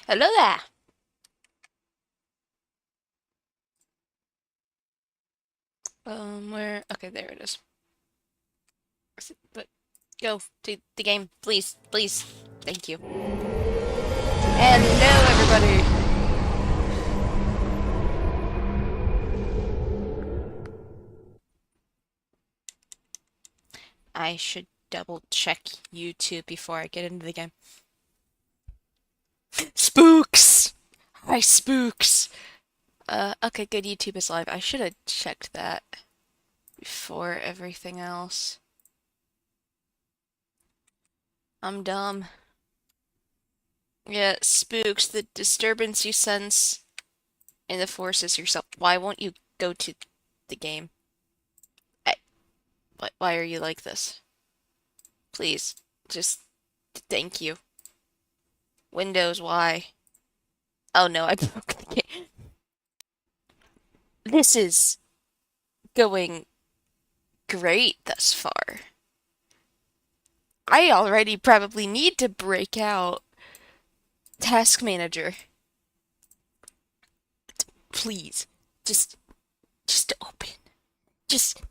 Hello there. Where? Okay, there it is. But go to the game, please, please. Thank you. Hello, everybody. I should double check YouTube before I get into the game. Spooks! Hi, spooks! Okay, good. YouTube is live. I should have checked that before everything else. I'm dumb. Yeah, spooks, the disturbance you sense in the forces yourself. Why won't you go to the game? Why are you like this? Please, just thank you. Windows, why? Oh no, I broke the game. This is going great thus far. I already probably need to break out Task Manager. Please, just open. Just.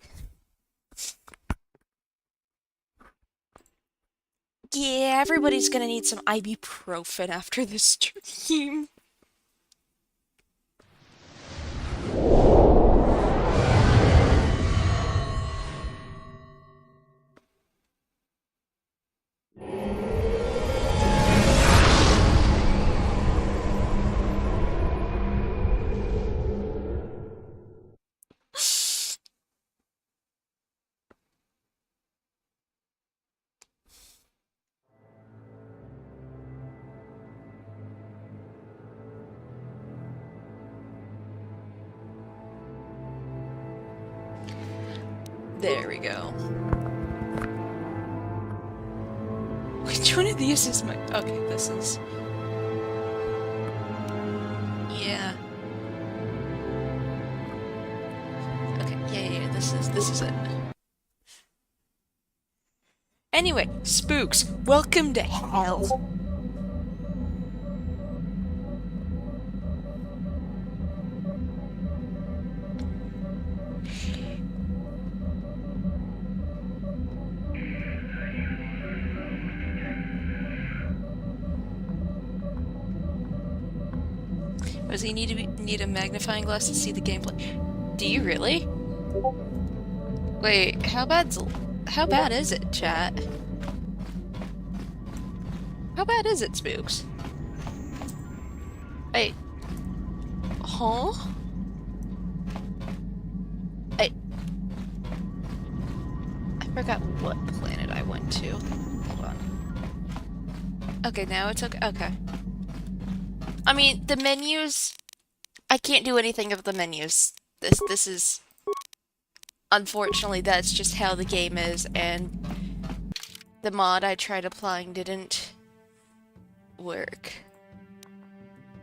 Yeah, everybody's gonna need some ibuprofen after this stream. There we go. Which one of these is my... Okay, this is... Yeah. Okay, yeah, this is it. Anyway, spooks, welcome to hell. Does he need a magnifying glass to see the gameplay? Do you really? Wait, how bad is it, chat? How bad is it, spooks? Wait. Huh? I forgot what planet I went to. Hold on. Okay, now it's okay. Okay. I mean, the menus... I can't do anything of the menus. This is... Unfortunately, that's just how the game is, and the mod I tried applying didn't work.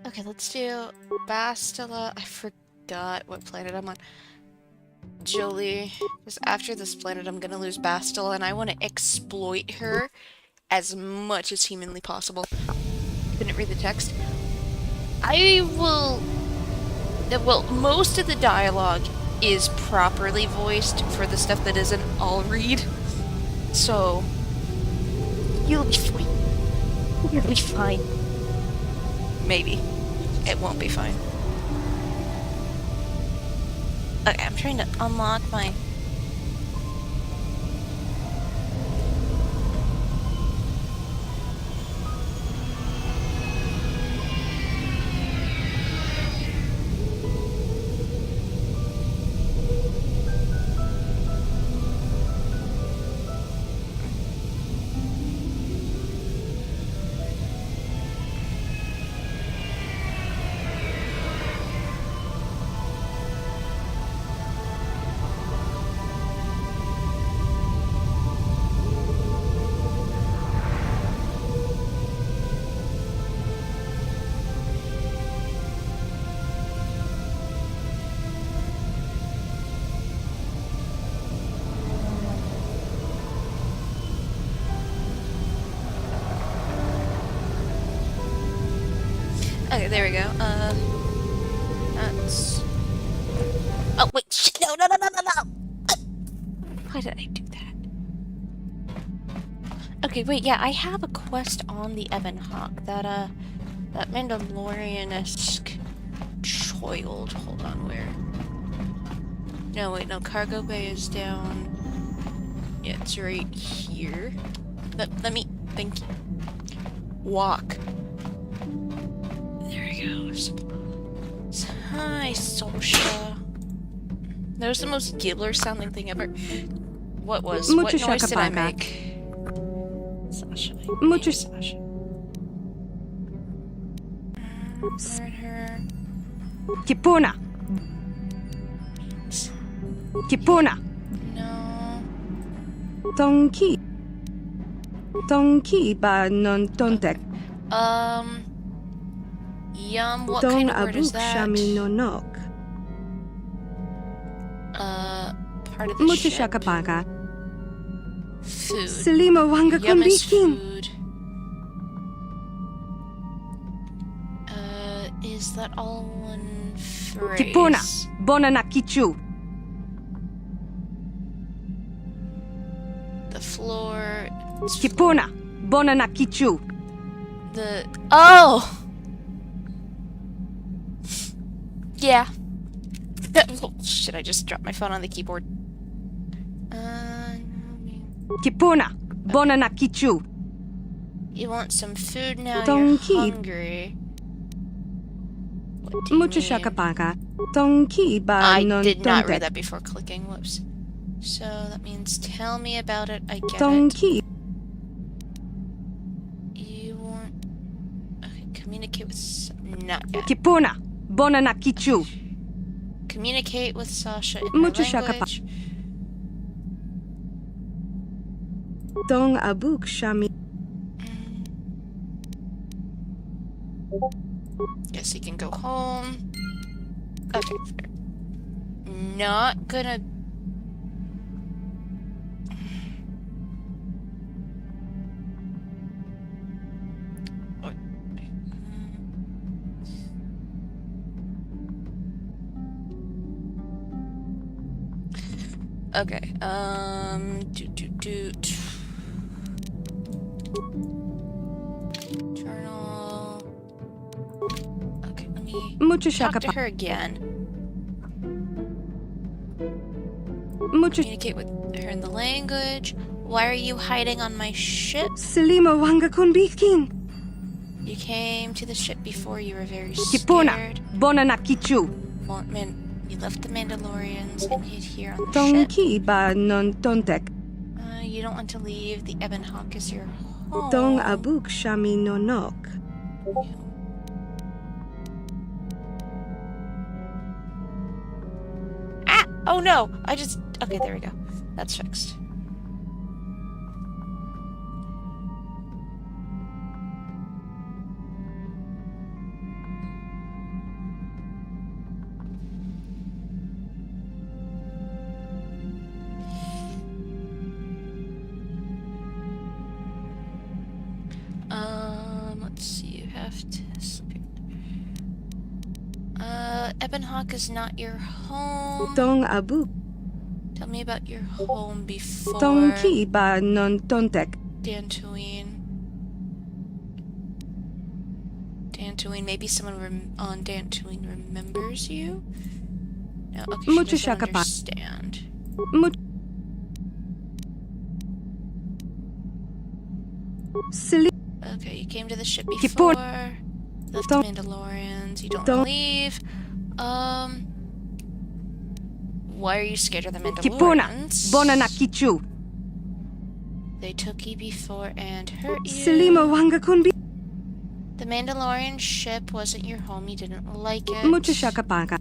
Okay, let's do Bastila. I forgot what planet I'm on. Jolie. Because after this planet, I'm gonna lose Bastila, and I want to exploit her as much as humanly possible. Couldn't read the text. I will... Well, most of the dialogue is properly voiced for the stuff that isn't all read. So, you'll be fine. You'll be fine. Maybe. It won't be fine. Okay, I'm trying to unlock my... Okay, there we go. That's... Oh, wait, shit, no! Why did I do that? Okay, wait, yeah, I have a quest on the Ebon Hawk. That Mandalorian-esque child. Hold on, where? No, wait, no, Cargo Bay is down. Yeah, it's right here. Let me think. Walk. There he goes. Hi, Sosha. That was the most Gibbler sounding thing ever. What noise did I make? Sasha. Sasha. Burn her. Kipuna. Kipuna. No. Tonki. Tonki ba non tontek. Yum, what kind of word is that? Shami no nok. Part of the ship. Food. Selima wanga Yum is kumbikin. food. Is that all one phrase? Kipuna. Bona na kichu. The floor. Kipuna. Bona na kichu. The... Oh! Yeah. Oh, shit, I just dropped my phone on the keyboard. Kipuna. Bona na kichu. You want some food now? Tonki. You're hungry. What do you Mucho mean? shakapaka. Tonki ba non I did not read tontek. that before clicking. Whoops. So that means tell me about it. I get Tonki. it. You want... Okay, communicate with... Not yet. Kipuna. Bona na kichu. Communicate with Sasha in her Mucho language. Dong abuk shami. Guess he can go home. Okay, fair. Not gonna... Okay, Journal. Okay, let me Mucho talk to shakapa. her again. Mucho. Communicate with her in the language. Why are you hiding on my ship? Selima wanga kumbikin. You came to the ship before. You were very Kipuna. scared. Bona na kichu. Well, man, you left the Mandalorians and hid here on the Tonki ship. ba non tontek. You don't want to leave. The Ebon Hawk is your home. Dong abuk shami no nok. Ah! Oh no! I just... Okay, there we go. That's fixed. Let's see, you have to... Ebon Hawk is not your home. Dong abuk. Tell me about your home before... Tonki ba non tontek. Dantooine. Maybe someone on Dantooine remembers you? No, okay, she Mucho doesn't shakapa. understand. Mucho. Selima. Okay, you came to the ship Kipuna. before. Left the Mandalorians. You don't leave. Why are you scared of the Kipuna. Mandalorians? Bona na kichu. They took you before and hurt you. Selima wanga kumbi. The Mandalorian ship wasn't your home. You didn't like it. Mucho shakapaka.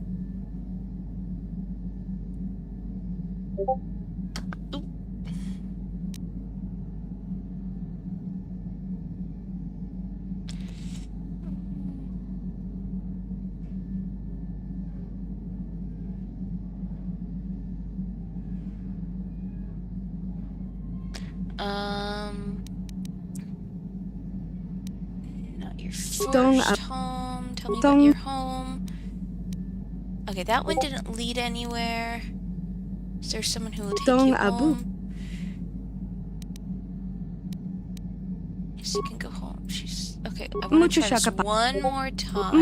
Not your first Dong home. Tell me about your home. Okay, that one didn't lead anywhere. Is there someone who will take you home? Yes, you can go home. She's... Okay, I want to try this one more time. Are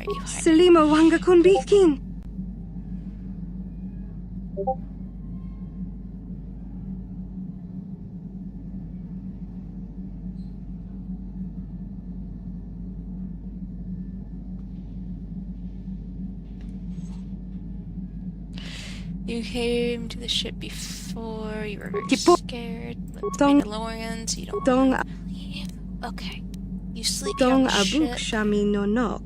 you hiding? Selimo wanga kun bikin. You came to the ship before. You were very scared. Mandalorians, you don't want to leave. Okay. You sleep here on the ship. Shami no nok.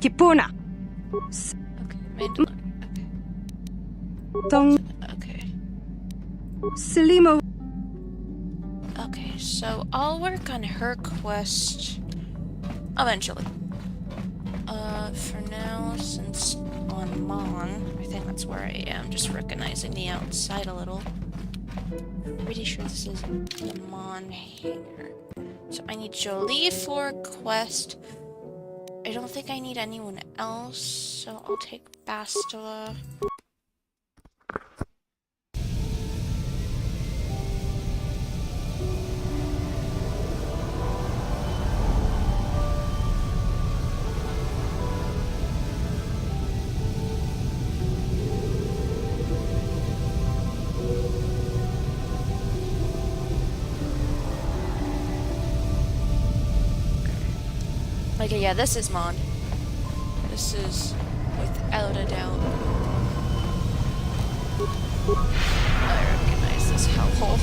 Kipona. Okay, Mandalorian. Dong. Okay. Selimo. Okay, so I'll work on her quest eventually. For now, since on Mon, I think that's where I am, just recognizing the outside a little. Pretty sure this is the Mon hangar. So I need Jolie for a quest. I don't think I need anyone else, so I'll take Bastila. Okay, yeah, this is Mon. This is without a doubt. I recognize this hellhole.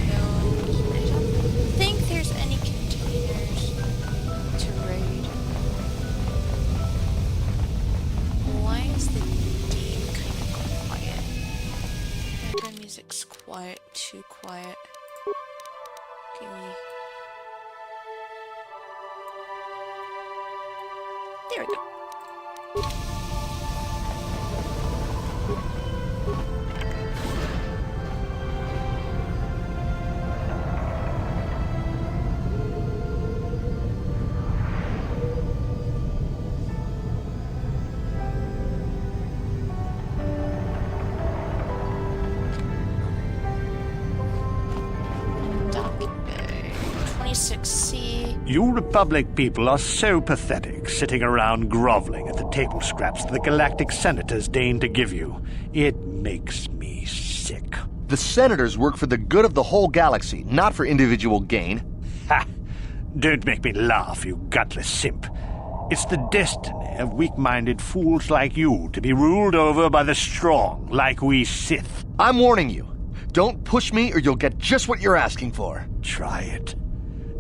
No, I don't think there's any containers to raid. Why is the game kind of quiet? Background music's quiet, too quiet. Give me... There we go. Docking Bay, 26C. You Republic people are so pathetic, sitting around groveling at the table scraps the galactic senators deign to give you. It makes me sick. The senators work for the good of the whole galaxy, not for individual gain. Ha! Don't make me laugh, you gutless simp. It's the destiny of weak-minded fools like you to be ruled over by the strong, like we Sith. I'm warning you. Don't push me or you'll get just what you're asking for. Try it.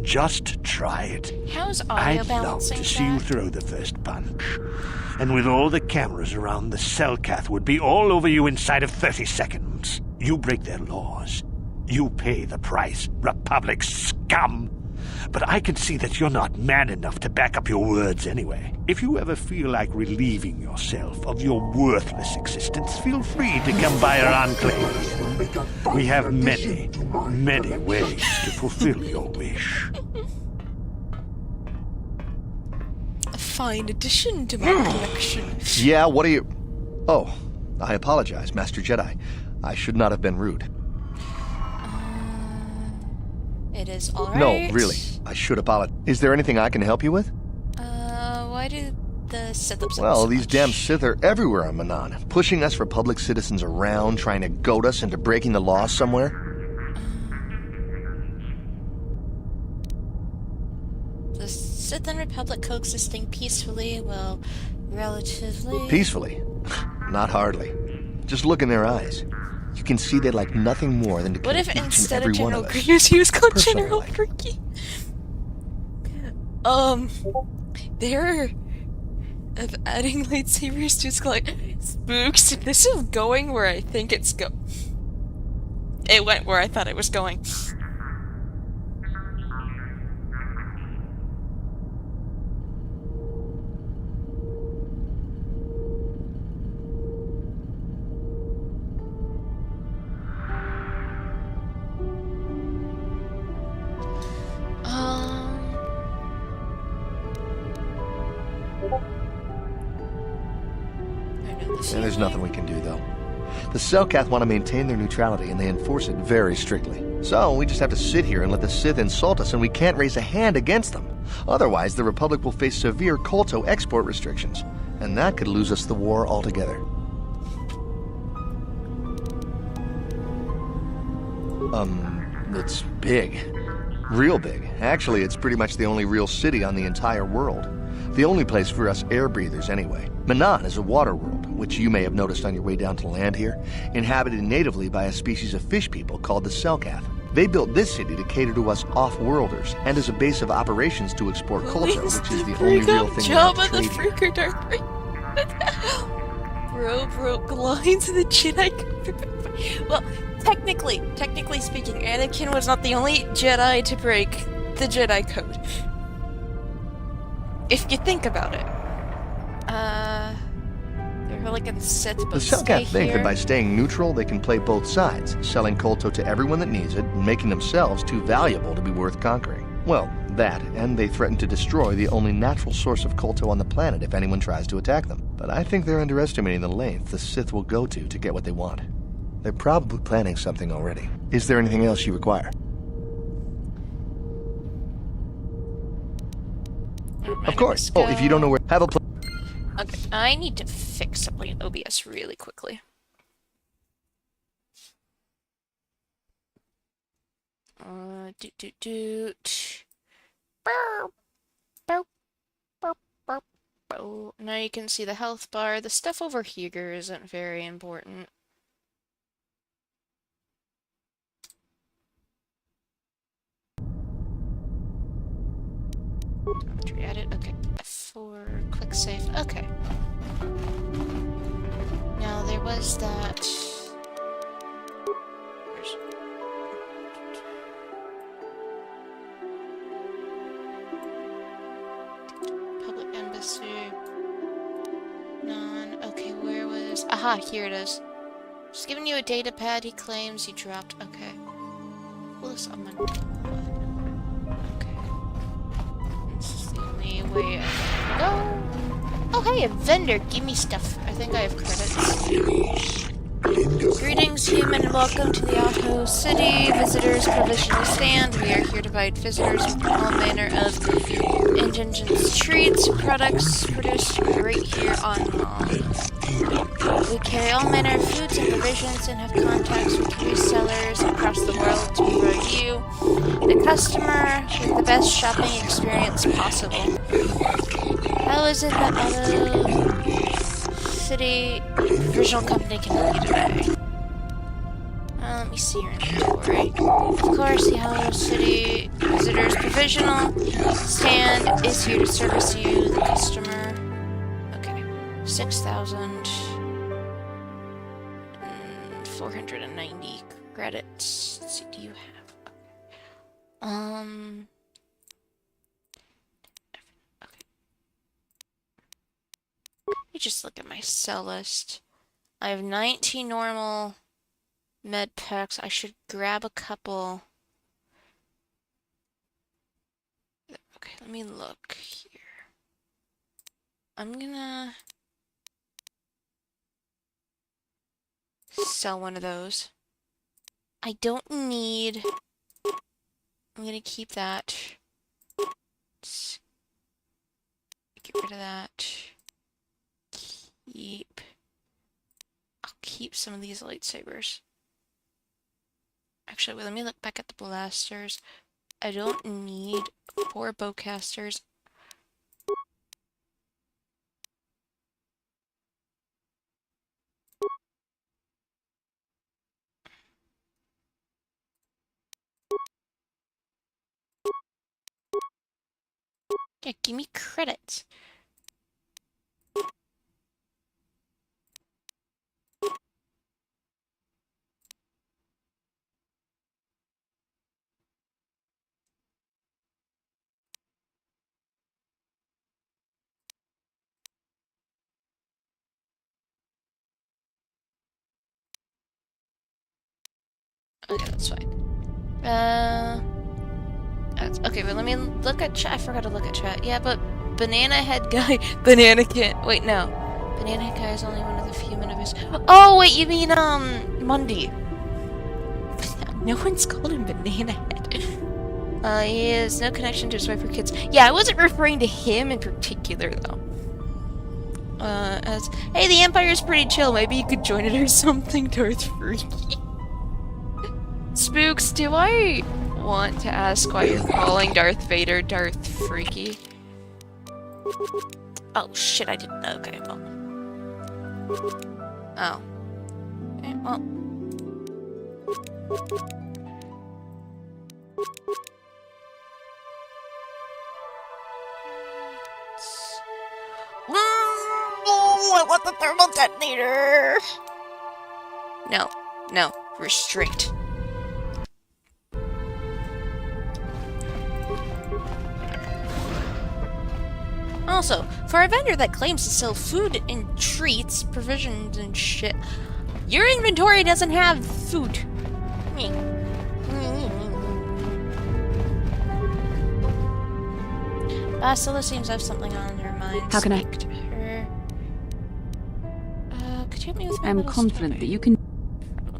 Just try it. How's audio I'd love balancing to see you that? throw the first punch. And with all the cameras around, the Selkath would be all over you inside of 30 seconds. You break their laws. You pay the price, Republic scum. But I can see that you're not man enough to back up your words anyway. If you ever feel like relieving yourself of your worthless existence, feel free to come by our enclave. We have many, many ways to fulfill your wish. A fine addition to my collection. Yeah, what are you... Oh, I apologize, Master Jedi. I should not have been rude. It is alright. No, really. I should apologize. Is there anything I can help you with? Why do the Sith upset Well, so these much? damn Sith are everywhere on Manan, pushing us Republic citizens around, trying to goad us into breaking the law somewhere. The Sith and Republic coexisting peacefully, well, relatively... Peacefully? Not hardly. Just look in their eyes. You can see they'd like nothing more than to What kill if each and instead every of one General of us. Grievous, he was called Personally. General Freaky? They're adding lightsabers to like spooks. This is going where I think it's go. It went where I thought it was going. And there's nothing we can do, though. The Selkath want to maintain their neutrality, and they enforce it very strictly. So we just have to sit here and let the Sith insult us, and we can't raise a hand against them. Otherwise, the Republic will face severe Kolto export restrictions, and that could lose us the war altogether. It's big. Real big. Actually, it's pretty much the only real city on the entire world. The only place for us air breathers, anyway. Manan is a water world, which you may have noticed on your way down to land here, inhabited natively by a species of fish people called the Selkath. They built this city to cater to us off-worlders, and as a base of operations to export Kolto, which is the only real thing we have to trade here. Freaker Dark Bro broke lines of the Jedi Code. Well, technically speaking, Anakin was not the only Jedi to break the Jedi Code. If you think about it. They're like in Sith, but the Selkath think that by staying neutral, they can play both sides, selling Kolto to everyone that needs it, and making themselves too valuable to be worth conquering. Well, that, and they threaten to destroy the only natural source of Kolto on the planet if anyone tries to attack them. But I think they're underestimating the length the Sith will go to get what they want. They're probably planning something already. Is there anything else you require? Of course. Oh, if you don't know where... Have a plan. Okay, I need to fix something in OBS really quickly. Now you can see the health bar. The stuff over here isn't very important. Geometry edit. Okay. F4 quick save. Okay. Now there was that. Where's... Public embassy. None. Okay, where was... Aha, here it is. Just giving you a data pad. He claims you dropped. Okay. Will summon. Way I can go. Oh hey, a vendor! Give me stuff. I think I have credits. Greetings, human, and welcome to the Auto City Visitors Provisional Stand. We are here to provide visitors with all manner of indigenous treats and products produced right here on Mom. We carry all manner of foods and provisions and have contacts with resellers across the world to provide you, the customer, with the best shopping experience possible. How is it that Auto City Provisional Company can help you today? Let me see your inventory. Of course, the Auto City Visitors Provisional Stand is here to service you, the customer. Okay, 6,490 credits. Let's see, do you have? Okay. Let me just look at my sell list. I have 19 normal med packs. I should grab a couple. Okay, let me look here. I'm gonna sell one of those. I don't need... I'm gonna keep that. Let's get rid of that. I'll keep some of these lightsabers. Actually, wait, let me look back at the blasters. I don't need 4 bowcasters. Yeah, give me credits. Okay, that's fine. Okay, but let me look at chat. I forgot to look at chat. Yeah, but Banana Head Guy... Banana can't... Wait, no. Banana Head Guy is only one of the few members. Oh, wait, you mean, Mundy. No one's called him Banana Head. He has no connection to his wife or kids. Yeah, I wasn't referring to him in particular, though. Hey, the Empire's pretty chill. Maybe you could join it or something, Darth Freaky. Spooks, do I want to ask why you're calling Darth Vader Darth Freaky? Oh, shit, I didn't know. Okay, well. Oh. Okay, well. I want the thermal detonator! No, restraint. Also, for a vendor that claims to sell food and treats, provisions and shit, your inventory doesn't have food. Bastila seems to have something on her mind. How can I? Speak to her. Could you help me with my I'm little confident story? that you can...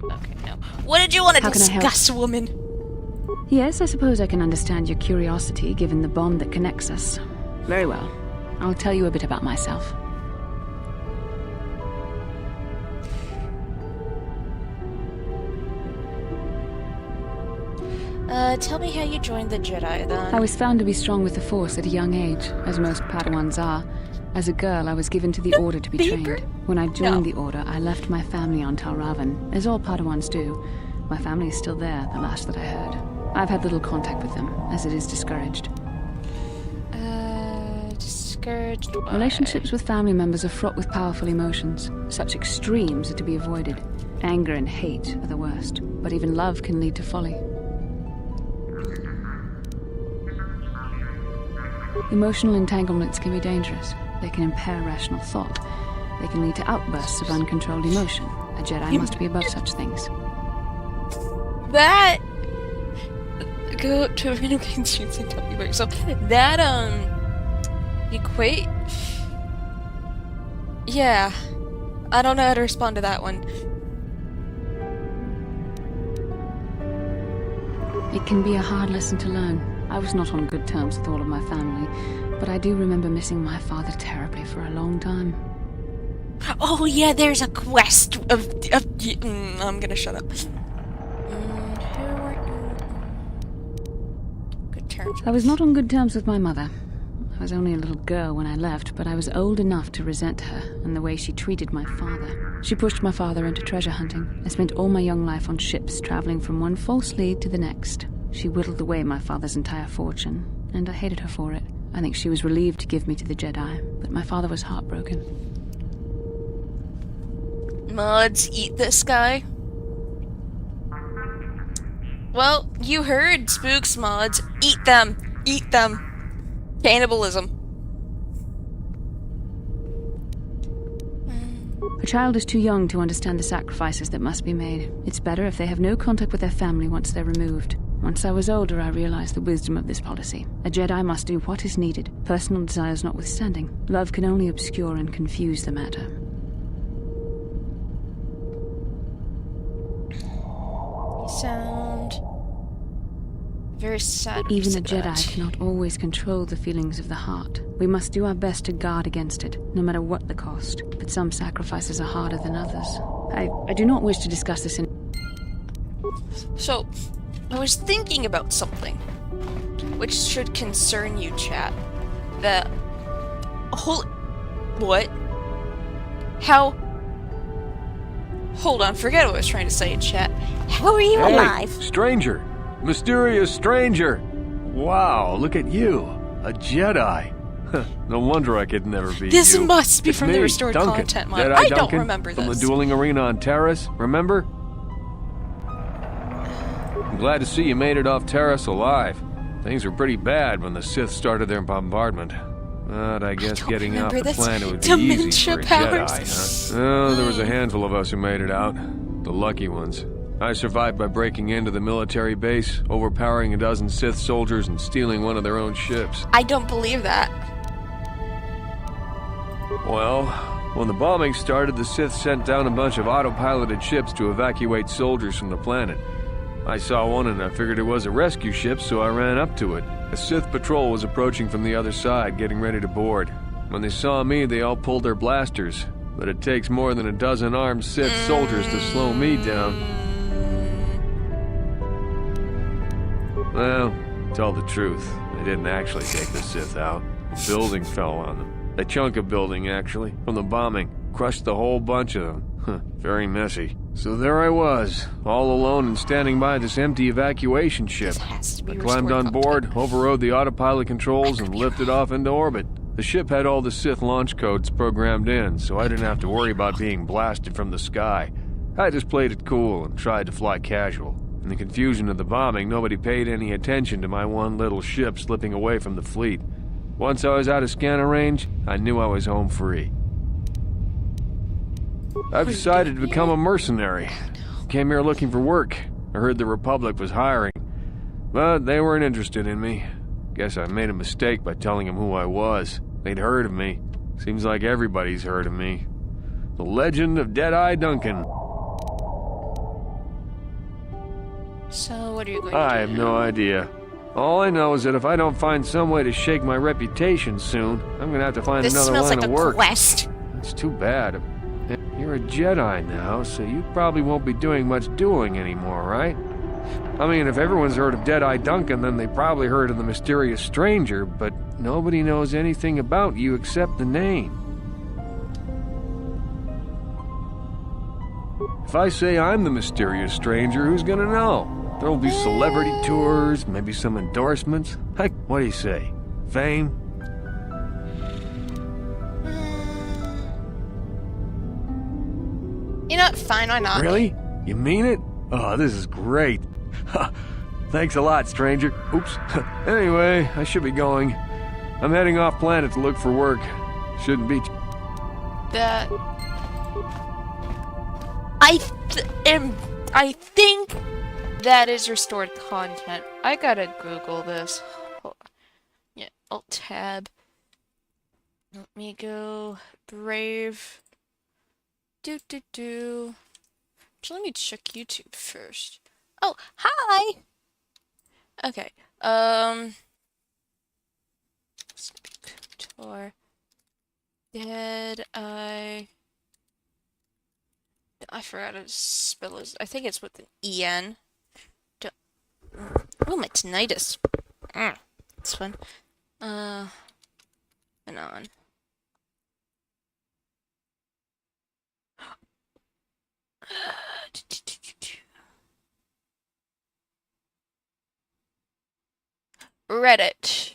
Okay, no. What did you want to How can I help? discuss, woman? Yes, I suppose I can understand your curiosity, given the bond that connects us. Very well. I'll tell you a bit about myself. Tell me how you joined the Jedi, then. I was found to be strong with the Force at a young age, as most Padawans are. As a girl, I was given to the Order to be trained. When I joined the Order, I left my family on Talravan, as all Padawans do. My family is still there, the last that I heard. I've had little contact with them, as it is discouraged. Discouraged by... Relationships with family members are fraught with powerful emotions. Such extremes are to be avoided. Anger and hate are the worst, but even love can lead to folly. Emotional entanglements can be dangerous. They can impair rational thought. They can lead to outbursts of uncontrolled emotion. A Jedi must be above such things. That... Go to video game streets and tell me about yourself. That, equate... Yeah. I don't know how to respond to that one. It can be a hard lesson to learn. I was not on good terms with all of my family, but I do remember missing my father terribly for a long time. Oh yeah, there's a quest of I'm gonna shut up. Who are you? Good terms. I was not on good terms with my mother. I was only a little girl when I left, but I was old enough to resent her and the way she treated my father. She pushed my father into treasure hunting. I spent all my young life on ships, traveling from one false lead to the next. She whittled away my father's entire fortune, and I hated her for it. I think she was relieved to give me to the Jedi, but my father was heartbroken. Mods, eat this guy. Well, you heard, Spooks mods. Eat them. Eat them. Cannibalism. A child is too young to understand the sacrifices that must be made. It's better if they have no contact with their family once they're removed. Once I was older, I realized the wisdom of this policy. A Jedi must do what is needed, personal desires notwithstanding. Love can only obscure and confuse the matter. You sound very sad. when you Even a said Jedi that. cannot always control the feelings of the heart. We must do our best to guard against it, no matter what the cost. But some sacrifices are harder than others. I do not wish to discuss this in... So, I was thinking about something, which should concern you, chat. The whole... What? How... Hold on, forget what I was trying to say in chat. How are you Hey, alive? stranger! Mysterious stranger! Wow, look at you! A Jedi! No wonder I could never be This you. must be It's from the me, restored Duncan, content mod. Jedi I don't Duncan, remember from this. the dueling arena on Terrace, remember? I'm glad to see you made it off Terrace alive. Things were pretty bad when the Sith started their bombardment. But I guess don't getting off remember the this. planet would be easy Dementia for a powers. Jedi, huh? Oh, there was a handful of us who made it out. The lucky ones. I survived by breaking into the military base, overpowering a dozen Sith soldiers, and stealing one of their own ships. I don't believe that. Well, When the bombing started, the Sith sent down a bunch of autopiloted ships to evacuate soldiers from the planet. I saw one and I figured it was a rescue ship, so I ran up to it. A Sith patrol was approaching from the other side, getting ready to board. When they saw me, they all pulled their blasters. But it takes more than a dozen armed Sith soldiers to slow me down. Well, to tell the truth, they didn't actually take the Sith out. A building fell on them. A chunk of building, actually, from the bombing. Crushed the whole bunch of them. Very messy. So there I was, all alone and standing by this empty evacuation ship. I climbed on board, overrode the autopilot controls, and lifted off into orbit. The ship had all the Sith launch codes programmed in, so I didn't have to worry about being blasted from the sky. I just played it cool and tried to fly casual. In the confusion of the bombing, nobody paid any attention to my one little ship slipping away from the fleet. Once I was out of scanner range, I knew I was home free. I've decided to become a mercenary. Came here looking for work. I heard the Republic was hiring. But they weren't interested in me. Guess I made a mistake by telling them who I was. They'd heard of me. Seems like everybody's heard of me. The legend of Deadeye Duncan. So, what are you going to do? I have no idea. All I know is that if I don't find some way to shake my reputation soon, I'm gonna have to find This another smells line like of a work. quest. It's too bad. You're a Jedi now, so you probably won't be doing much doing anymore, right? I mean, if everyone's heard of Deadeye Duncan, then they probably heard of the mysterious stranger, but nobody knows anything about you except the name. If I say I'm the mysterious stranger, who's gonna know? There'll be celebrity tours, maybe some endorsements. Heck, what do you say? Fame? You know what? Fine, why not? Really? You mean it? Oh, this is great. Thanks a lot, stranger. Oops. Anyway, I should be going. I'm heading off planet to look for work. Shouldn't be. That... I think that is restored content. I gotta Google this. Hold on. Yeah, Alt-Tab. Let me go... Brave... So let me check YouTube first. Oh, hi! Okay, Tour. Deadeye... I forgot how to spell it. I think it's with an E-N. Oh, my tinnitus. It's fun. And on. Reddit.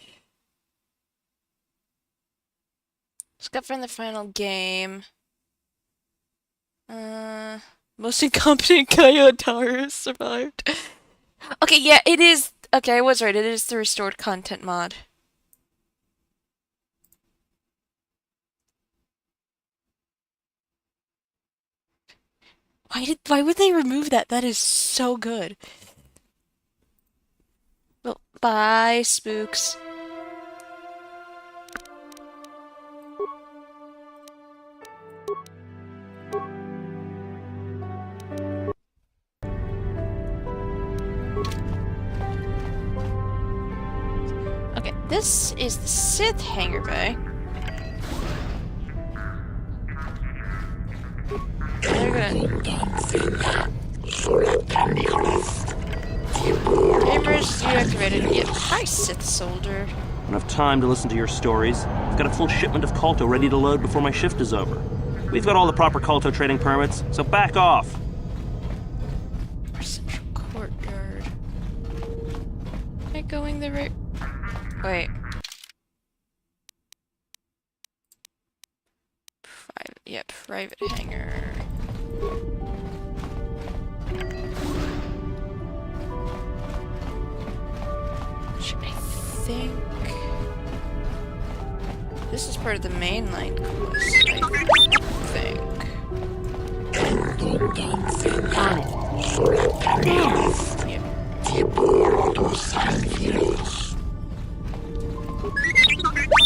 Except for in the final game. Most incompetent Kayotaro survived. Okay, yeah, it is. Okay, I was right. It is the restored content mod. Why would they remove that? That is so good. Well, bye, spooks. Okay, this is the Sith hangar bay. They're good. Cameras deactivated. Yep. Hi, Sith soldier. Enough time to listen to your stories. I've got a full shipment of Colto ready to load before my shift is over. We've got all the proper Colto trading permits, so back off. Central courtyard. Am I going the right... Wait. Private... Yeah, private hangar. I think... This is part of the mainline quest, I think.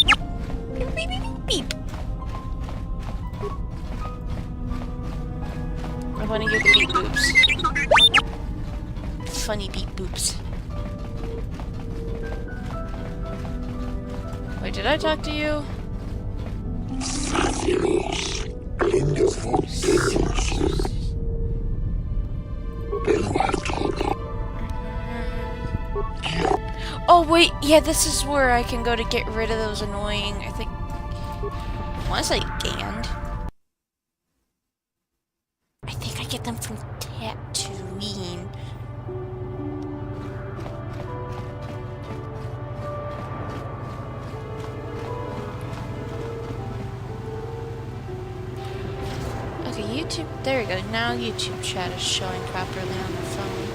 Yep. Beep, beep, beep, beep. want to hear the beep boops. Funny beep boops. Wait, did I talk to you? Oh wait, yeah, this is where I can go to get rid of those annoying, I think, I want to say Gand. I think I get them from Tatooine. Okay, YouTube, there we go, now YouTube chat is showing properly on the phone.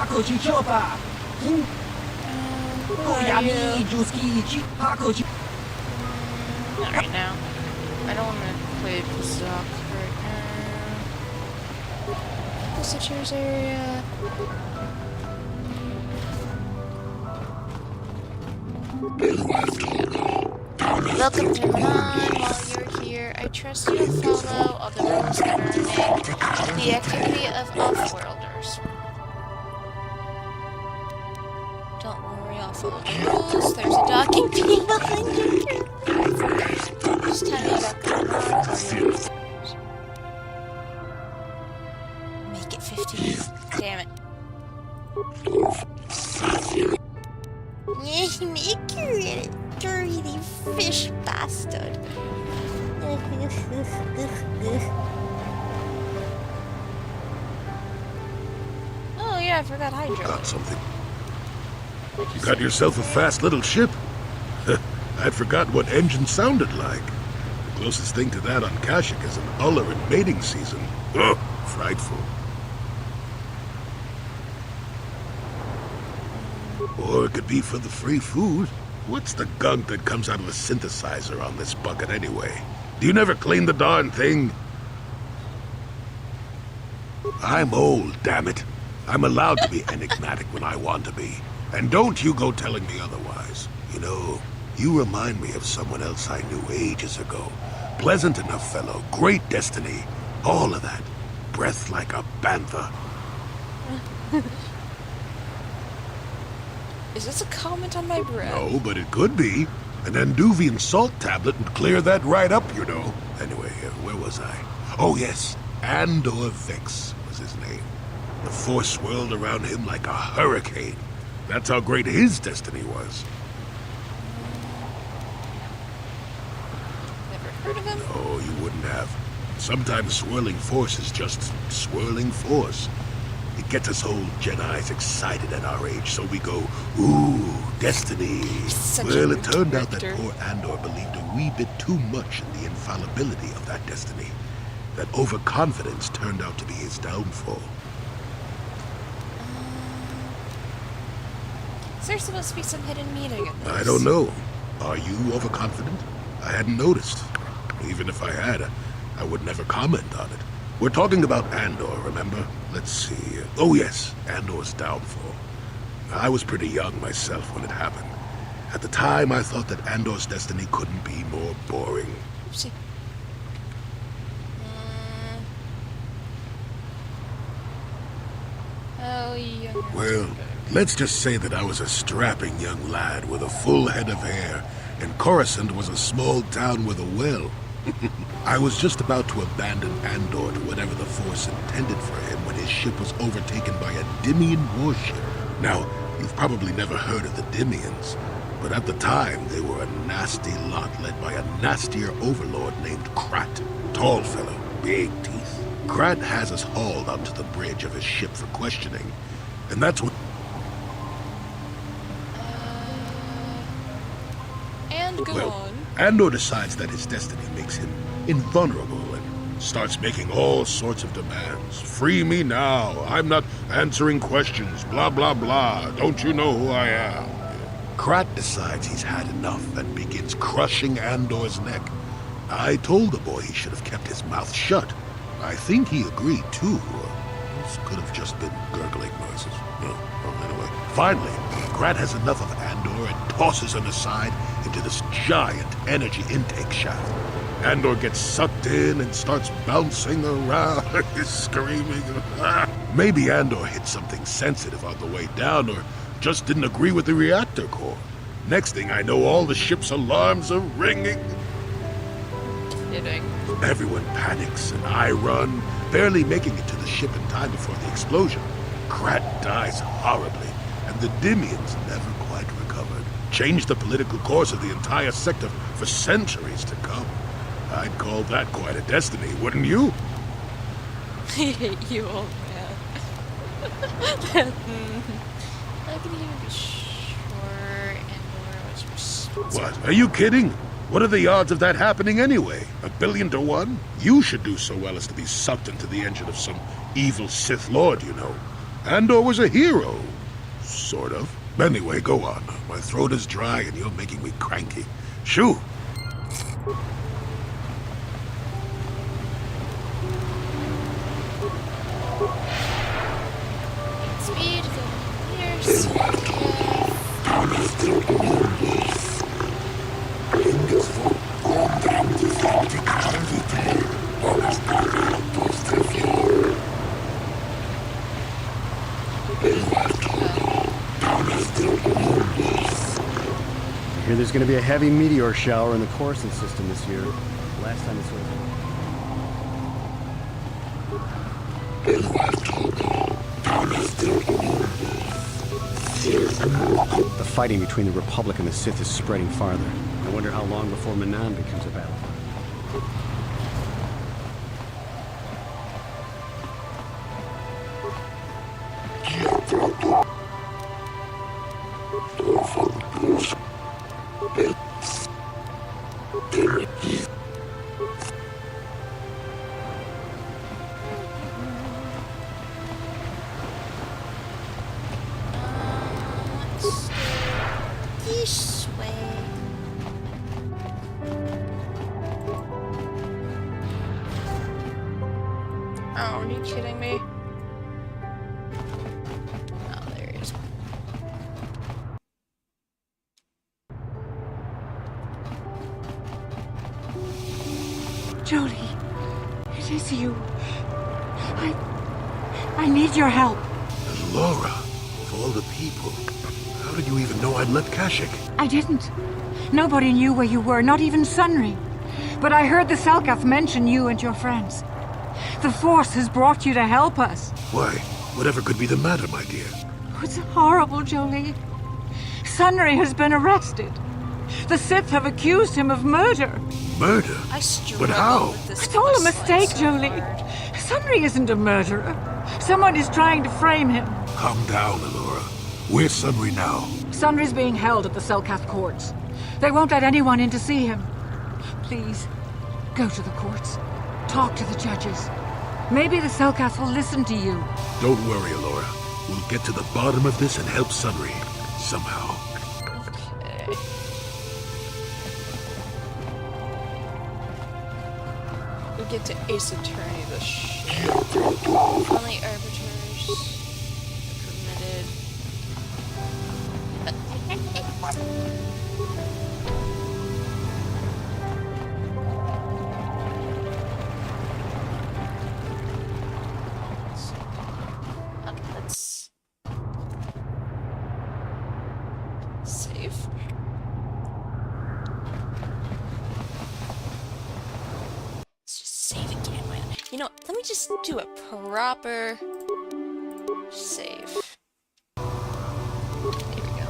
Not right now. I don't want to play Zoc right now. Visitors area. Welcome to Milan. While you're here, I trust you to follow all the rules governing the activity of off-worlders. Don't worry, I'll follow the rules. There's a docking beam behind you. Just tell me about the Make it 15. Damn it. Make you dirty fish bastard. Oh yeah, I forgot Hydro. Got something. You got yourself a fast little ship. I'd forgotten what engine sounded like. The closest thing to that on Kashyyyk is an Uller in mating season. Ugh, frightful. Or it could be for the free food. What's the gunk that comes out of the synthesizer on this bucket anyway? Do you never clean the darn thing? I'm old, damn it. I'm allowed to be enigmatic when I want to be. And don't you go telling me otherwise. You know, you remind me of someone else I knew ages ago. Pleasant enough fellow, great destiny, all of that. Breath like a bantha. Is this a comment on my breath? No, but it could be. An Anduvian salt tablet would clear that right up, you know. Anyway, where was I? Oh yes, Andor Vex was his name. The Force swirled around him like a hurricane. That's how great his destiny was. Never heard of him? Oh, you wouldn't have. Sometimes swirling force is just swirling force. It gets us old Jedis excited at our age, so we go, ooh, destiny. Well, it turned out that poor Andor believed a wee bit too much in the infallibility of that destiny. That overconfidence turned out to be his downfall. Is there supposed to be some hidden meaning in this? I don't know. Are you overconfident? I hadn't noticed. Even if I had, I would never comment on it. We're talking about Andor, remember? Let's see. Oh yes, Andor's downfall. I was pretty young myself when it happened. At the time, I thought that Andor's destiny couldn't be more boring. Oopsie. Oh, yeah. Well, let's just say that I was a strapping young lad with a full head of hair, and Coruscant was a small town with a well. I was just about to abandon Andor to whatever the Force intended for him when his ship was overtaken by a Dimian warship. Now, you've probably never heard of the Dimians, but at the time they were a nasty lot led by a nastier overlord named Krat. Tall fellow, big teeth. Krat has us hauled onto the bridge of his ship for questioning, and that's what... And go Well, on. Andor decides that his destiny makes him invulnerable and starts making all sorts of demands. Free me now. I'm not answering questions. Blah, blah, blah. Don't you know who I am? Krat decides he's had enough and begins crushing Andor's neck. I told the boy he should have kept his mouth shut. I think he agreed, too. those could have just been gurgling noises. Well, anyway. Finally, Grat has enough of Andor and tosses him aside into this giant energy intake shaft. Andor gets sucked in and starts bouncing around, screaming. Maybe Andor hit something sensitive on the way down, or just didn't agree with the reactor core. Next thing I know, all the ship's alarms are ringing. Kidding. Everyone panics, and I run, barely making it to the ship in time before the explosion. Krat dies horribly, and the Dimians never quite recovered. Changed the political course of the entire sector for centuries to come. I'd call that quite a destiny, wouldn't you? I hate you, old man. I can even be sure Andor was What? Are you kidding? What are the odds of that happening anyway? 1,000,000,000 to 1? You should do so well as to be sucked into the engine of some evil Sith Lord, you know. Andor was a hero. Sort of. Anyway, go on. My throat is dry and you're making me cranky. Shoo! Speed, years. I hear there's going to be a heavy meteor shower in the Coruscant system this year. Last time this was... The fighting between the Republic and the Sith is spreading farther. I wonder how long before Manan becomes a battlefield. This way. Oh, are you kidding me? Oh, there he is. Jolie, it is you. I need your help. And Laura, of all the people, how did you even know I'd left Kashyyyk? I didn't. Nobody knew where you were, not even Sunry. But I heard the Selkath mention you and your friends. The Force has brought you to help us. Why? Whatever could be the matter, my dear? Oh, it's horrible, Jolie. Sunry has been arrested. The Sith have accused him of murder. Murder? I struggle But how? with this It's all a quest line mistake, so Jolie. hard. Sunry isn't a murderer. Someone is trying to frame him. Calm down, Alora. Where's Sunry now? Sunry's being held at the Selkath courts. They won't let anyone in to see him. Please, go to the courts. Talk to the judges. Maybe the Selkath will listen to you. Don't worry, Alora. We'll get to the bottom of this and help Sunry. Somehow. Okay. We get to Ace Attorney the shit. Only arbiters permitted. Okay, let's save. Let's just save again. Why not? You know, let me just do a proper save. Here we go.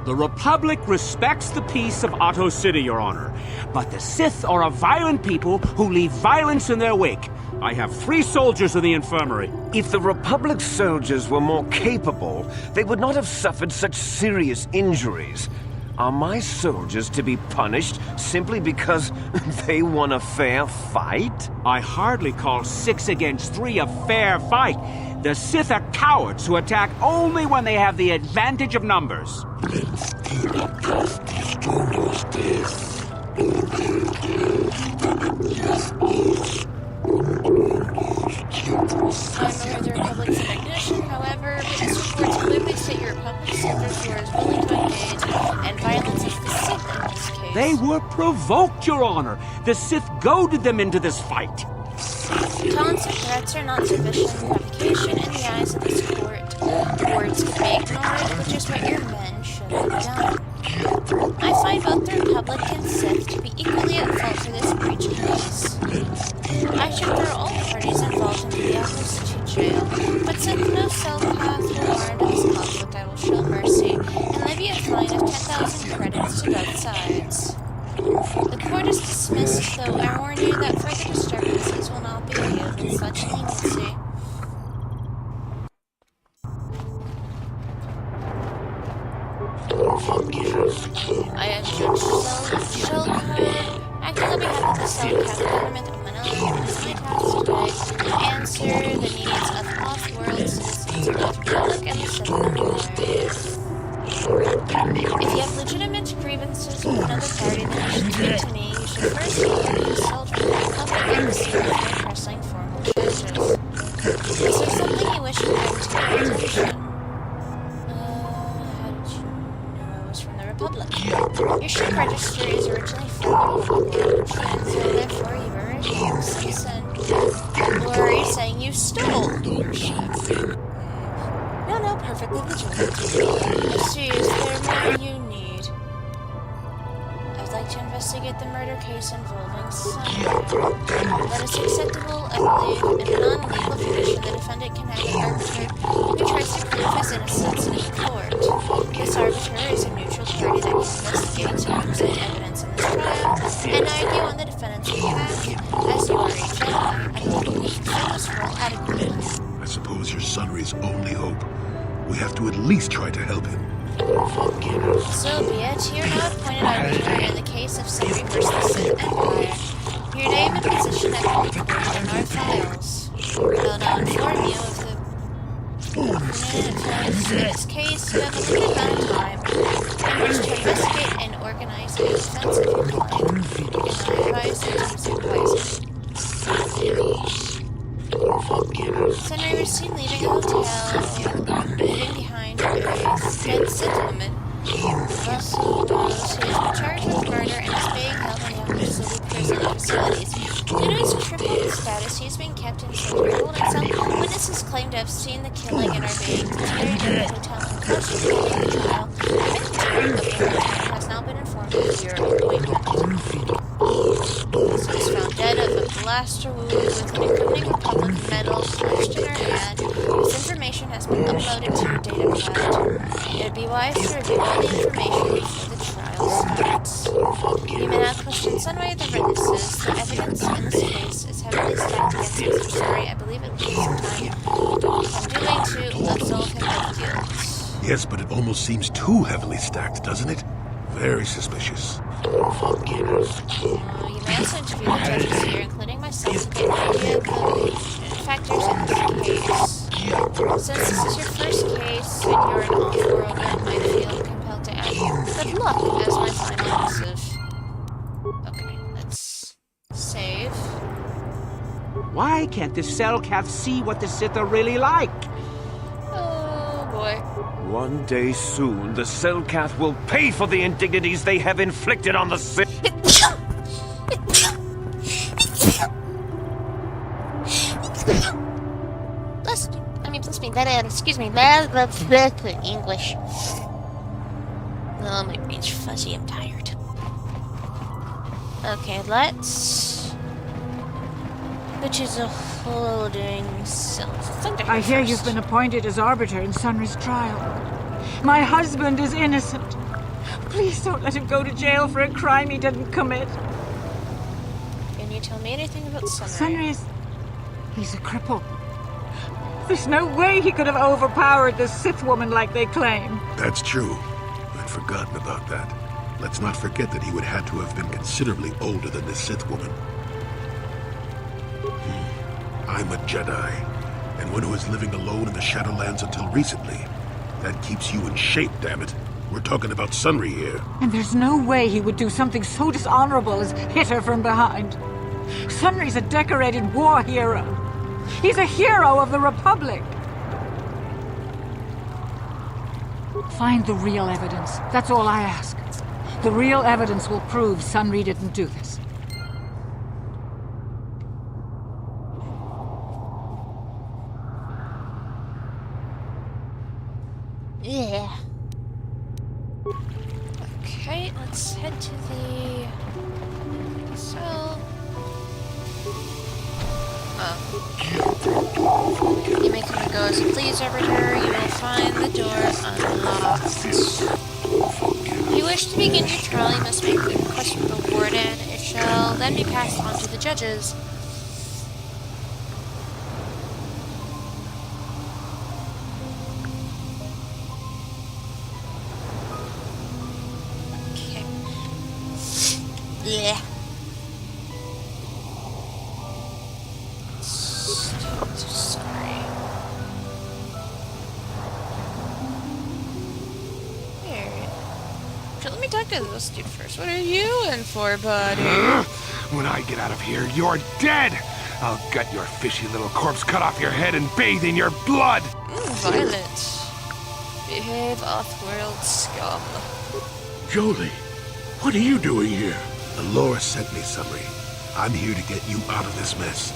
The Republic respects the peace of Otto City, Your Honor. But the Sith are a violent people who leave violence in their wake. I have 3 soldiers in the infirmary. If the Republic soldiers were more capable, they would not have suffered such serious injuries. Are my soldiers to be punished simply because they won a fair fight? I hardly call 6 against 3 a fair fight. The Sith are cowards who attack only when they have the advantage of numbers. I remember the Republic were provoked, Your Honor. The Sith goaded them into this fight. Taunts or threats are not sufficient provocation in the eyes of this court. Words can be ignored, which is what your men should have done. I find both the Republic and Sith to be equally at fault for this breach of peace. I should throw all parties involved into the Opposite jail, but since no Selkath will warrant this conflict, I will show mercy and levy a fine of 10,000 credits to both sides. The court is dismissed, though I warn you that further disturbances will not be viewed with such leniency. I am Judge Shellcard, acting on behalf of the Selkath government of Manila. It is my task today to answer the needs of off-world citizens of both Republic and the Sith Empire. If you have legitimate grievances with another party, then you should speak to me. You should first consult with the Republic and the Sith before pressing formal charges. Is there something you wish to bring to my attention? Republic. Your ship registry is originally from the Republic, and so therefore you were a citizen. Or are you saying you stole your ship? No, perfectly legitimate. I see, is there more you need? I'd like to investigate the murder case involving Saruna. That is acceptable, I believe, in a non-legal fashion. The defendant can have an arbiter who tries to prove his innocence in court. This arbiter is a neutral party that can investigate and present evidence in this trial, and argue on the defendant's behalf. As you are a Jedi, I believe you can fulfill this role adequately. I suppose you're Sunry's only hope. We have to at least try to help him. So be it. You're now appointed arbiter in the case of Sunry versus the Sith Empire. Your name and position have been recorded in our files. I'll now inform you of the this case. You have a limited amount of time in which to investigate and organize a defense of your claim, and I advise you to use it wisely. Sunry was seen leaving a hotel, leaving behind a dead Sith woman. Also knows he has been charged with murder and is being held in the Oklahoma City prison facilities. Due to his crippled status, he is being kept in solitary holding cell. Witnesses claim to have seen the killing and are being detained at the hotel in custody pending the trial. The victim of the hotel has now been informed of your appointment. He was found dead of a blaster wound with an incriminating Republic medal clenched in her hand. This information has been uploaded to your data pad. It would be wise to review all the information before the trial starts. You may now question some way the witnesses. The evidence in this case is heavily stacked against Mr. Sunry. I believe it will take some time to absolve him of guilt. Yes, but it almost seems too heavily stacked, doesn't it? Very suspicious. You may also interview the judges here, including myself, to get an idea of the factors in this case. Since this is your first case and you're an off-worlder, I feel compelled to add good luck as my final missive. Okay, let's save. Why can't the Selkath see what the Sith are really like? Oh boy. One day soon, the Selkath will pay for the indignities they have inflicted on the Sith. Excuse me, that's English. Oh, my brain's fuzzy, I'm tired. Okay, let's... Which is a holding cell. I hear you've been appointed as arbiter in Sunry's trial. My husband is innocent. Please don't let him go to jail for a crime he didn't commit. Can you tell me anything about Sunry? He's a cripple. There's no way he could have overpowered this Sith woman like they claim. That's true. I'd forgotten about that. Let's not forget that he would have to have been considerably older than this Sith woman. I'm a Jedi, and one who was living alone in the Shadowlands until recently. That keeps you in shape, damn it. We're talking about Sunry here. And there's no way he would do something so dishonorable as hit her from behind. Sunry's a decorated war hero. He's a hero of the Republic. Find the real evidence. That's all I ask. The real evidence will prove Sunri didn't do this. Yeah. Okay, let's head to the cell. You may come and go as you please, Arbiter. You will find the doors unlocked. If you wish to begin your trial, you must make a request from the warden. It shall then be passed on to the judges. Okay. Yeah. Sorry. Here. So let me talk to this dude first. What are you in for, buddy? When I get out of here, you're dead! I'll gut your fishy little corpse, cut off your head, and bathe in your blood! Violet. Behave, Othworld scum. Jolie, what are you doing here? The Lord sent me, Sunri. I'm here to get you out of this mess.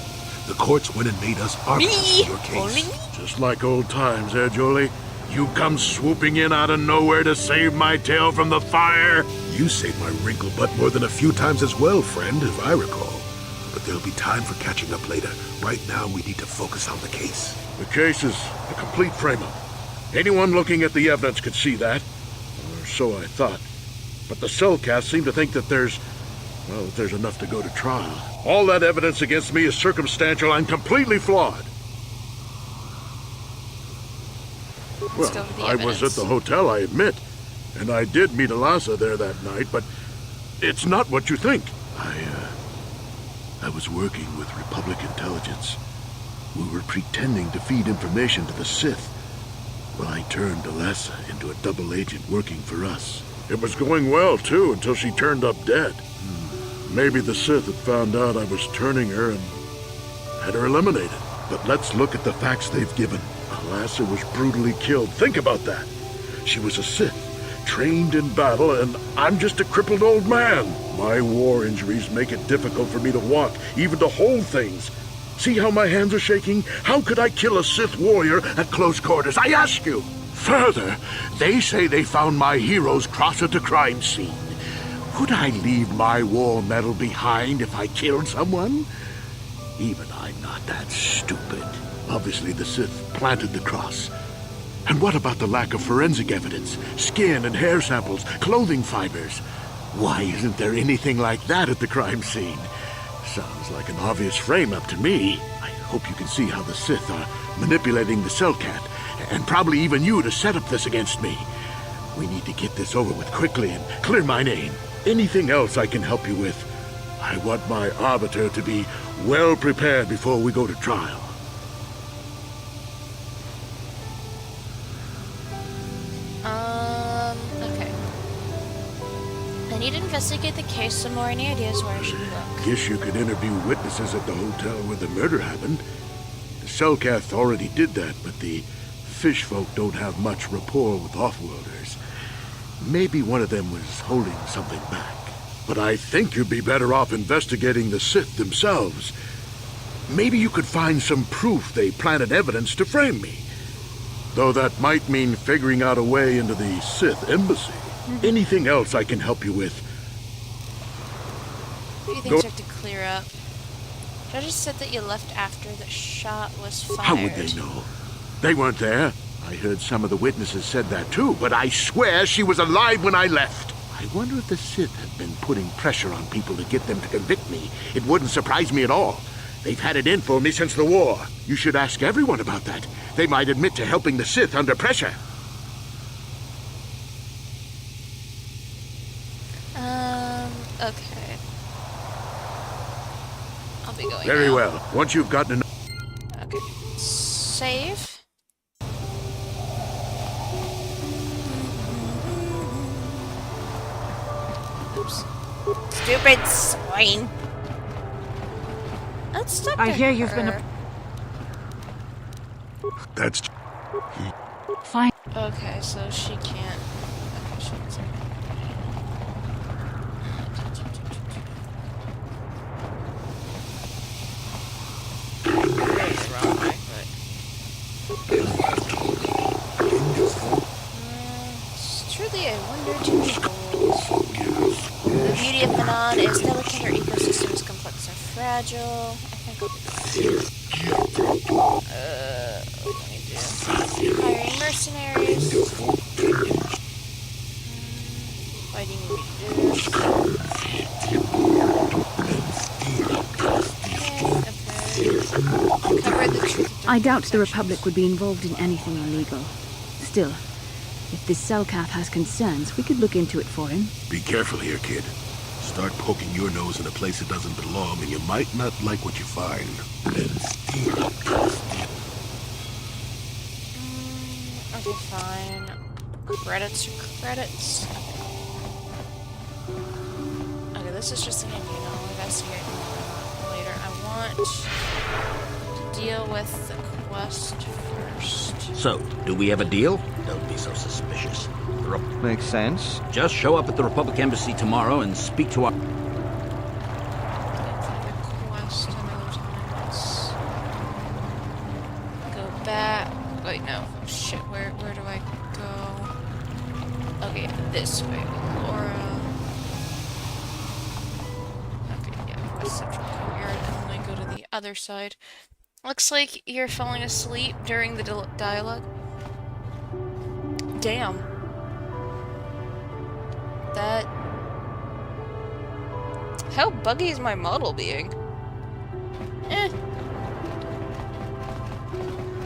The courts went and made us arbiters in your case. Only me? Just like old times, eh, Jolie? You come swooping in out of nowhere to save my tail from the fire. You saved my wrinkle butt more than a few times as well, friend, if I recall. But there'll be time for catching up later. Right now, we need to focus on the case. The case is a complete frame-up. Anyone looking at the evidence could see that. Or so I thought. But the Cellcasts seem to think that there's enough to go to trial. All that evidence against me is circumstantial and completely flawed. Well, I was at the hotel, I admit. And I did meet Eliza there that night, but it's not what you think. I was working with Republic intelligence. We were pretending to feed information to the Sith. Well, I turned Eliza into a double agent working for us. It was going well, too, until she turned up dead. Maybe the Sith had found out I was turning her and had her eliminated. But let's look at the facts they've given. Eliza was brutally killed. Think about that. She was a Sith, trained in battle, and I'm just a crippled old man. My war injuries make it difficult for me to walk, even to hold things. See how my hands are shaking? How could I kill a Sith warrior at close quarters? I ask you. Further, they say they found my heroes cross at the crime scene. Would I leave my war medal behind if I killed someone? Even I'm not that stupid. Obviously, the Sith planted the cross. And what about the lack of forensic evidence? Skin and hair samples, clothing fibers. Why isn't there anything like that at the crime scene? Sounds like an obvious frame-up to me. I hope you can see how the Sith are manipulating the Cellcat, and probably even you to set up this against me. We need to get this over with quickly and clear my name. Anything else I can help you with? I want my arbiter to be well prepared before we go to trial. Okay. I need to investigate the case some more. Any ideas where I should look? Guess you could interview witnesses at the hotel where the murder happened. The Cellcath already did that, but the fish folk don't have much rapport with Offworlders. Maybe one of them was holding something back. But I think you'd be better off investigating the Sith themselves. Maybe you could find some proof they planted evidence to frame me. Though that might mean figuring out a way into the Sith embassy. Anything else I can help you with? What do you think you have to clear up? Judges said that you left after the shot was fired. How would they know? They weren't there. I heard some of the witnesses said that too, but I swear she was alive when I left. I wonder if the Sith have been putting pressure on people to get them to convict me. It wouldn't surprise me at all. They've had it in for me since the war. You should ask everyone about that. They might admit to helping the Sith under pressure. Okay. I'll be going Very now. well. Once you've gotten enough... Okay. Save. Oops. Stupid swine. Let's talk to I hear you've been her. That's... Fine. Okay, so she can't. Okay, she can't. fragile. I think I'll do that. What do we do? Hiring mercenaries. Fighting reduced. Okay. Cover the I doubt the Republic would be involved in anything illegal. Still, if this Selkath has concerns, we could look into it for him. Be careful here, kid. Start poking your nose in a place it doesn't belong, and you might not like what you find. Okay, fine. Credits are credits. Okay, this is just an Indian. I'll investigate later. I want to deal with the quest first. So, do we have a deal? Don't be so suspicious. Makes sense. Just show up at the Republic Embassy tomorrow and speak to our... Quest another time. Let's go back. Wait, no. Shit, where do I go? Okay, this way. Laura. Okay, yeah, West Central Courtyard, and then I go to the other side. Looks like you're falling asleep during the dialogue. Damn. That... How buggy is my model being? Eh.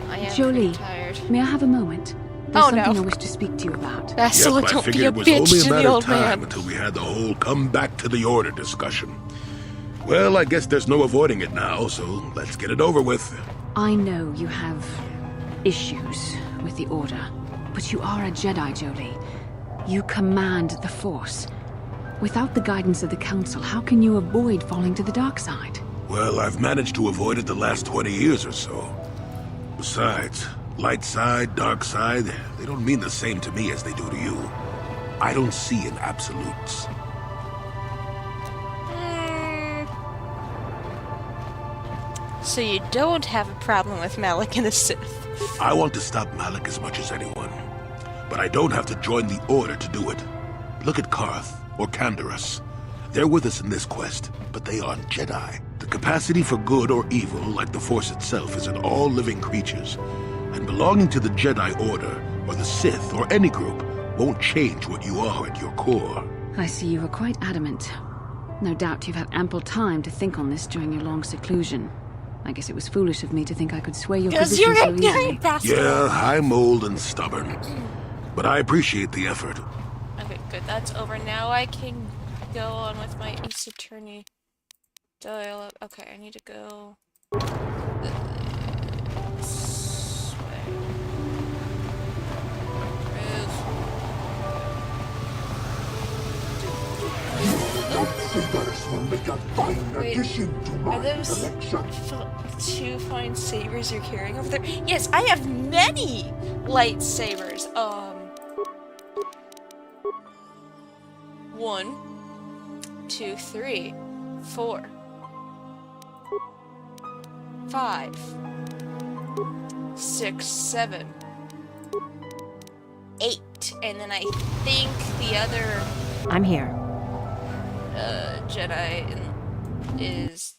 I am Jolie, pretty tired. may I have a moment? There's Oh, no. something I wish to speak to you about. Bastila, I don't be figured a it was only bitch a to the matter of old time man. until we had the whole come back to the order discussion. Well, I guess there's no avoiding it now, so let's get it over with. I know you have issues with the Order, but you are a Jedi, Jolie. You command the Force. Without the guidance of the Council, how can you avoid falling to the dark side? Well, I've managed to avoid it the last 20 years or so. Besides, light side, dark side, they don't mean the same to me as they do to you. I don't see in absolutes. So you don't have a problem with Malik and the Sith? I want to stop Malik as much as anyone. But I don't have to join the Order to do it. Look at Karth or Canderous. They're with us in this quest, but they aren't Jedi. The capacity for good or evil, like the Force itself, is in all living creatures. And belonging to the Jedi Order, or the Sith, or any group, won't change what you are at your core. I see you were quite adamant. No doubt you've had ample time to think on this during your long seclusion. I guess it was foolish of me to think I could sway your position so easily. Yeah, I'm old and stubborn. But I appreciate the effort. Okay, good. That's over. Now I can go on with my Ace Attorney dialogue. Okay, I need to go this way. Wait, are those two fine sabers you're carrying over there? Yes, I have many lightsabers. 1, 2, 3, 4, 5, 6, 7, 8, and then I think the other I'm here. Jedi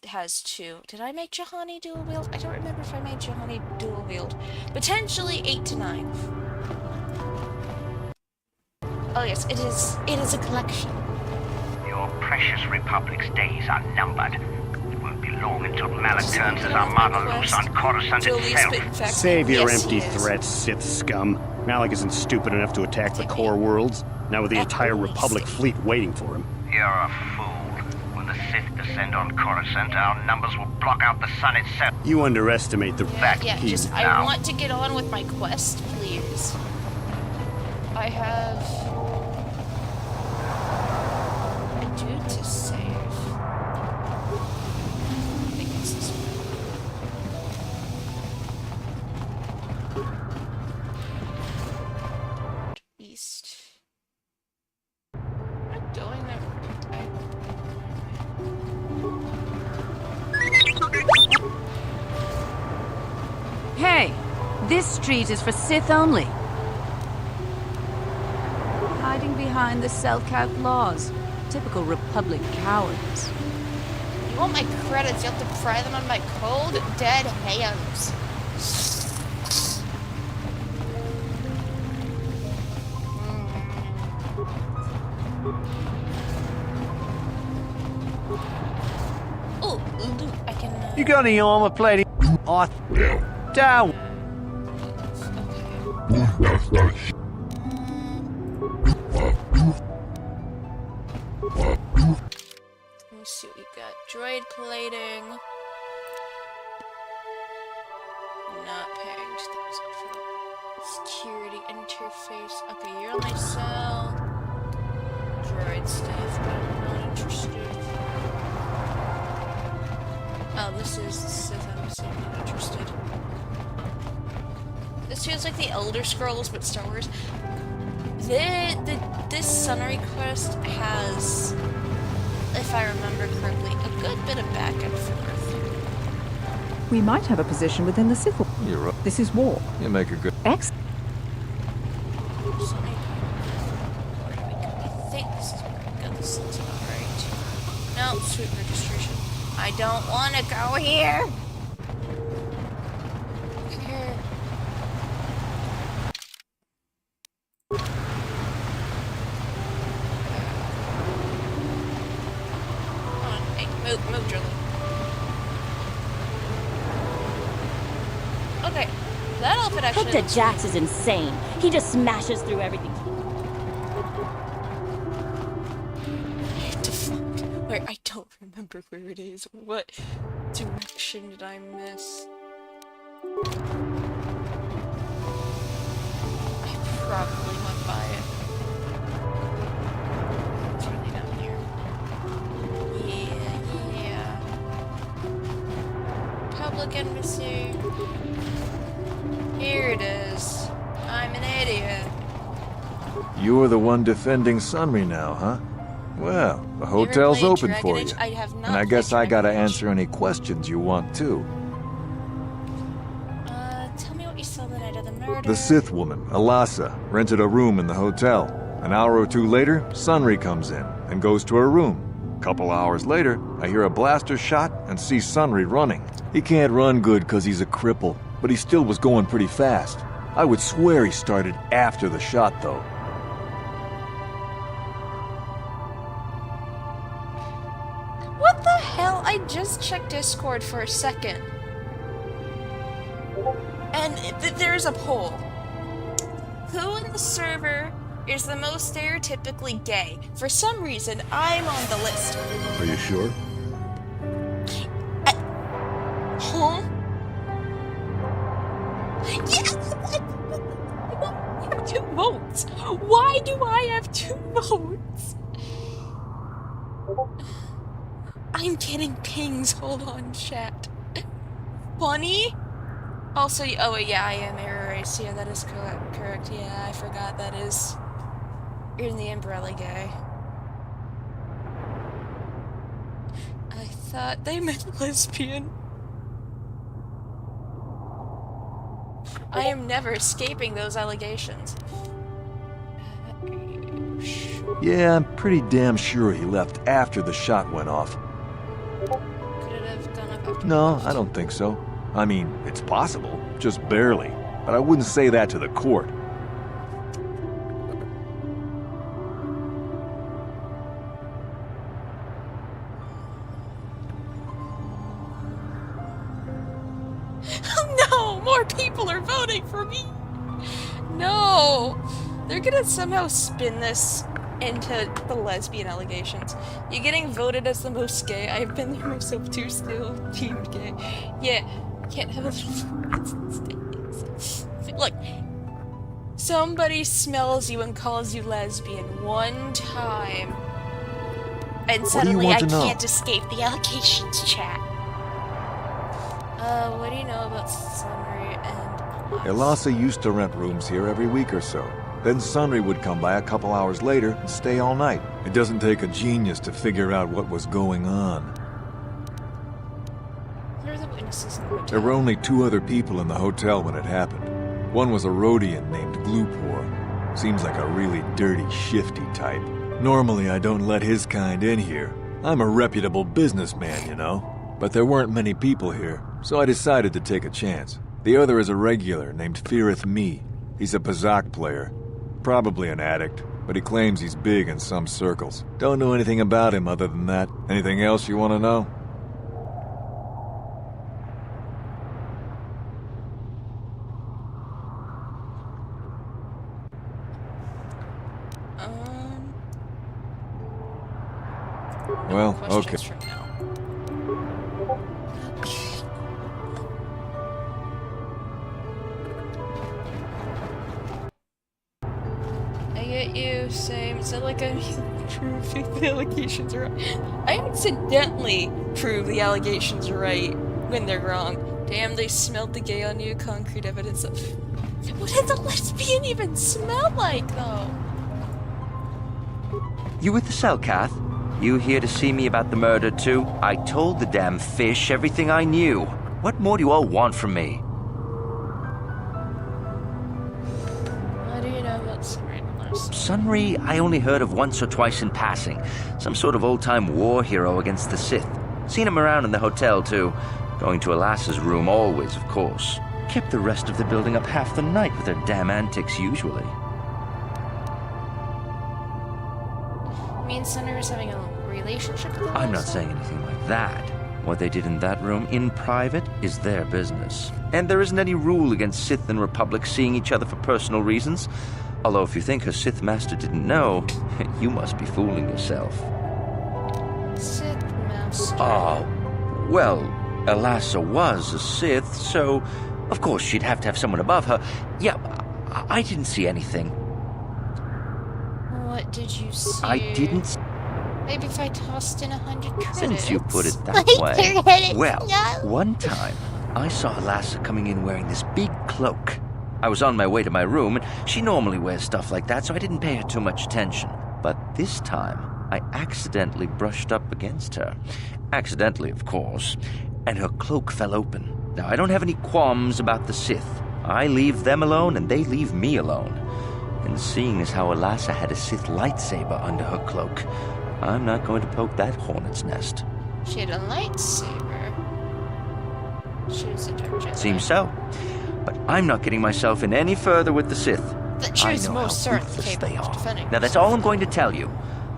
has 2. Did I make Juhani dual wield? I don't remember if I made Juhani dual wield. Potentially 8 to 9. Oh yes, it is a collection. Your precious Republic's days are numbered. It won't be long until Malik turns his armada loose on Coruscant itself. Save your empty threats, Sith scum. Malik isn't stupid enough to attack the core worlds, now with the entire Republic fleet waiting for him. You're a fool. When the Sith descend on Coruscant, our numbers will block out the sun itself. You underestimate the Yeah, just I want to get on with my quest, please. I have a dude to save. I think it's this one. East. I'm not going there. Hey, this street is for Sith only. Hiding behind the Selkath laws. Typical Republic cowards. You want my credits, you have to pry them on my cold, dead hands. Oh, loot, I can... You got any armor plating? Down. Let's see what you got. Droid plating. Not pegged. That was good for security interface. Okay, you're on my cell. Droid stuff, but I'm not interested. Oh, this is Sith Embassy. I'm not interested. This feels like the Elder Scrolls, but Star Wars. This Sunray quest has, if I remember correctly, a good bit of back and forth. We might have a position within the Sith. You're right. This is war. You make a good... X. I think this is where I got this. That's not right. No, sweet registration. I don't want to go here. Here. Move, Julie. Okay, that outfit actually Cook to Jax is insane. He just smashes through everything. Where I don't remember where it is. What direction did I miss? I probably went by it. It's really down here. Yeah. Public embassy. Here it is. I'm an idiot. You're the one defending Sunry now, huh? Well, the hotel's open for you. And I guess I gotta answer any questions you want too. Tell me what you saw the night of the murder. The Sith woman, Alasa, rented a room in the hotel. An hour or two later, Sunry comes in and goes to her room. A couple hours later, I hear a blaster shot and see Sunry running. He can't run good 'cause he's a cripple, but he still was going pretty fast. I would swear he started after the shot, though. What the hell? I just checked Discord for a second. And there's a poll. Who in the server is the most stereotypically gay? For some reason, I'm on the list. Are you sure? Huh? Yeah! I have 2 votes! Why do I have 2 votes? I'm getting pings. Hold on, chat. Funny? Also, oh wait, yeah, I am error race. Yeah, that is correct. Yeah, I forgot that is. You're the umbrella guy. I thought they meant lesbian. I am never escaping those allegations. Yeah, I'm pretty damn sure he left after the shot went off. Could it have gone up after? No, I don't think so. I mean, it's possible, just barely. But I wouldn't say that to the court. No, more people are voting for me. No, they're gonna somehow spin this into the lesbian allegations. You're getting voted as the most gay. I've been there myself too, still deemed gay. Yeah, can't have a little Look, somebody smells you and calls you lesbian one time, and suddenly I can't escape the allegations, chat. What do you know about Sunry and... Alasa used to rent rooms here every week or so. Then Sunry would come by a couple hours later and stay all night. It doesn't take a genius to figure out what was going on. Who are the witnesses in the hotel? There were only 2 other people in the hotel when it happened. One was a Rhodian named Glupor. Seems like a really dirty, shifty type. Normally I don't let his kind in here. I'm a reputable businessman, you know. But there weren't many people here, so I decided to take a chance. The other is a regular named Feareth Me. He's a Pazak player. Probably an addict, but he claims he's big in some circles. Don't know anything about him other than that. Anything else you want to know? Well, okay. I get you, same. It's not like I'm proving the allegations are right. I accidentally prove the allegations are right when they're wrong. Damn, they smelled the gay on you. Concrete evidence of... What does a lesbian even smell like, though? You with the Selkath? You here to see me about the murder, too? I told the damn fish everything I knew. What more do you all want from me? What do you know about Sunry and Larson? Sunry, I only heard of once or twice in passing. Some sort of old-time war hero against the Sith. Seen him around in the hotel, too. Going to Alassa's room always, of course. Kept the rest of the building up half the night with their damn antics usually. Me and Sunry is having a relationship with I'm not saying anything like that. What they did in that room in private is their business. And there isn't any rule against Sith and Republic seeing each other for personal reasons. Although if you think her Sith master didn't know, you must be fooling yourself. Sith master? Oh, well, Alassa was a Sith, so of course she'd have to have someone above her. Yeah, I didn't see anything. What did you see? I didn't. Maybe if I tossed in 100 credits. Since you put it that way. Well, one time, I saw Alassa coming in wearing this big cloak. I was on my way to my room, and she normally wears stuff like that, so I didn't pay her too much attention. But this time, I accidentally brushed up against her. Accidentally, of course. And her cloak fell open. Now, I don't have any qualms about the Sith. I leave them alone, and they leave me alone. And seeing as how Alassa had a Sith lightsaber under her cloak, I'm not going to poke that hornet's nest. She had a lightsaber. She was a dark Jedi. Seems so. But I'm not getting myself in any further with the Sith. That she was I know most how certainly ruthless capable they of are. defending Now that's all I'm going to tell you.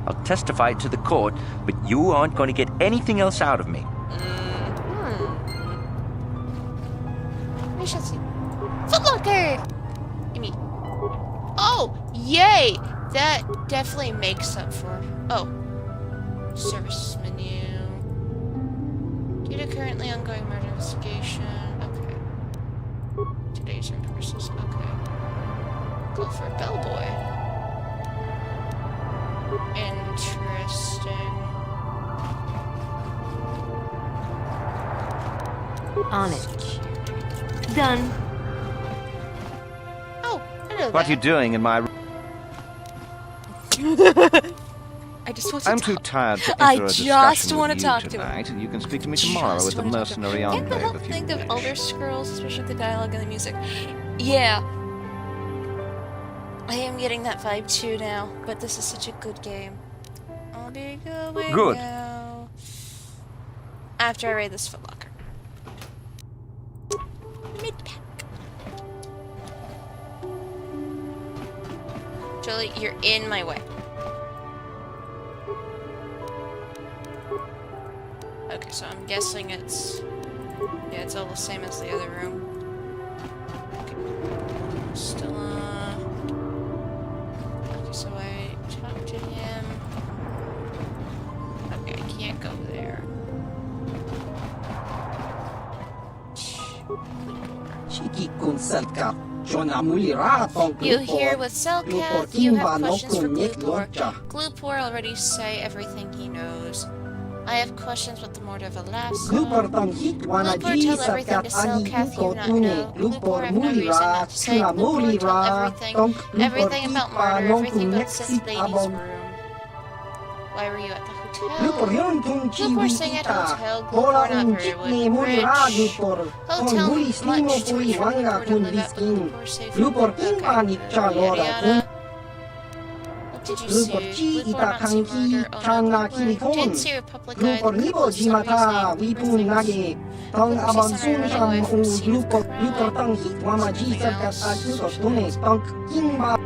I'll testify it to the court, but you aren't going to get anything else out of me. We shall see. Footlocker! Gimme. Oh, yay! That definitely makes up for... Oh. Service menu. Due to currently ongoing murder investigation. Okay. Today's resources. Okay. Call for a bellboy. Interesting. On it. Done. Oh, hello What are you doing in my room? I just want to I'm too tired to I enter a just discussion want to with you talk to tonight, him. and you can speak to me tomorrow at the Mercenary Can't Enclave help if you think of wish. Elder Scrolls, especially the dialogue and the music. Yeah. I am getting that vibe too now, but this is such a good game. I'll be going Good. now. After I raid this footlocker. Mid-pack. Jolie, you're in my way. Okay, so I'm guessing it's... Yeah, it's all the same as the other room. Okay. Still, Okay, so I talked to him. Okay, I can't go there. You here with Selkath? You have questions for Glupor. Glupor already say everything he knows. I have questions with the Mortar of Alassa. Glupor, tell everything to Selkath you not know. Glupor, I have no reason not to say. Glupor, tell everything. Everything about murder, everything about Sith Lady's room. Why were you at the hotel? Glupor staying at hotel. Glupor not very rich. Hotel much too rich for Glupor to live at, but Glupor safe. Okay, yada yada. Did you see Blue Nazi murder? Oh no, Blue didn't see Republic guy. The couple of summaries named Tong Blue abang Summary sun running sang away u from scene of lupa crime. lupa tang hit wama ji Something sarkat else. acu sos tone tong king ba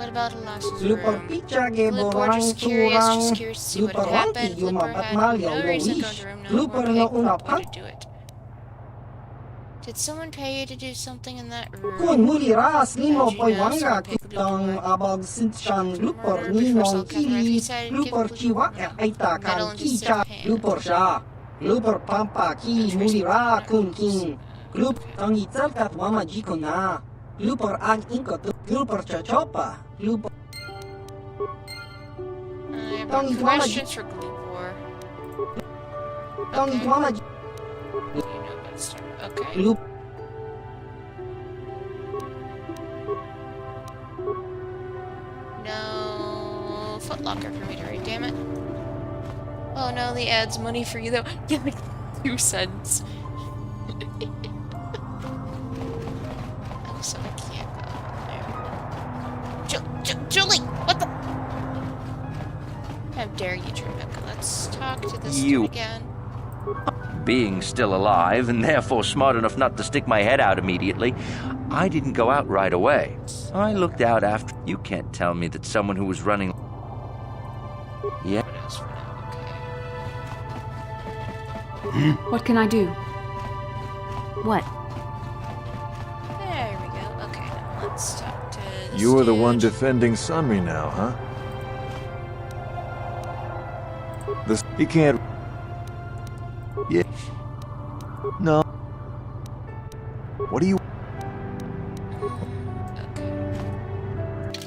What about Elias's lupa room? picha ge Blue borang just curious curang to see what lupa had ranti happened. yuma Flipper pat had mal ya no reason to go wish to room, no lupa more no pay una Flipper pak to do it. Did someone pay you to do something in that room? kun muli ras limo How'd you poi know wanga someone paid tong abang sinchan lupa Murder ni before non Selkath Rev. He kiri decided to give lupa Blue kiwa aita medal kan into Sith kicha hand. lupa sha lupa pampa ki muli ra kun king lup tong i sarkat wama ji kuna lupa ag ingkot lupa chochopa lupa I have Tong more itu mama questions for Glubor. tong Okay. itu wama ji You know about Star. Okay. lup No footlocker for me to read, damn it. Oh no, the ad's money for you though. Get like 2 cents. Oh, so I can't go there. Julie! What the? How dare you, Tribeca? Let's talk to this You- dude again. Being still alive, and therefore smart enough not to stick my head out immediately, I didn't go out right away. I looked out after. You can't tell me that someone who was running. Yeah. What else for now? What can I do? What? There we go. Okay, now let's talk to this You are the one dude. defending Sunri now, huh? This he can't. Yeah. No. What do you?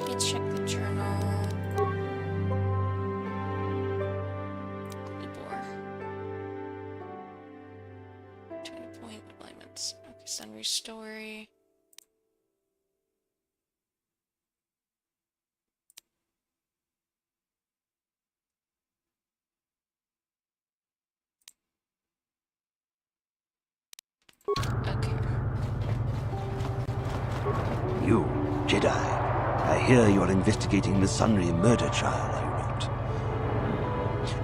Let's check the journal. Libor. 20-point alignments. Okay, Sunry's story. You, Jedi. I hear you're investigating the Sunry murder trial, are you not?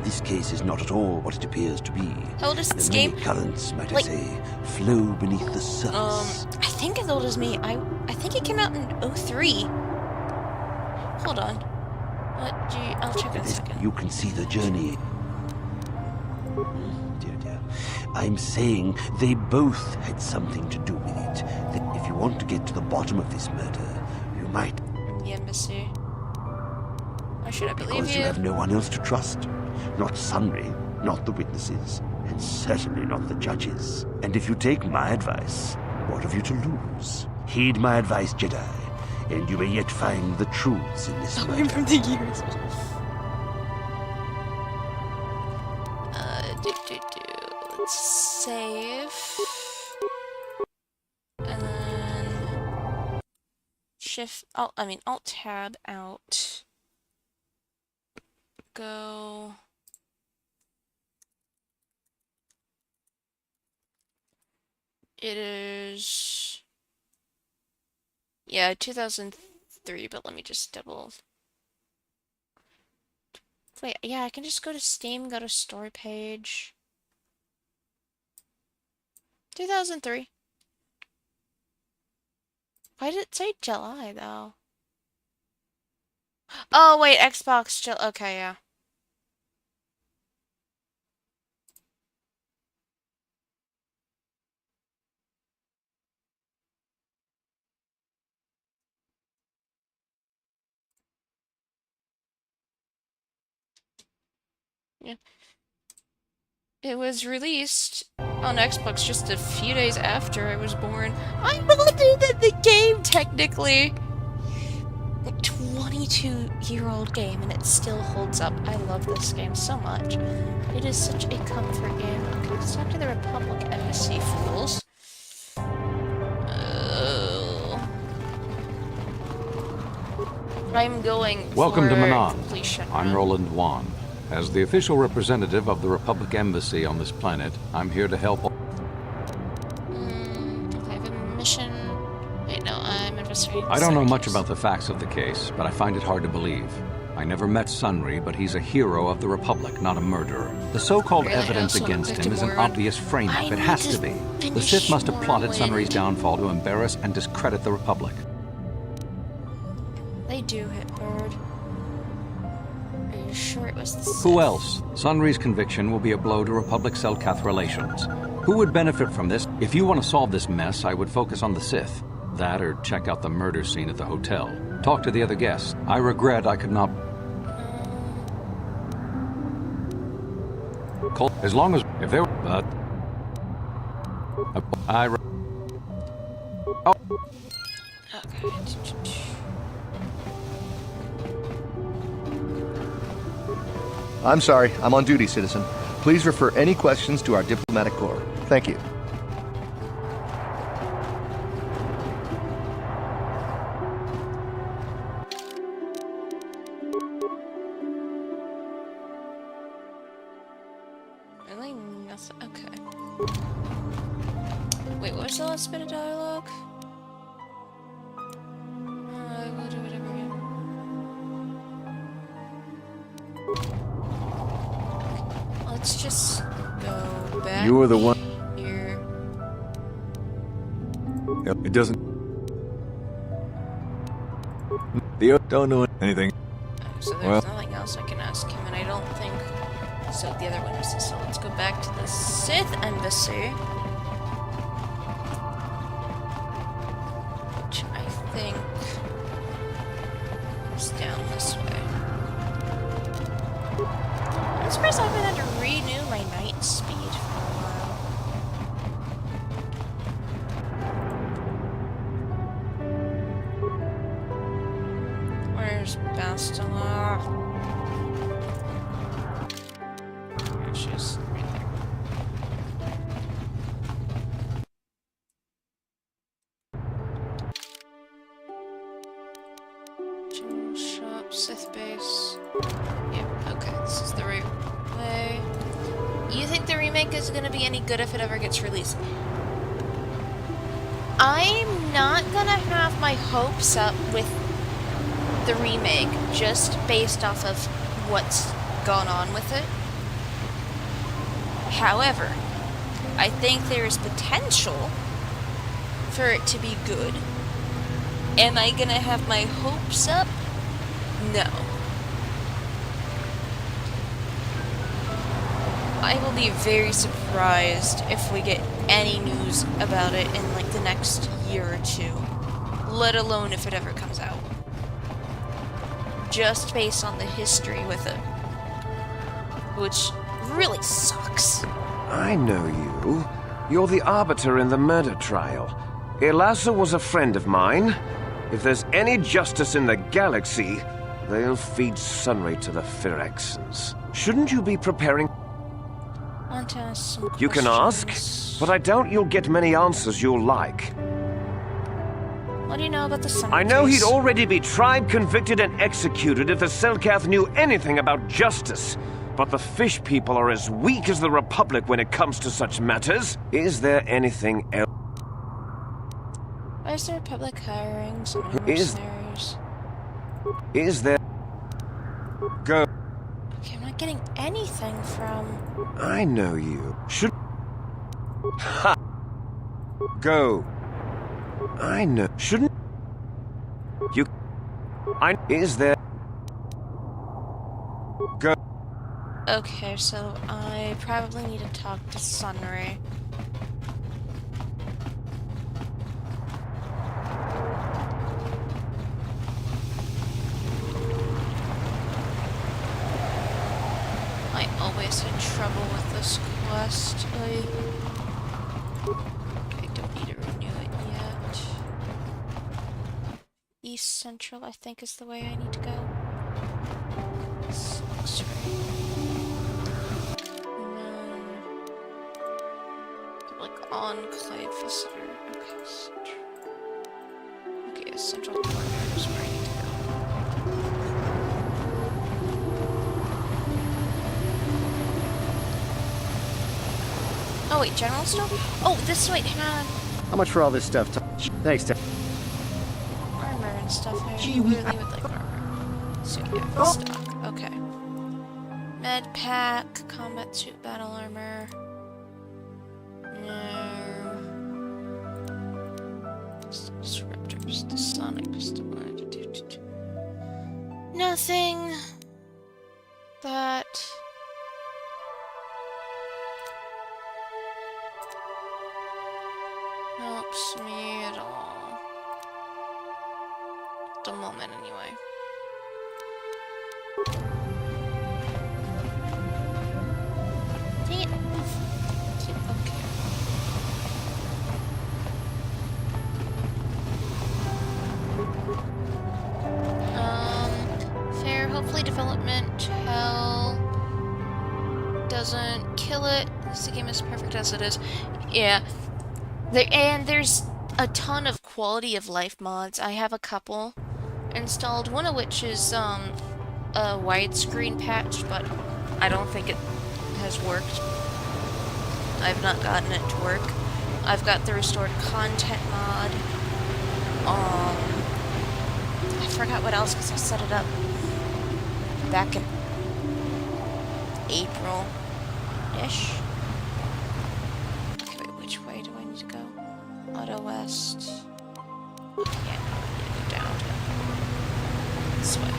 This case is not at all what it appears to be. How old is this The many game? currents, might Like- I say, flow beneath the surface. I think as old as me. I think it came out in 03. Hold on. What do you... I'll check in a second. You can see the journey. Dear, dear. I'm saying they both had something to do with it. That if you want to get to the bottom of this murder, you might, The embassy. Why should I believe because you you? have no one else to trust. Not Sunry, not the witnesses, and certainly not the judges. And if you take my advice, what have you to lose? Heed my advice, Jedi, and you may yet find the truths in this I'm murder. from the years. Let's save. And then Alt tab out. Go. It is. Yeah, 2003, but let me just double. Wait, yeah, I can just go to Steam, go to story page. 2003. Why did it say July, though? Oh, wait, Xbox, okay, yeah. Yeah. It was released on Xbox just a few days after I was born. I'm older than the game, technically! 22-year-old game, and it still holds up. I love this game so much. It is such a comfort game. Okay, let's talk to the Republic Embassy, fools. I'm going Welcome for to Manan. completion. I'm Roland Wan. As the official representative of the Republic Embassy on this planet, I'm here to help. I have a mission. Wait, no, I'm investigating I don't know much about the facts of the case, but I find it hard to believe. I never met Sunry, but he's a hero of the Republic, not a murderer. The so-called evidence against him is an obvious frame-up. It has to be. The Sith must have plotted Sunry's downfall to embarrass and discredit the Republic. They do hit bird. Are you sure it was the Sith? Who else? Sunry's conviction will be a blow to Republic-Selkath relations. Who would benefit from this? If you want to solve this mess, I would focus on the Sith. That or check out the murder scene at the hotel. Talk to the other guests. I regret I could not... As long as... If there were... But... Oh. Okay. I'm sorry, I'm on duty, citizen. Please refer any questions to our diplomatic corps. Thank you. Really? Nothing? Okay. Wait, what was the last bit of dialogue? We'll do whatever again. Let's just go back. You were the one. Here. It doesn't. Don't know anything. So there's nothing else I can ask him, and I don't think so. The other one is this. So let's go back to the Sith Embassy, which I think is down this way. I'm surprised I haven't had to renew my night speed for a while. Where's Bastila? There she is, right there. General shop, Sith base. Yep, okay, this is the right way. You think the remake is gonna be any good if it ever gets released? I'm not gonna have my hopes up with the remake just based off of what's gone on with it. However, I think there is potential for it to be good. Am I gonna have my hopes up? No. I will be very surprised if we get any news about it in like the next year or two, let alone if it ever comes out. Just based on the history with it, which really sucks. I know you. You're the arbiter in the murder trial. Elassa was a friend of mine. If there's any justice in the galaxy, they'll feed Sunray to the Phyrexians. Shouldn't you be preparing? Want to ask some You can ask, but I doubt you'll get many answers you'll like. What do you know about the Sunray I know case? he'd already be tried, convicted, and executed if the Selkath knew anything about justice. But the fish people are as weak as the Republic when it comes to such matters. Is there anything else? Why is the Republic hiring some mercenaries? Is there... Go. Okay, I'm not getting anything from... I know you. Should... Ha! Go. I know. Shouldn't... You... Is there... Go. Okay, so I probably need to talk to Sunray. I always had trouble with this quest. I don't need to renew it yet. East Central, I think, is the way I need to go. This looks right. And then... Public Enclave Visitor. Okay, Central. Okay, Central Corridor is where I need to go. Oh wait, General still? Oh, this might have... How much for all this stuff? Thanks, Tim. Our stuff I really would like armor. So yeah, stock. Okay. Med pack, combat suit, battle armor. No. Disruptors, the sonic pistol. Nothing. That. Helps me at all. At the moment, anyway. Dang it. Okay. Fair. Hopefully development hell doesn't kill it. This game is perfect as it is. Yeah. There's a ton of quality of life mods. I have a couple installed, one of which is a widescreen patch, but I don't think it has worked. I've not gotten it to work. I've got the restored content mod. I forgot what else because I set it up back in April-ish. Okay, wait, which way do I need to go? Auto West. Yeah, I need to go down this way.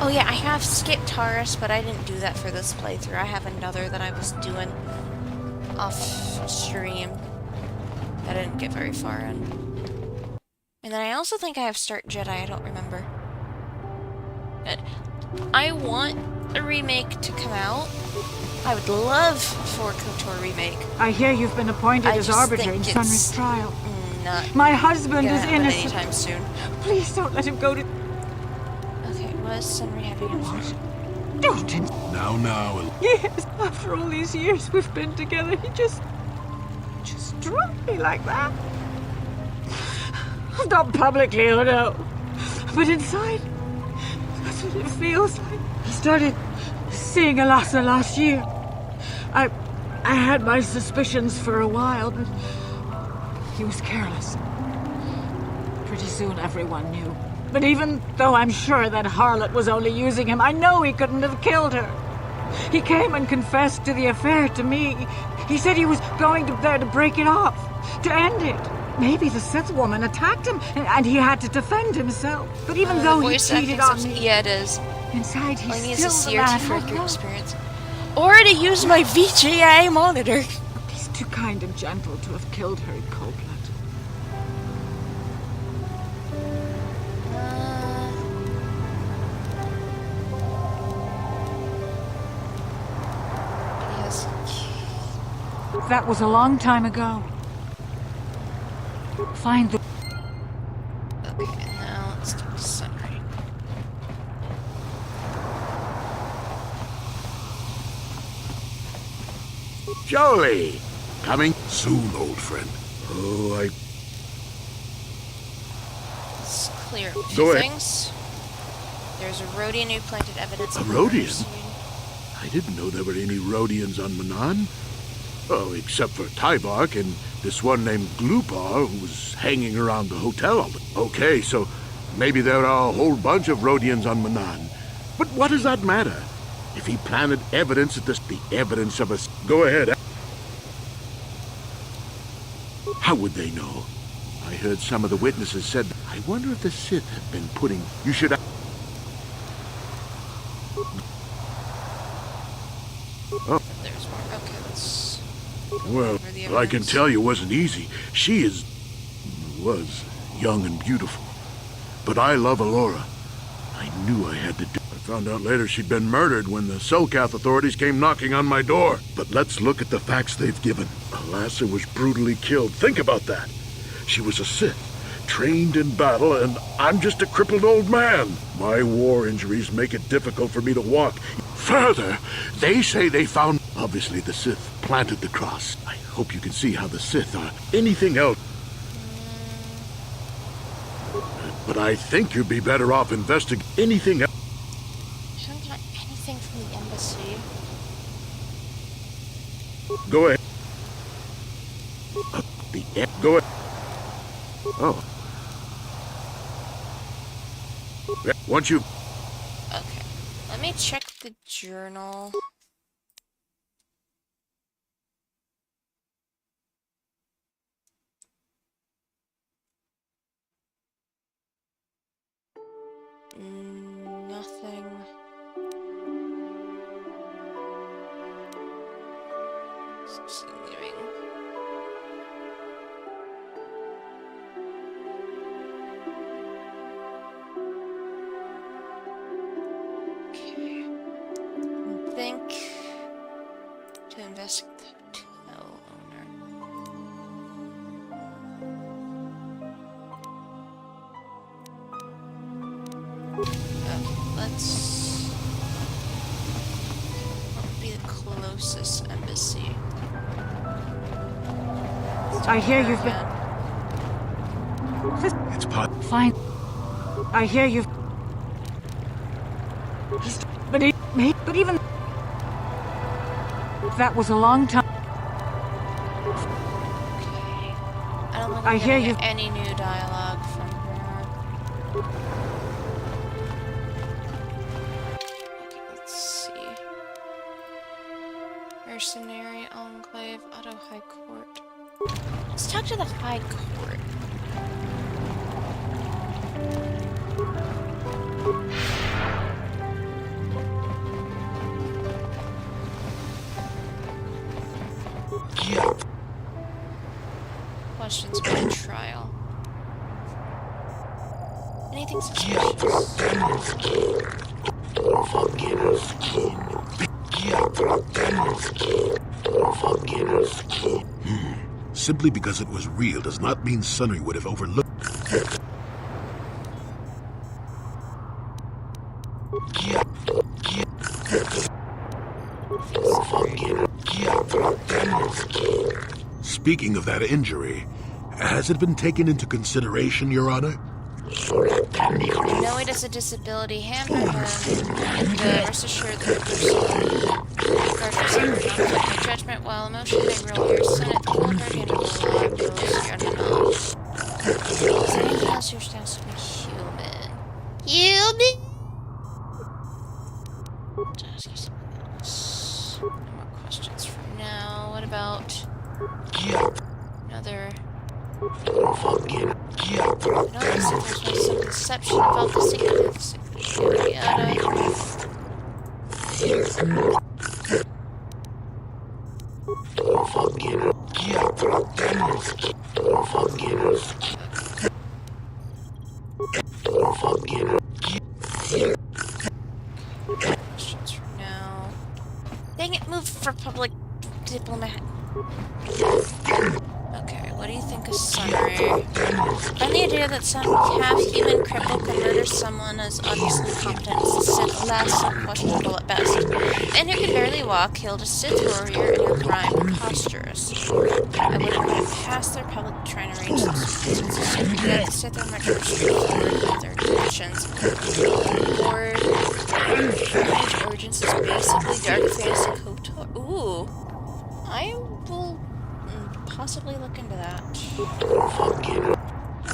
Oh yeah, I have skipped Taurus, but I didn't do that for this playthrough. I have another that I was doing off stream that I didn't get very far in. And then I also think I have Start Jedi, I don't remember. But I want a remake to come out. I would love for KOTOR remake. I hear you've been appointed as arbiter in Sunry's trial. My husband is innocent. Anytime soon. Please don't let him go to... Okay, was Sunry having a What? Don't. Now. Yes, after all these years we've been together, he just dropped me like that. Not publicly, oh no. But inside, that's what it feels like. He started seeing Alasa last year. I had my suspicions for a while, but he was careless. Pretty soon everyone knew. But even though I'm sure that harlot was only using him, I know he couldn't have killed her. He came and confessed to the affair to me. He said he was going there to break it off, to end it. Maybe the Sith woman attacked him, and he had to defend himself. But even though he cheated on me... Yeah, it is. Inside, he's I need still to see the man for I love. experience. Or to use my VGA monitor. He's too kind and gentle to have killed her in cold blood. Yes. That was a long time ago. Find the... Okay, now let's do Sunray. Joey! Coming soon, old friend. Oh, Let's clear up a Go few ahead. things. There's a Rhodian who planted evidence A of Rhodian? murders. I didn't know there were any Rhodians on Manan. Oh, except for Tybark and this one named Glupar who was hanging around the hotel all the... Okay, so maybe there are a whole bunch of Rhodians on Manan. But what does that matter? If he planted evidence at the evidence of us... Go ahead. How would they know? I heard some of the witnesses said... I wonder if the Sith have been putting... You should... Oh. There's more. Okay, let's... Well, I can tell you it wasn't easy. She was young and beautiful. But I love Alora. I knew I had to do... I found out later she'd been murdered when the Selkath authorities came knocking on my door. But let's look at the facts they've given. Alassa was brutally killed. Think about that. She was a Sith, trained in battle, and I'm just a crippled old man. My war injuries make it difficult for me to walk. Further, they say they found... Obviously, the Sith planted the cross. I hope you can see how the Sith are. Anything else? But I think you'd be better off investigating anything else. I haven't got anything from the embassy. Go ahead. Go ahead. Oh. Once you... Okay. Let me check the journal. Nothing. Continuing. Okay. I think to investigate the hotel owner. Okay, let's. What would be the closest embassy? I hear you've been... It's pot. Fine. I hear you've... But even... That was a long time. Okay. I don't think I I'm hear gonna you. get any new dialogue from her. Okay, let's see. Mercenary Enclave, Auto High Court. Let's talk to the High Court. Questions about the trial. Anything suspicious? Simply because it was real does not mean Sunry would have overlooked. Speaking of that injury, has it been taken into consideration, Your Honor? I know it is a disability hampered him. Rest assured that the judgment while emotion may rule your Senate called her getting alive rules your no. Is there anything else you're supposed to be human? Human? To ask you something else. No more questions for now. What about another? I don't know if there's some conception about the significance of yada. Questions for now. Dang it, move for public diplomat. Okay, what do you think of Sunray? And the idea that some half-human cripple can murder someone as obviously competent as a Sith last so questionable at best. And who can barely walk killed a Sith warrior in a crime preposterous. I wouldn't put it past their public trying to arrange this. Yeah, the Sith are much more straightforward with their intentions. Lord, Dragon's Origins is basically dark fantasy KOTOR. Ooh. I will possibly look into that.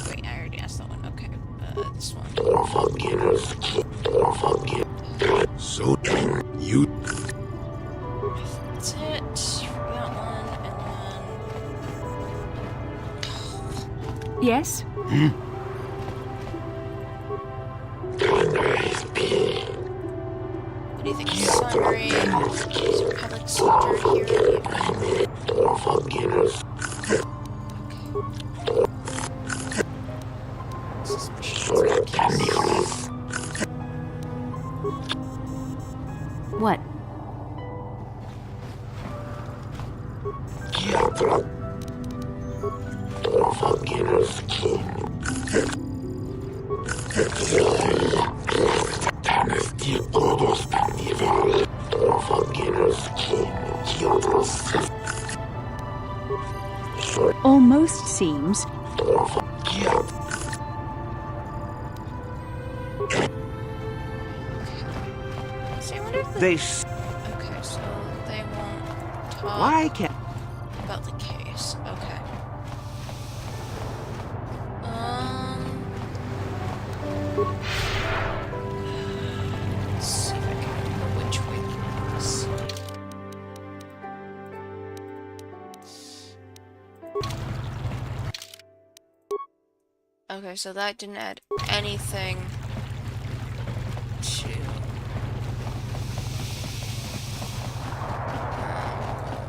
Wait, I already asked that one. Okay, this one. So, you... That's it. For that one, and then... Yes? What do you think of Sunray? He's a public soldier hero. What? Almost seems. They. Okay, so they won't talk Why can't about the case. Okay. Okay, so that didn't add anything to...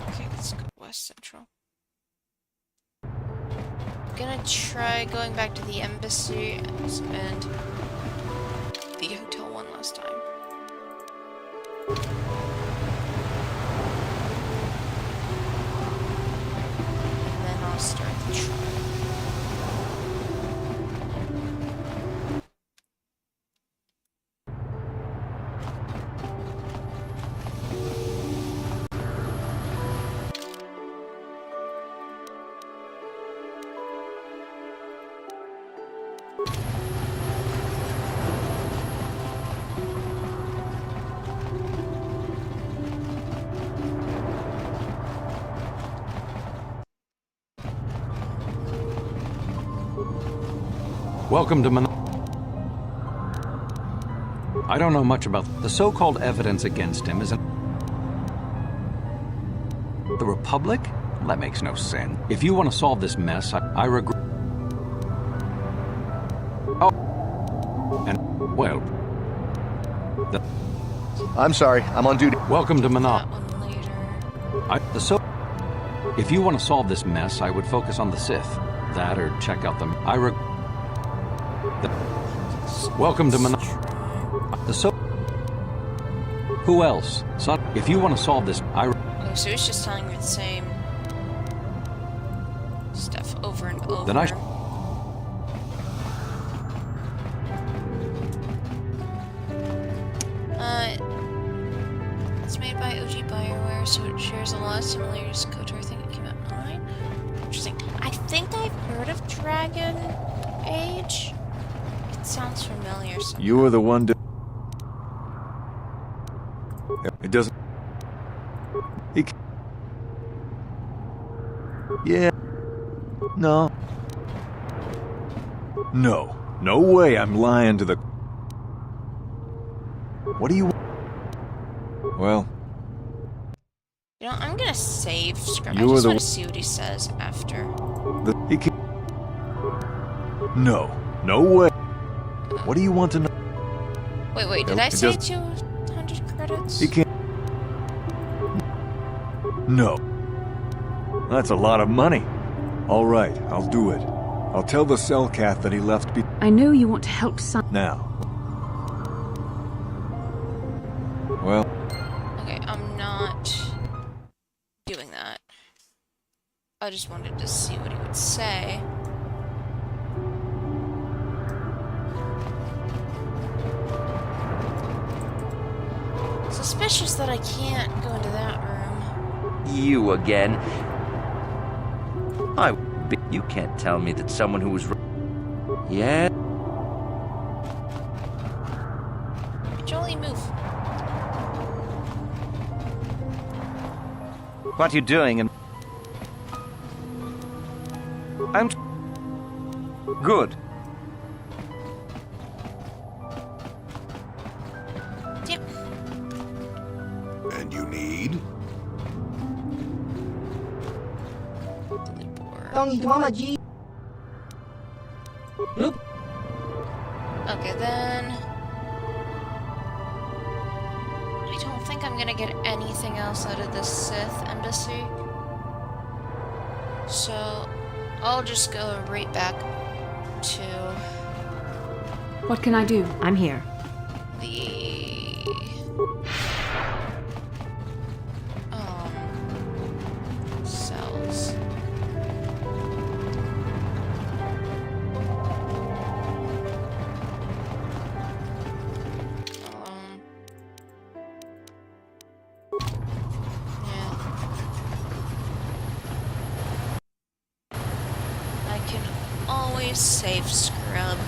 okay, let's go West Central. I'm gonna try going back to the embassy and spend the hotel one last time. And then I'll start the trial. Welcome to I don't know much about the so-called evidence against him. Isn't the Republic? That makes no sense. If you want to solve this mess, I regret. Oh, and well, I'm sorry, I'm on duty. Welcome to Manon. If you want to solve this mess, I would focus on the Sith. That or check out them. Welcome to Manon. Who else? Son, if you want to solve this, Okay, so he's just telling me the same stuff over and over. Then it's made by OG Bioware, so it shares a lot of similarities to KOTOR. I think it came out in 9. Interesting. I think I've heard of Dragon Age. It sounds familiar. You were the one to... It doesn't... Yeah. No. No. No way I'm lying to the... What do you... Well... You know, I'm gonna save Scrum. I You were just the want to see what he says after. No. No way. What do you want to know? Wait, did I say 200 credits? He can't... No. That's a lot of money. All right, I'll do it. I'll tell the Cellcath that he left I know you want to help Sun. Now. Well... Okay, I'm not doing that. I just wanted to see what he would say. Suspicious that I can't go into that room. You again. You can't tell me that someone who was... Yeah? Jolie, move. What are you doing? And I'm good. Yep. And you need? Okay, then... I don't think I'm gonna get anything else out of this Sith embassy. So, I'll just go right back to... What can I do? I'm here. The... cells. I can always save Scrub.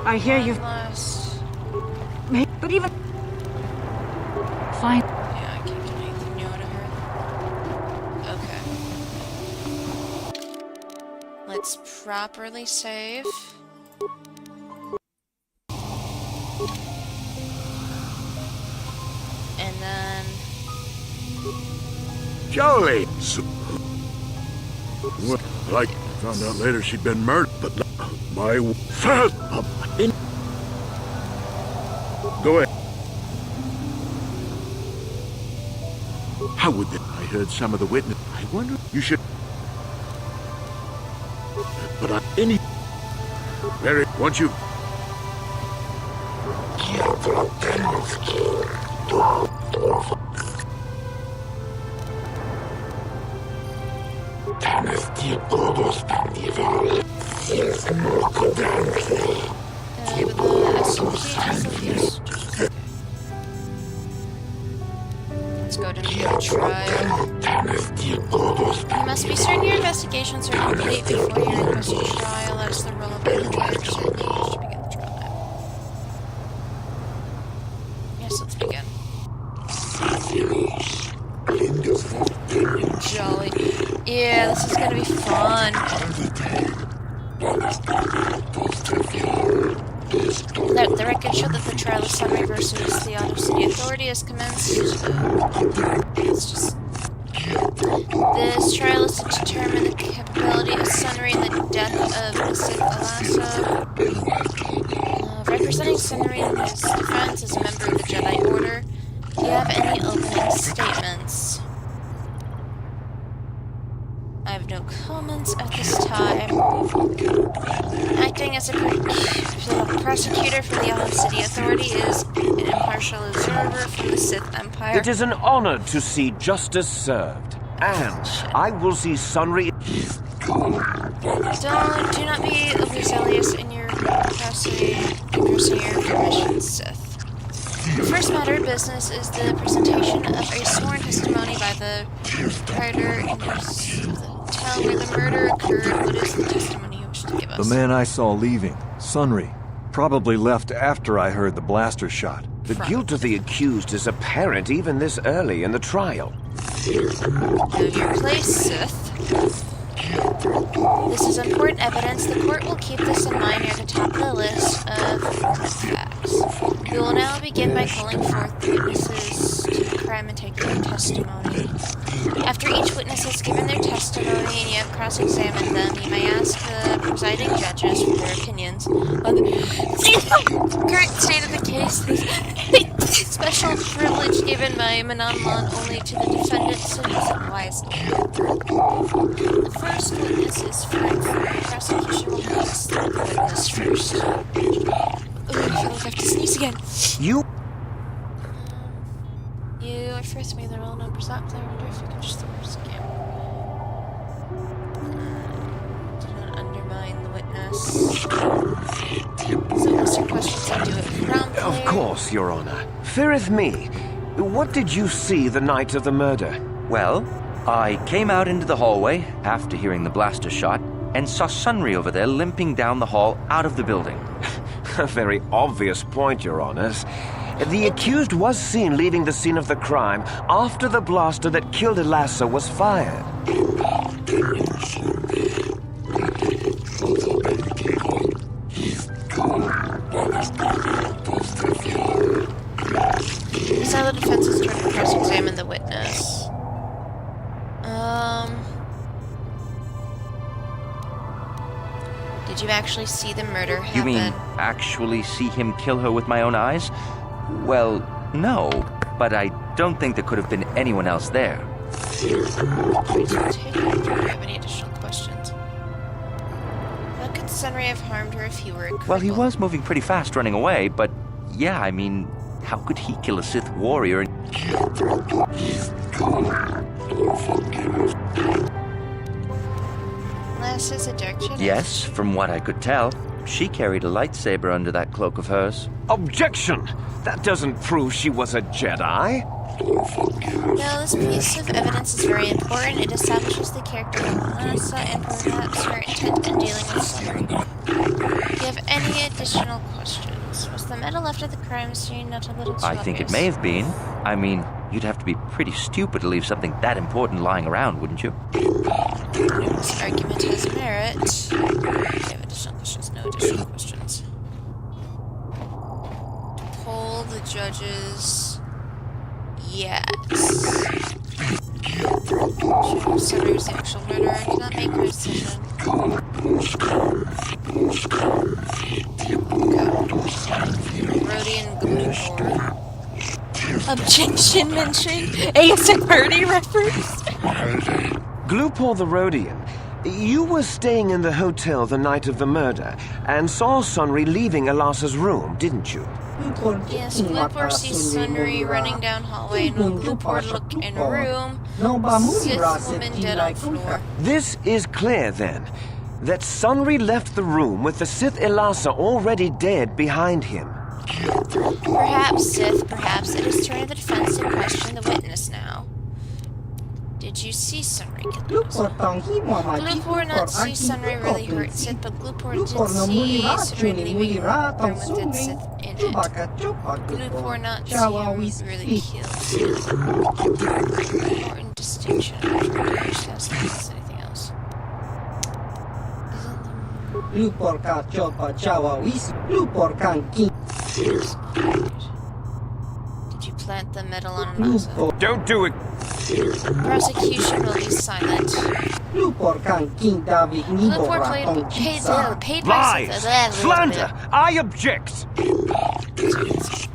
I hear you. Lost. But even... Fine. Yeah, I can't get anything new out of her. Okay. Let's properly save. And then... Jolly! So, well, I found out later she'd been murdered, but my... Go ahead. How would they? I heard some of the witnesses. I wonder... You should... But any... Very... Once you... Let's go to the trial. You must be certain your investigations are complete before your requested trial as the role of the trial certainly needs to begin the trial now. Yes, let's begin. Jolly. Yeah, this is gonna be fun. The record showed that the trial of Sunray versus the Auto City Authority has commenced. It's just... This trial is to determine the capability of Sunray in the death of Sith Alasso. Representing Sunray in his defense as a member of the Jedi Order, do you have any opening statements? I have no comments at this time. Acting as a prosecutor for the Auto City Authority is an impartial observer from the Sith Empire. It is an honor to see justice served. And I will see Sunray... Do not be overzealous in your pressing your permission, Sith. The first matter of business is the presentation of a sworn testimony by the writer in the town where the murder occurred. What is the testimony you wish to give us? The man I saw leaving, Sunry, probably left after I heard the blaster shot. The guilt of the accused is apparent even this early in the trial. Know your place, Sith. This is important evidence. The court will keep this in mind near the top of the list of facts. We will now begin by calling forth the witnesses to the crime and taking their testimony. After each witness has given their testimony and you have cross-examined them, you may ask the presiding judges for their opinions on the current state of the case. The special privilege given by Manon only to the defendant, so listen wisely. The first witness is free. Prosecution will have the witness first. I feel like I have to sneeze again. You are first made the roll numbers up. I wonder if you can just the worst game. Do not undermine the witness. So answer questions and do it promptly. Of course, Your Honor. Feareth me. What did you see the night of the murder? Well, I came out into the hallway after hearing the blaster shot and saw Sunry over there limping down the hall out of the building. A very obvious point, Your Honors. The accused was seen leaving the scene of the crime after the blaster that killed Elassa was fired. This is how the defense is trying to cross-examine the witness. Did you actually see the murder happen? You mean actually see him kill her with my own eyes? Well, no, but I don't think there could have been anyone else there. Do you have any additional questions? How could Sunray have harmed her if he were a cripple? Well, he was moving pretty fast running away, but yeah, I mean, how could he kill a Sith warrior? Lass is a dark Jedi. Yes, from what I could tell. She carried a lightsaber under that cloak of hers. Objection! That doesn't prove she was a Jedi. Now, this piece of evidence is very important. It establishes the character of Melissa and perhaps her intent in dealing with Sunry. Do you have any additional questions? Was the medal left at the crime scene not a little too I think it obvious? may have been. I mean, you'd have to be pretty stupid to leave something that important lying around, wouldn't you? This argument has merit. Do you have additional questions? No additional questions. Poll the judges. Yes. Sunry was the actual murderer. I cannot make a decision. Rodian Glupor. Objection mentioned. ASM party reference. Glupor the Rhodian, you were staying in the hotel the night of the murder and saw Sunry leaving Elassa's room, didn't you? Yes, Glupor sees Sunry running down hallway, and when Glupor look in room, Sith woman dead on floor. This is clear, then, that Sunry left the room with the Sith Elassa already dead behind him. Perhaps, Sith, perhaps it is turn of the defense to question the witness now. Did you see Sunry kill Glupor not see Sunry really hurt Sith, but Glupor did see Sunry leaving room with Sith in it. Glupor not see him really kill Sith. Important distinction. I'm trying to understand if there's anything else. Glupor ka chopa chawa wis. Glupor kan king. Did you plant the medal on Elassa? Don't do it! Prosecution will be silent. Glupor kan king David Glupor paid by Lies! Sith. Slander! I object!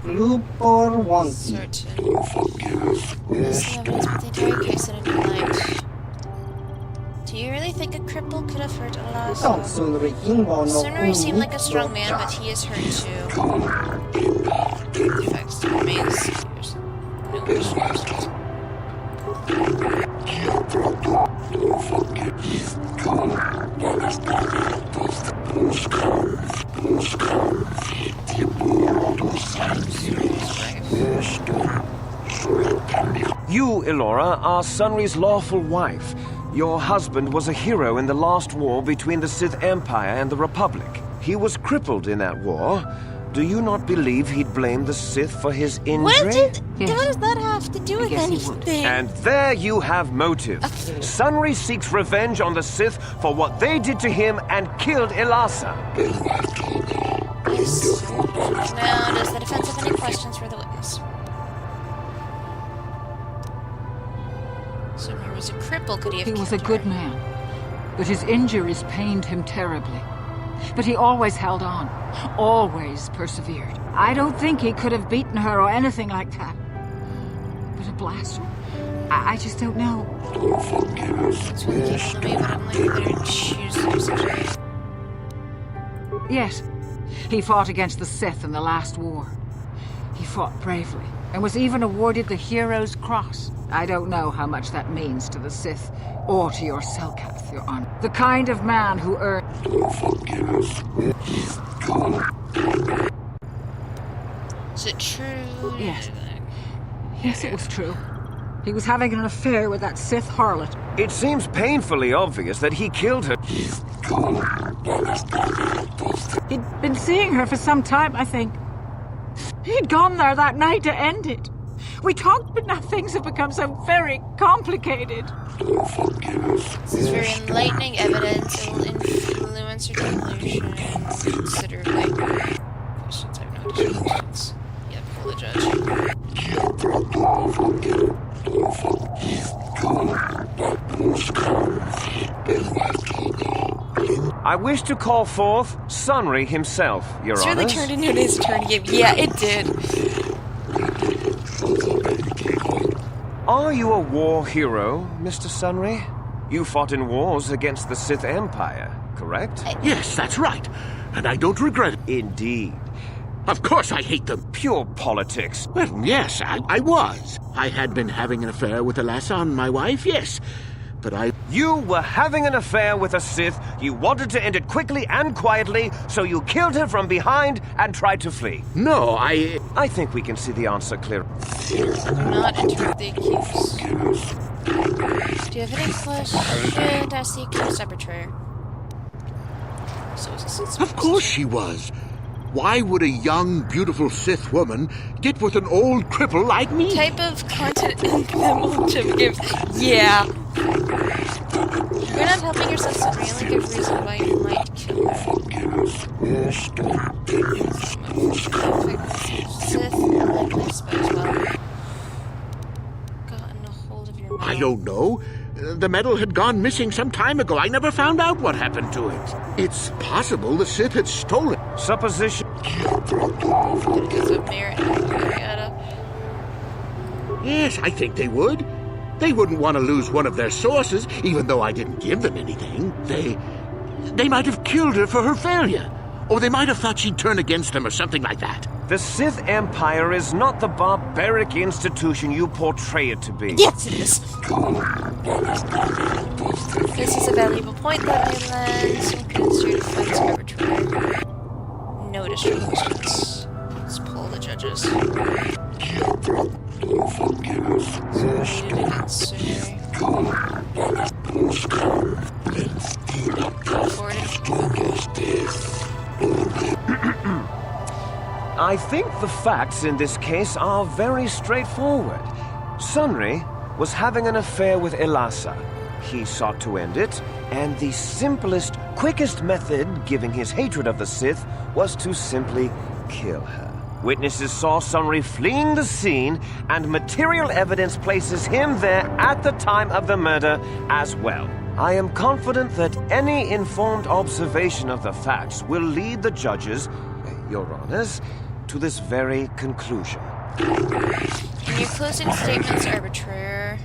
Glupor won't. Certain. This is the evidence with the entire case in a new light. Do you really think a cripple could have hurt Elassa? Sunry seemed like a strong man, but he is hurt too. The facts remains. There's no questions. You, Elora, are Sunry's lawful wife. Your husband was a hero in the last war between the Sith Empire and the Republic. He was crippled in that war. Do you not believe he'd blame the Sith for his injury? How does that have to do with anything? And there you have motive. Sunry seeks revenge on the Sith for what they did to him and killed Elassa. Yes. Now, does the defense have any questions for the witness? Sunry was a cripple. Could he have He was a killed good her? man, but his injuries pained him terribly. But he always held on, always persevered. I don't think he could have beaten her or anything like that. But a blaster? I just don't know. That's what he told me, but I'm like, better choose to do such Yes, he fought against the Sith in the last war. He fought bravely and was even awarded the Hero's Cross. I don't know how much that means to the Sith or to your Selkath, Your Honor. The kind of man who earned... Is it true? Yes. Yes, it was true. He was having an affair with that Sith harlot. It seems painfully obvious that he killed her. He'd been seeing her for some time, I think. He'd gone there that night to end it. We talked, but now things have become so very complicated. This is very enlightening evidence. It will influence your conclusion considerably. Questions? I have no additional questions. Yeah, pull the judge. I wish to call forth Sunry himself, Your It's Honor. really turned into an Ace Attorney game. Yeah, it did. Are you a war hero, Mr. Sunry? You fought in wars against the Sith Empire, correct? Yes, that's right. And I don't regret it. Indeed. Of course I hate them. Pure politics. Well, yes, I was. I had been having an affair with Elassa, my wife, yes. but I... You were having an affair with a Sith. You wanted to end it quickly and quietly, so you killed her from behind and tried to flee. No, I think we can see the answer clear. Do not interrupt the accused. Do you have any questions? Ask the accused arbitrator. So is this Of course she was. Why would a young, beautiful Sith woman get with an old cripple like me? Type of content in the gives. Yeah. You're not helping yourself, so really good reason why you might kill her. Sith, like this, but as well. Gotten a hold of your I don't know. The medal had gone missing some time ago. I never found out what happened to it. It's possible the Sith had stolen it. Supposition. Yes, I think they would. They wouldn't want to lose one of their sources, even though I didn't give them anything. They might have killed her for her failure. Or they might have thought she'd turn against them or something like that. The Sith Empire is not the barbaric institution you portray it to be. Yes, it is. This is a valuable point that may lend some considered defense arbitrator. No distractions. Let's pull the judges. I think the facts in this case are very straightforward. Sunry was having an affair with Elasa. He sought to end it, and the simplest, quickest method, given his hatred of the Sith, was to simply kill her. Witnesses saw Sunry fleeing the scene, and material evidence places him there at the time of the murder as well. I am confident that any informed observation of the facts will lead the judges, Your Honors, to this very conclusion. In your closing statements, arbitrator.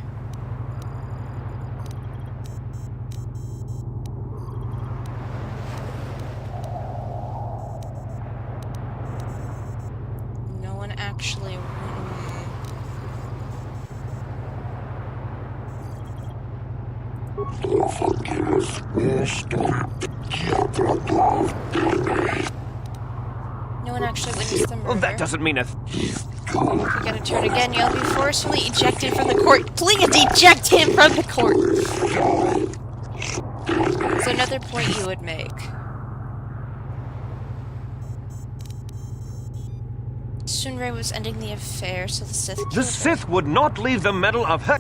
No one actually. No one actually witnessed the murder. Well, that doesn't mean a... If you gotta turn again, you'll be forcefully ejected from the court. Please eject him from the court! So another point you would make. Sunray was ending the affair, so the Sith killed The Sith would not leave the medal of her...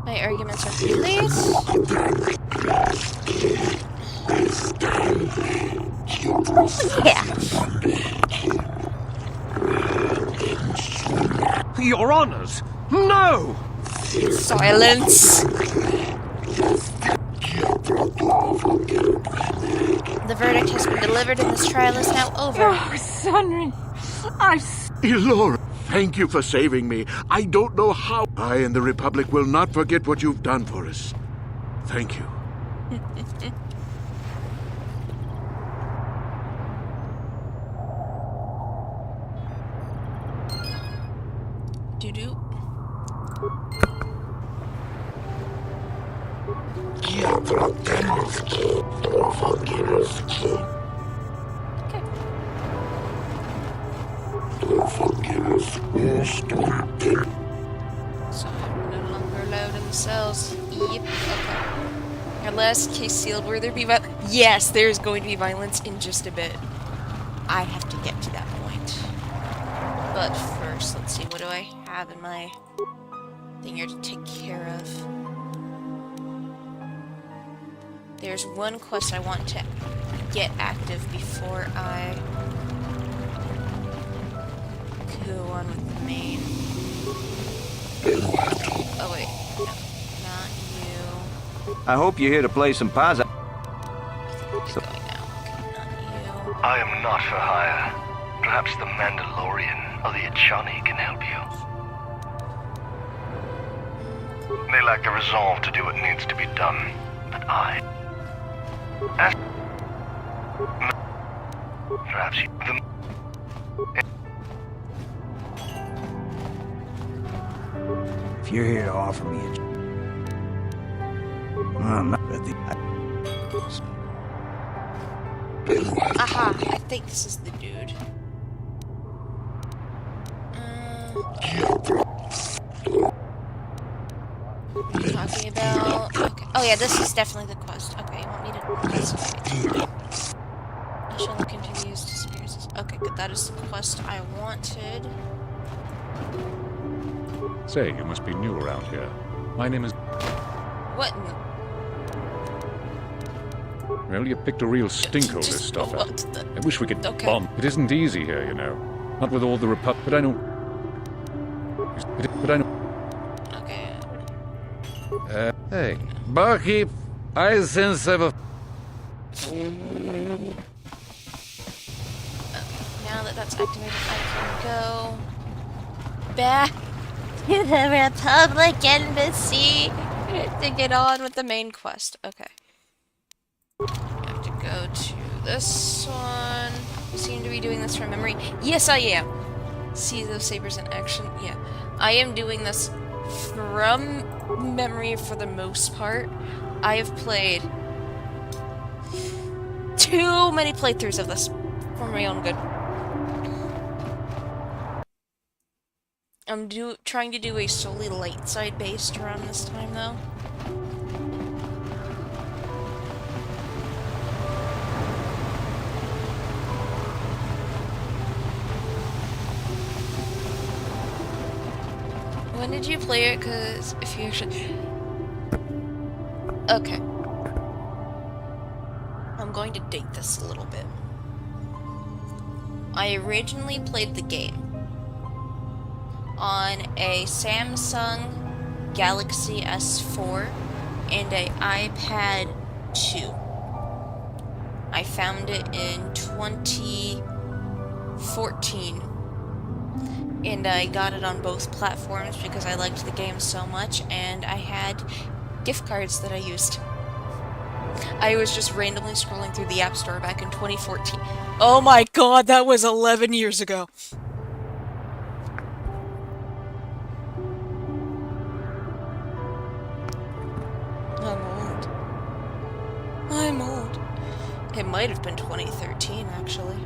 My arguments are complete. Yeah. Your Honors, no! Silence. The verdict has been delivered and this trial is now over. Oh, Sunry. Elora, thank you for saving me. I don't know how. I and the Republic will not forget what you've done for us. Thank you. Doo-doo. So I'm no longer allowed in the cells. Yep. Okay. Our last case sealed. Will there be violence? Yes, there's going to be violence in just a bit. I have to get to that point. But first, let's see. What do I have in my thing here to take care of? There's one quest I want to get active before I go on with the main. Oh wait, no, not you. I hope you're here to play some Pazza. I am not for hire. Perhaps the Mandalorian or the Achani can help you. They lack the resolve to do what needs to be done, but I... Perhaps If you're here to offer me a... I'm not at the... Aha, I think this is the dude. What are you talking about? Okay. Oh yeah, this is definitely the quest. Okay, you want me to investigate? I shall look into these disappearances. Okay, good. That is the quest I wanted. Say, you must be new around here. My name is... What? Well, you picked a real stinker of this stuff out. I wish we could bomb. It isn't easy here, you know. Not with all the but I know... But I know... Okay. Hey, barkeep, I sense I've a... Now that that's activated, I can go back to the Republic Embassy to get on with the main quest. Okay. I have to go to this one. You seem to be doing this from memory. Yes, I am. See those sabers in action? Yeah. I am doing this from memory for the most part. I have played too many playthroughs of this for my own good. I'm trying to do a solely light side based run this time though. When did you play it? Because if you actually... Okay. I'm going to date this a little bit. I originally played the game on a Samsung Galaxy S4 and a iPad 2. I found it in 2014. And I got it on both platforms because I liked the game so much, and I had gift cards that I used. I was just randomly scrolling through the App Store back in 2014. Oh my god, that was 11 years ago! I'm old. It might have been 2013, actually.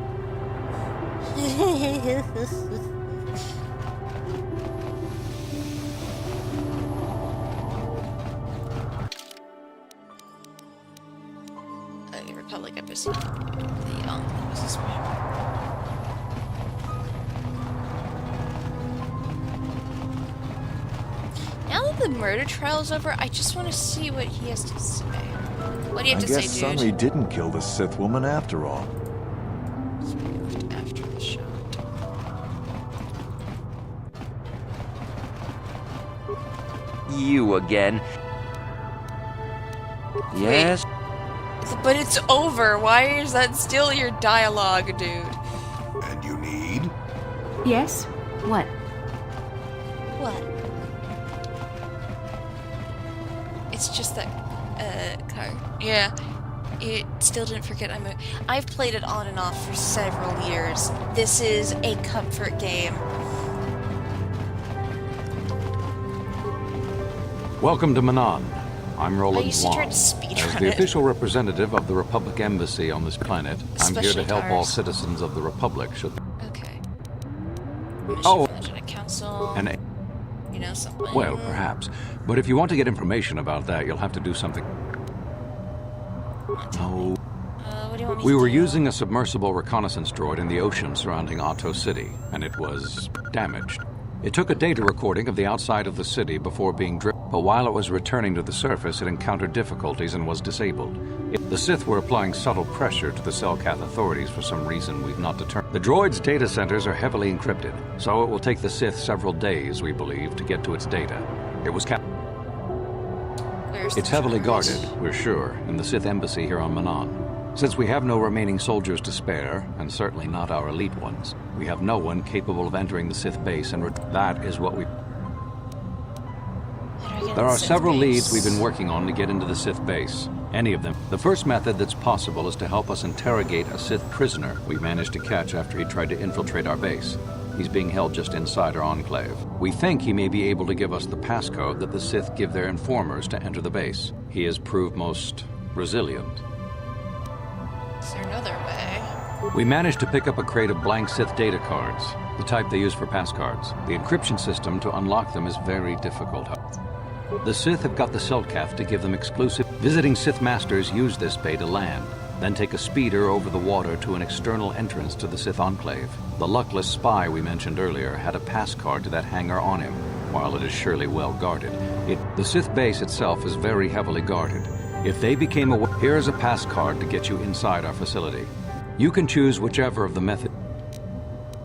Republic Embassy. Now that the murder trial's over, I just want to see what he has to say. What do you have to say, dude? I guess Sunry didn't kill the Sith woman after all. After the shot. You again. Yes? Wait. But it's over. Why is that still your dialogue, dude? And you need? Yes? What? What? It's just that, car. Yeah. It still didn't forget I've played it on and off for several years. This is a comfort game. Welcome to Manan. I'm Roland Wong. As the official representative of the Republic Embassy on this planet, I'm here to help all citizens of the Republic should... Okay. Oh! Council. And... You know, something. Well, perhaps. But if you want to get information about that, you'll have to do something... No. What do you want me We to were do? using a submersible reconnaissance droid in the ocean surrounding Otto City, and it was damaged. It took a data recording of the outside of the city before being driven, but while it was returning to the surface, it encountered difficulties and was disabled. The Sith were applying subtle pressure to the Selkath authorities for some reason we've not determined. The droid's data centers are heavily encrypted, so it will take the Sith several days, we believe, to get to its data. It was It's heavily guarded, we're sure, in the Sith embassy here on Manan. Since we have no remaining soldiers to spare, and certainly not our elite ones, we have no one capable of entering the Sith base, and that is what we... How do I get There are Sith several base. leads we've been working on to get into the Sith base. Any of them. The first method that's possible is to help us interrogate a Sith prisoner we managed to catch after he tried to infiltrate our base. He's being held just inside our enclave. We think he may be able to give us the passcode that the Sith give their informers to enter the base. He has proved most resilient. Is there another way? We managed to pick up a crate of blank Sith data cards, the type they use for passcards. The encryption system to unlock them is very difficult. The Sith have got the Selkath to give them exclusive. Visiting Sith Masters use this bay to land, then take a speeder over the water to an external entrance to the Sith Enclave. The luckless spy we mentioned earlier had a passcard to that hangar on him, while it is surely well guarded. The Sith base itself is very heavily guarded. If they became aware, here is a passcard to get you inside our facility. You can choose whichever of the method.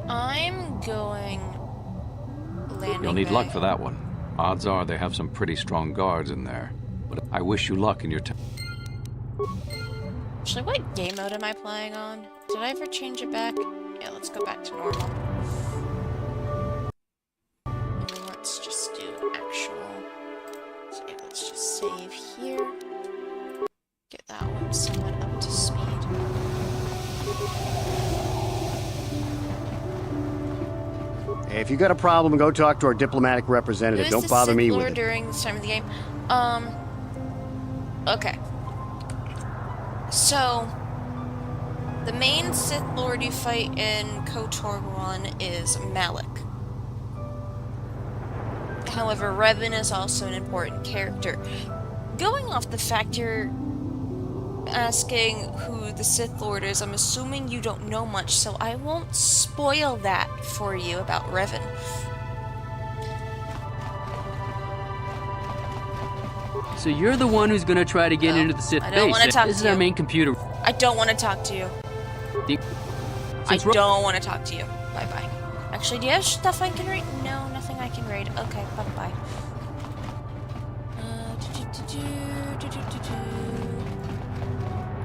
I'm going landing You'll need bay. luck for that one. Odds are they have some pretty strong guards in there. But I wish you luck in your Actually, what game mode am I playing on? Did I ever change it back? Yeah, let's go back to normal. And let's just do actual. So yeah, let's just save here. Get that one somewhat up to speed. Hey, if you got a problem, go talk to our diplomatic representative. Who is Don't bother the me Sith with Lord it. during this time of the game? Okay. So, the main Sith Lord you fight in KOTOR 1 is Malak. However, Revan is also an important character. Going off the fact you're asking who the Sith Lord is, I'm assuming you don't know much, so I won't spoil that for you about Revan. So you're the one who's gonna try to get into the Sith I don't base. wanna talk This to is our you. main computer. I don't want to talk to you. I don't want to talk to you. Bye-bye. Actually, do you have stuff I can read? No, nothing I can read. Okay, bye-bye.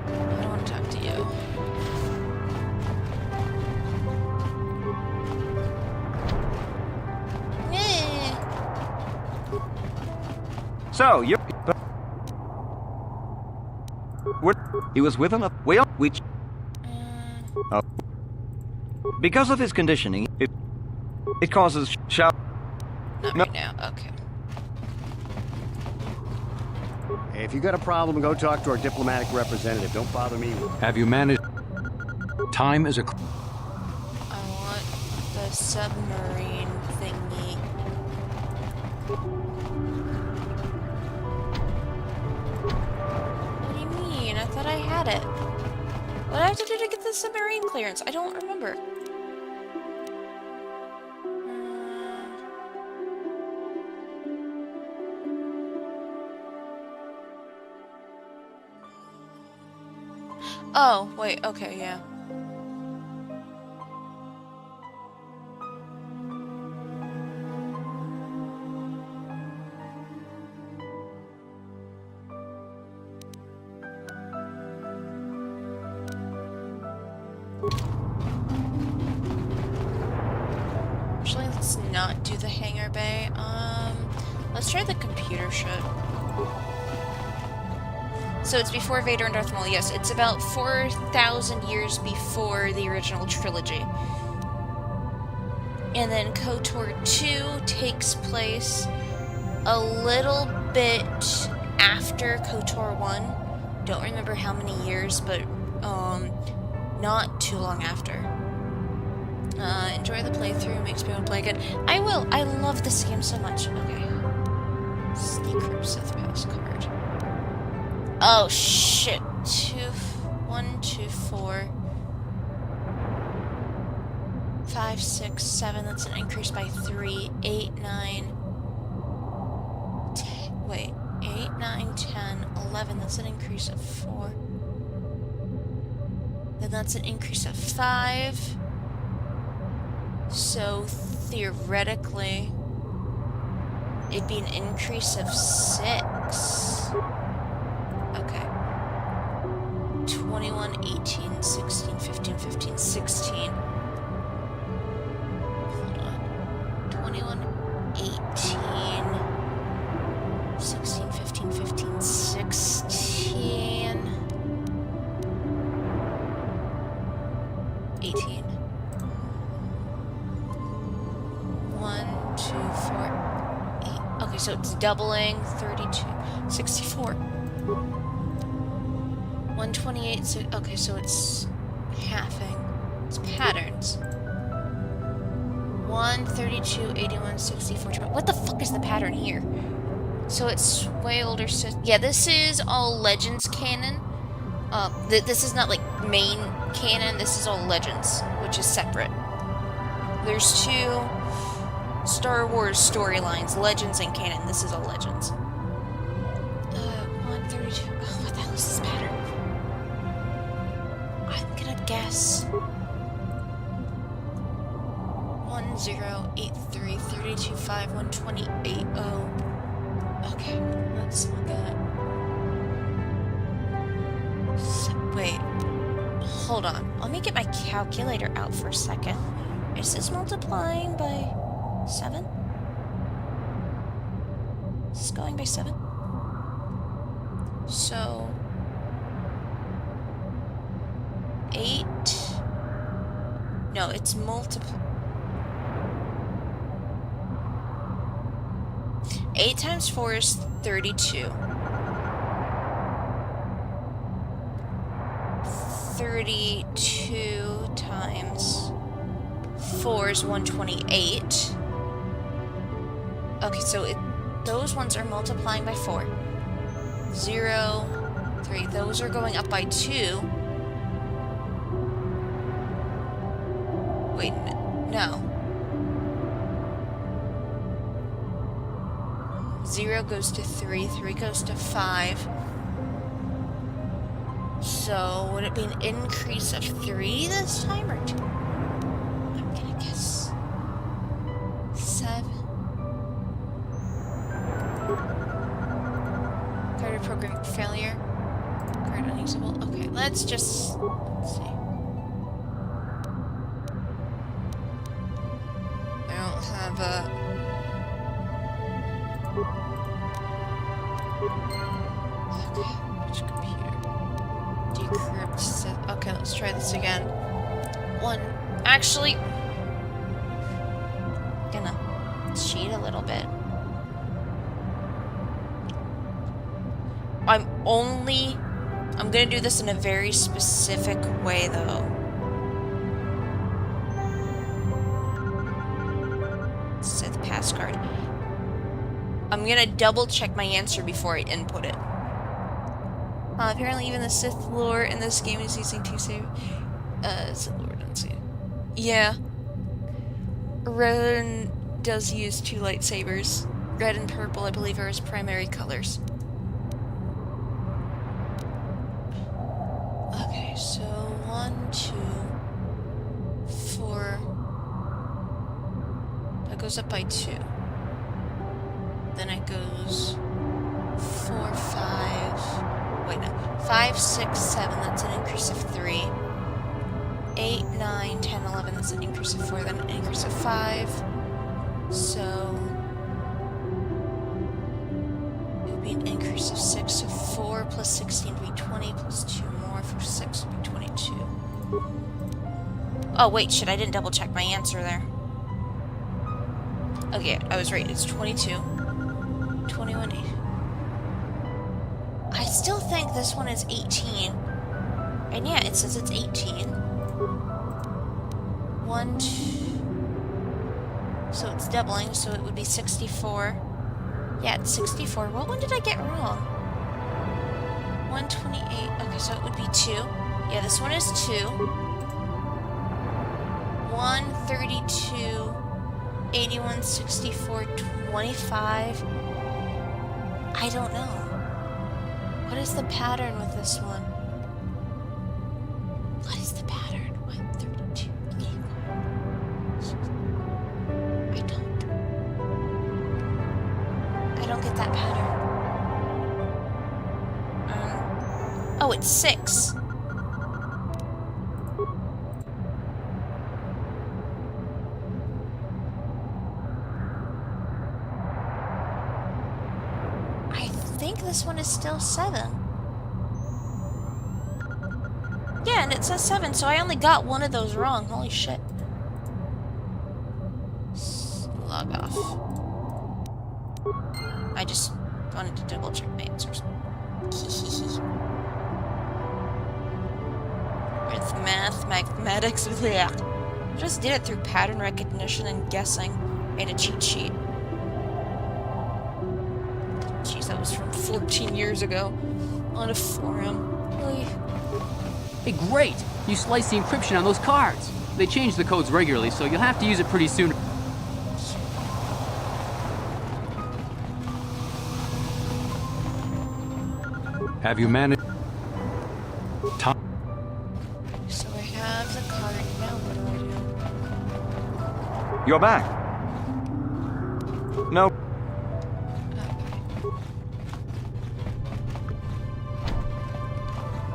I don't want to talk to you. So, you... He was with him? Well, which... Because of his conditioning, it causes shout... Not right now, okay. Hey, if you got a problem, go talk to our diplomatic representative. Don't bother me with it. Have you managed? Time is a. I want the submarine thingy. What do you mean? I thought I had it. What do I have to do to get the submarine clearance? I don't remember. Oh, wait, okay, yeah. Actually, let's not do the hangar bay. Let's try the computer ship. So it's before Vader and Darth Maul. Yes, it's about 4,000 years before the original trilogy. And then KOTOR 2 takes place a little bit after KOTOR 1. Don't remember how many years, but not too long after. Enjoy the playthrough, makes me want to play again. I will. I love this game so much. Okay. Decrypt Sith pass card. Oh shit. 1, 2, 4, 5, 6, 7. That's an increase by 3. 8, 9. 10, wait. 8, 9, 10, 11. That's an increase of 4. Then that's an increase of 5. So theoretically, it'd be an increase of 6. Okay. 21, 18, 16, 15, 15, 16. Hold on. 21, 18, 18. 1, 2, 4, 8. Okay, so it's doubling. 32, 64. 128, so, okay, so it's halving. It's patterns. 1, 32, 81, 64, 20. What the fuck is the pattern here? So it's way older. So yeah, this is all Legends canon. This is not like main canon. This is all Legends, which is separate. There's 2 Star Wars storylines, Legends and canon. This is all Legends. 132. Oh, what the hell is this pattern? I'm gonna guess 1083 32 5 128 0. Okay, let's look at. Wait, hold on. Let me get my calculator out for a second. Is this multiplying by 7? Is this going by 7? So 8. No, it's multiple. 8 times 4 is 32. 32 times 4 is 128. Okay, so those ones are multiplying by 4. 0, 3. Those are going up by 2. Wait, no. 0 goes to 3, 3 goes to 5. So, would it be an increase of 3 this time, or 2? I'm gonna guess 7. Card program failure. Card unusable. Okay, let's see. I don't have a... Okay, which computer? Decrypt. Okay, let's try this again. 1. Actually, gonna cheat a little bit. I'm gonna do this in a very specific way, though. Set the pass card. I'm gonna double check my answer before I input it. Apparently even the Sith lore in this game is using 2 save. Sith lore doesn't see it. Yeah. Red does use 2 lightsabers. Red and purple, I believe, are his primary colors. Okay, so 1, 2, 4. That goes up by 2. Then it goes 4, 5. Wait, no. 5, 6, 7. That's an increase of 3. 8, 9, 10, 11. That's an increase of 4. Then an increase of 5. So it would be an increase of 6. So 4 plus 16 would be 20. Plus 2 more for 6 would be 22. Oh, wait. Shit, I didn't double check my answer there. Okay, I was right. It's 22. 21, 8. I still think this one is 18. And yeah, it says it's 18. 1, 2. So it's doubling, so it would be 64. Yeah, it's 64. What one did I get wrong? 128. Okay, so it would be 2. Yeah, this one is 2. 132. 81, 64, 25. I don't know. What is the pattern with this one? What is the pattern? 132. I don't get that pattern. Oh, it's 6. This one is still 7. Yeah, and it says 7, so I only got one of those wrong. Holy shit. Log off. I just wanted to double check my answers. With mathematics, bleh. I just did it through pattern recognition and guessing. Made a cheat sheet. Jeez, that was from 14 years ago. On a forum. Really? Hey, great! You sliced the encryption on those cards. They change the codes regularly, so you'll have to use it pretty soon. Have you managed? So I have the card, now what do I do? You're back. No.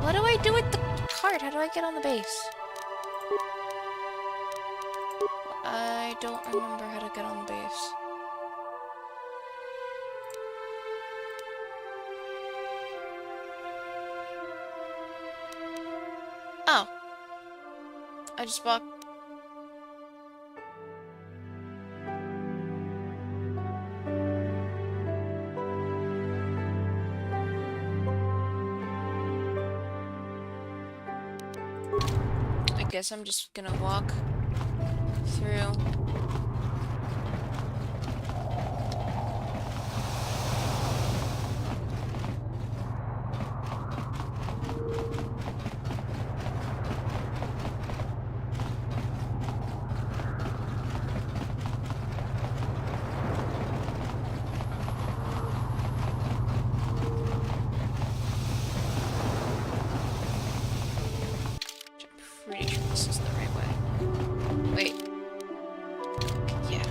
What do I do with the card? How do I get on the base? I don't remember how to get on the base. Oh. I just walked. I guess I'm just gonna walk through. Pretty sure this is the right way. Wait. Yeah.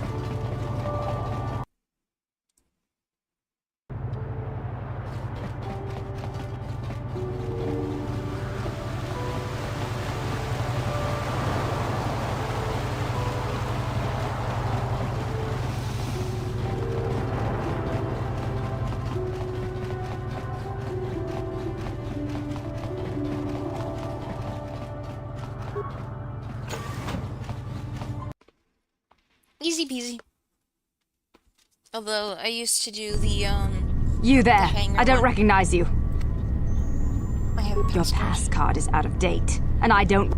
Easy peasy. Although I used to do the You there. hanger I don't one. recognize you. I have a Your passcode. pass card is out of date, and I don't.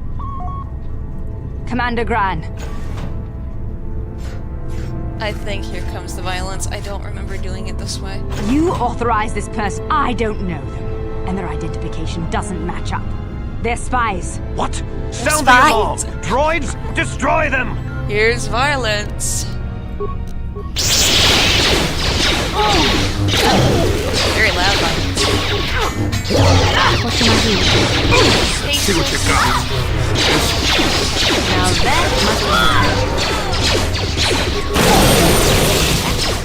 Commander Gran. I think here comes the violence. I don't remember doing it this way. You authorized this person. I don't know them, and their identification doesn't match up. They're spies. What? Sound the alarm! Droids, destroy them! Here's violence. Very loud violence. What can I do? See what you got. Now that must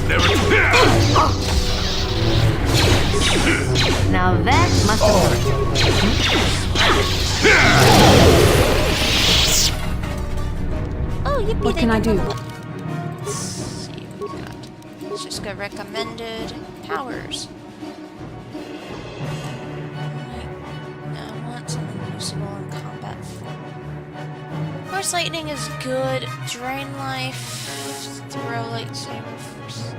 Never. Now that must have worked. Oh, yippee, What can I do? Let's see what we got. Let's just go recommended powers. Now I want something usable in combat. Force lightning is good. Drain life. Throw lightsaber first.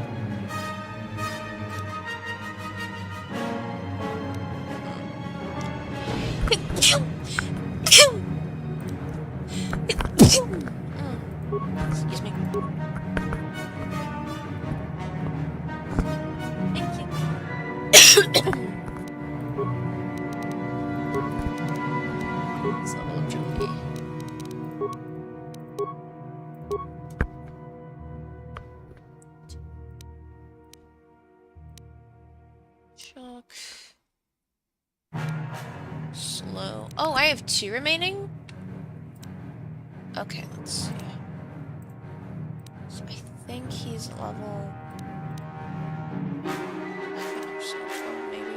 Excuse me. Thank you. Let's level up Julie. Shock. Slow. Oh, I have 2 remaining? Okay, let's see. So I think he's level... maybe.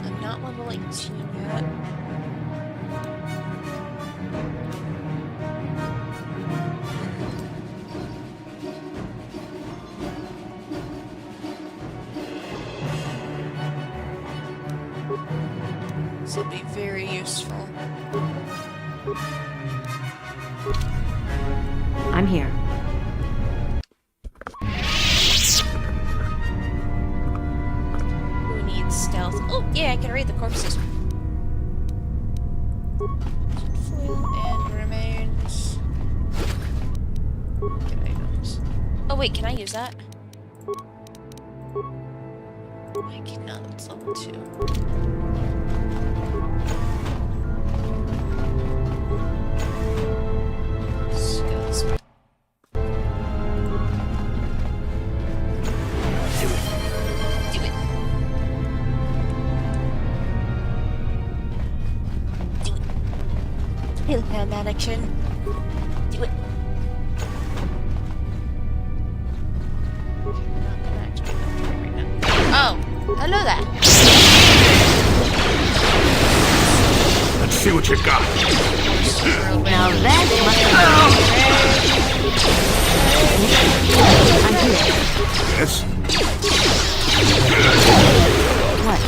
I'm not level 18 yet. This will be very useful. I'm here. Who needs stealth? Oh, yeah, I can raid the corpses. Foil and remains. Good items. Oh, wait, can I use that? I cannot. It's level 2. Let's go this way. Do it. Do it. Hillham action. Do it. Not gonna activate that right now. Oh, hello there. Let's see what you got. Now that must I'm here. Yes? What?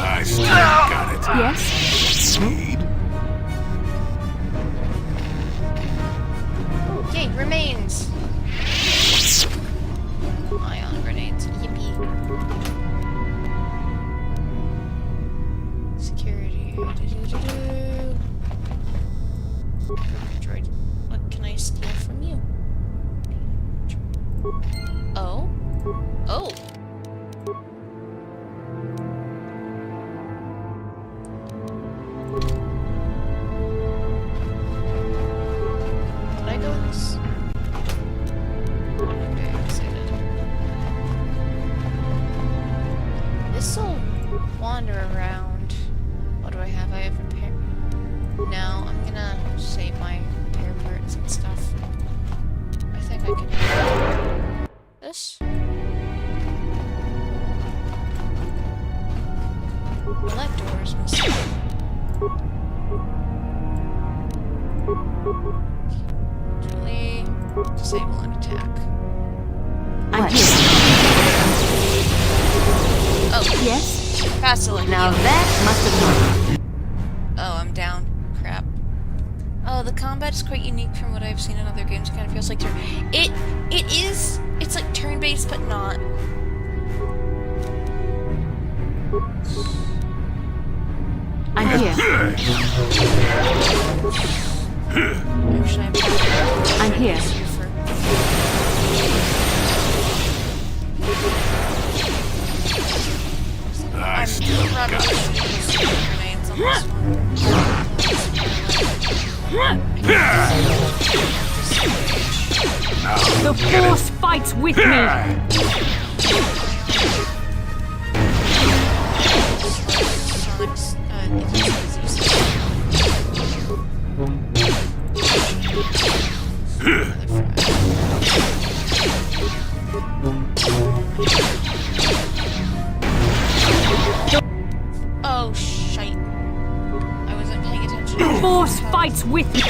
I still got it. Yes? Speed. Yay, remains. Ion grenades. Yippee. Security. Droid. What can I steal from you? Oh? Oh! Did I go in this? Okay, I'm excited. This'll wander around. What do I have? I have repair. No, I'm gonna save my repair parts and stuff. I think I can do this. Well, that door's missing. Actually, disable an attack. I'm here. Oh, Yes? Basilic. Now that must have done. Oh, I'm down. Crap. Oh, the combat is quite unique from what I've seen in other games. It kind of feels like it is. It's like turn-based, but not. I'm here. Actually, I'm here. I still got it. Grenades on this one. The Force fights with me! Oh, shite. I wasn't paying attention. The Force fights with me!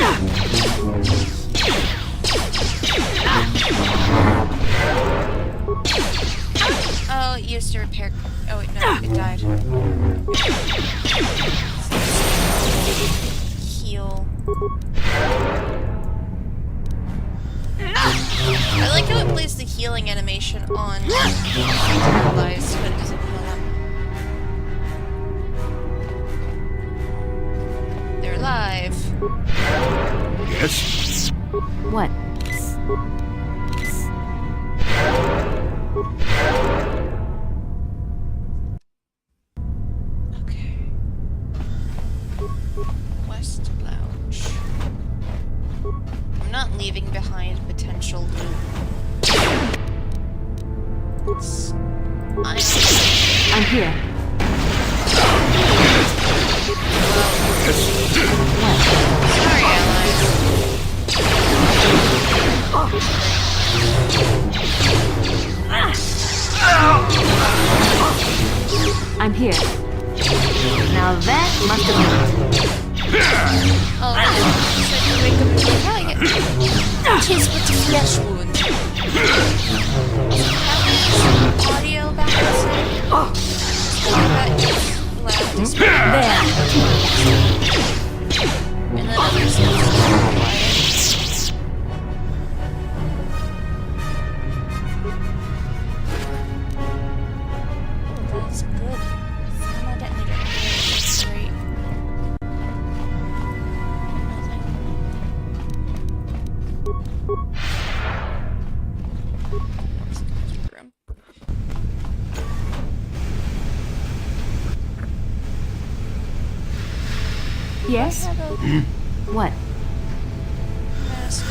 Oh, it used to repair. Oh, wait, no, it died. Heal. I like how it plays the healing animation on allies, but it doesn't heal them. They're alive. Yes? What? Okay. West Lounge. I'm not leaving behind potential loot. I'm here. Sorry, allies. I'm here. Now that must have been. Oh, no. So you wake up and be like, oh, I get... Tis but a flesh wound. How And then other stuff. That's good. Thermal detonator. That's great. Nothing. Yes? What? Mask.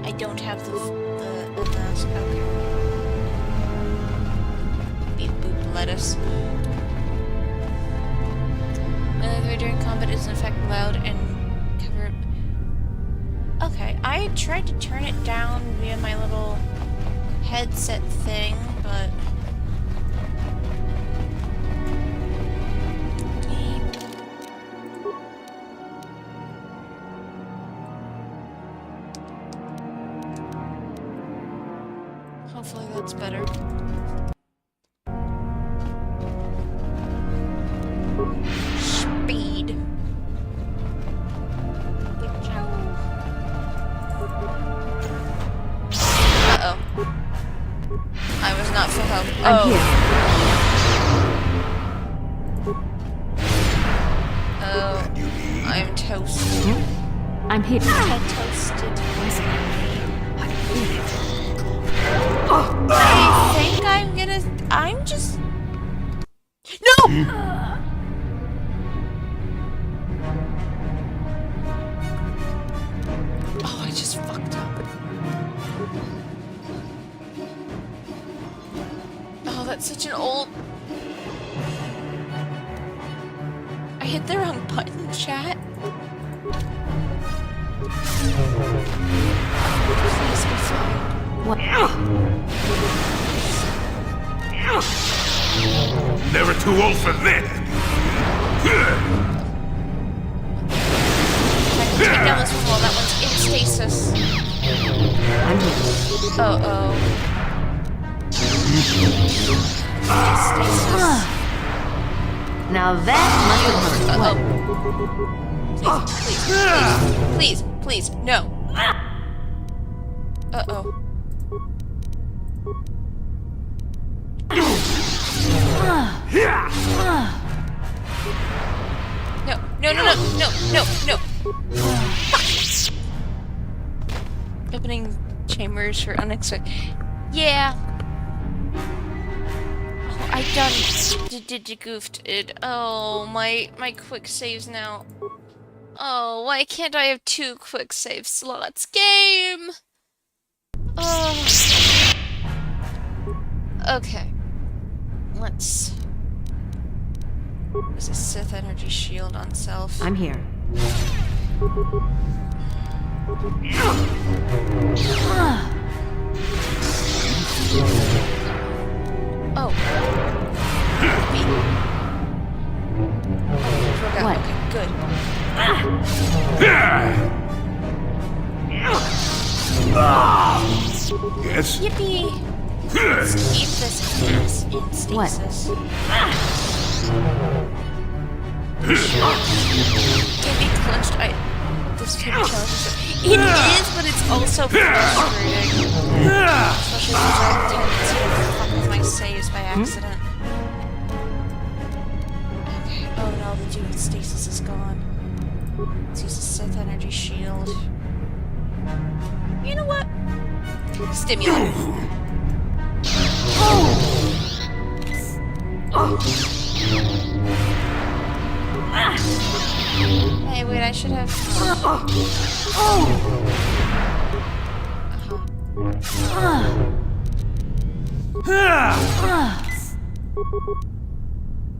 I don't have the mask. Okay. Beef boop lettuce. Melee during combat is in fact loud and cover. Okay, I tried to turn it down via my little headset thing, but. Hopefully that's better. Speed. Uh-oh. I was not for help. Oh. Oh. I'm toasted. I'm here. I'm toasted. I think I'm gonna. I'm just. No! Oh, I just fucked up. Oh, that's such an old. I hit the wrong button, chat. Please be fine. What? Never too old for this. I can take down this wall. That one's in stasis. Oh. Stasis. Now that must have hurt. Please, no. Uh-oh. No. Fuck. Opening chambers for unexpected. Yeah. Oh, I done goofed it. Oh, my quick saves now. Oh, why can't I have 2 quick save slots? Game! Oh. Okay. Let's... There's a Sith energy shield on self. I'm here. Oh. Me. Forgot. What? Okay, good. Yes? Yippee! Let's keep this in stasis. Can be clenched. This type of challenge. It is, but it's also frustrating. Especially because I have a tendency to fuck with my saves by accident. Okay. Oh no, the dude stasis is gone. Let's use the Sith energy shield. You know what? Stimulant. Hey, wait, I should have...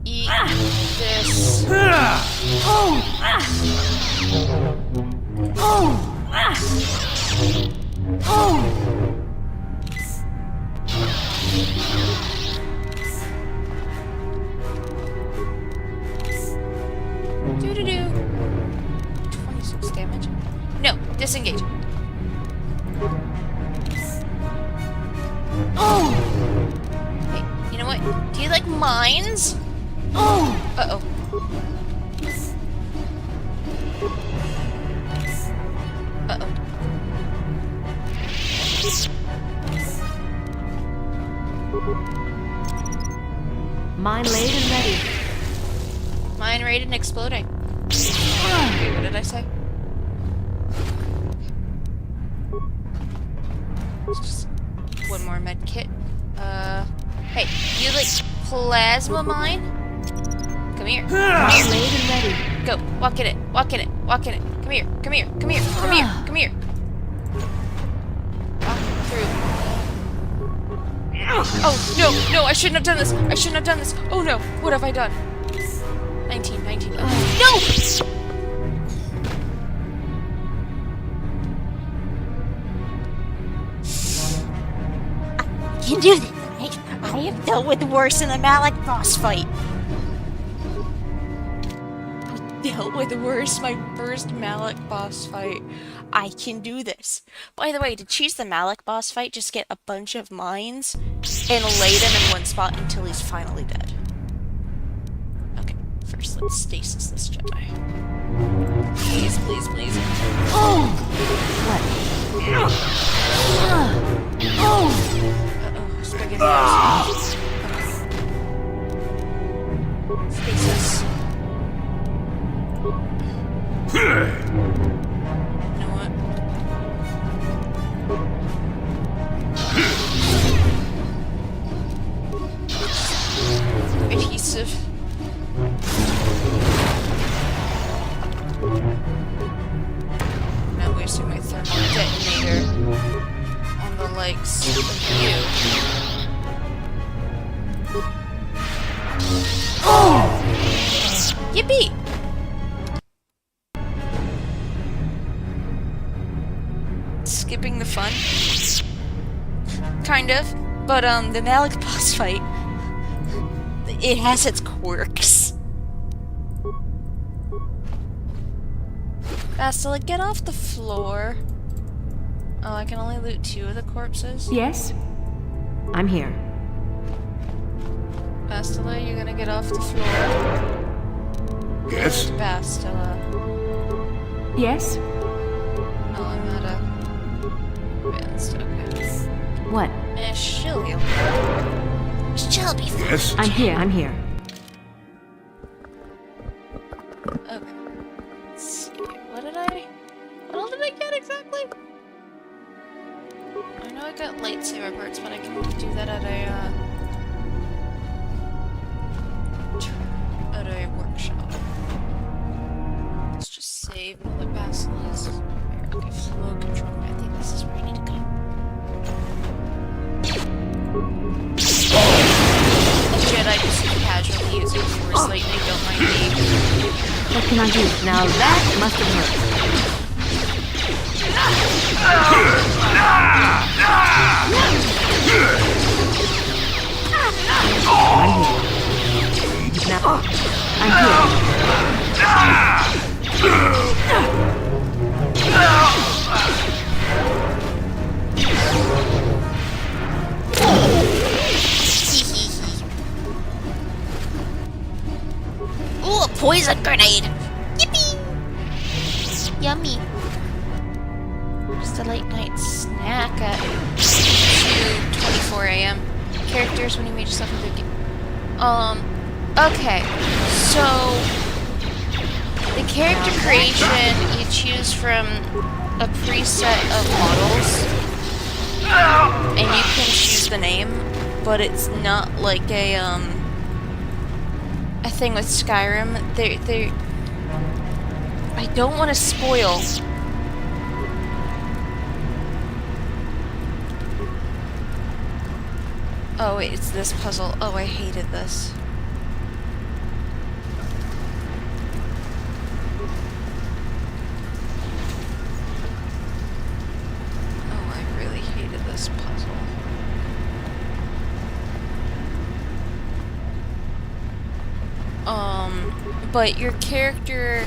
Eat this. Doo-doo-doo. 26 damage. No, disengage. Hey, you know what? Do you like mines? Uh-oh. Uh-oh. Mine laid and ready. Mine rated and exploding. Okay, what did I say? Just one more med kit. Hey, you like plasma mine? Come here. Mine laid and ready. Go, walk in it, walk in it, walk in it. Come here, come here, come here, come here, come here. Walk through. Oh, no, I shouldn't have done this. I shouldn't have done this. Oh no, what have I done? 19. No! I can do this, right? I have dealt with worse in a Malik boss fight. Dealt with worse my first Malik boss fight. I can do this. By the way, to cheese the Malik boss fight, just get a bunch of mines and lay them in one spot until he's finally dead. Okay, first let's stasis this Jedi. Please, please, please. Uh-oh, spaghettios. Stasis. You know what? Adhesive. Now wasting my thermal detonator on the likes of you. Yippee! Skipping the fun? Kind of. But, the Malik boss fight, it has its quirks. Bastila, get off the floor. Oh, I can only loot 2 of the corpses? Yes? I'm here. Bastila, you're gonna get off the floor. Yes? Bastila. Yes? Oh, I'm out of advanced, okay. What? She'll heal. She'll be fine. Yes? I'm here. Okay. Let's see. What all did I get exactly? I know I got lightsaber parts, but I can do that at a workshop. Let's just save another basilisk. Okay, flow control. I think this is where I need to go. Jedi just casually using Force Lightning, don't mind me. What can I do? Now that must have hurt. I'm here. Ooh, a poison grenade! Yippee! Yummy. Just a late night snack at 2:24 a.m. Characters when you made yourself into a game. Okay. So the character creation you choose from a preset of models, and you can choose the name, but it's not like a thing with Skyrim. I don't want to spoil. Oh wait, it's this puzzle. Oh, I hated this. Oh, I really hated this puzzle. But your character,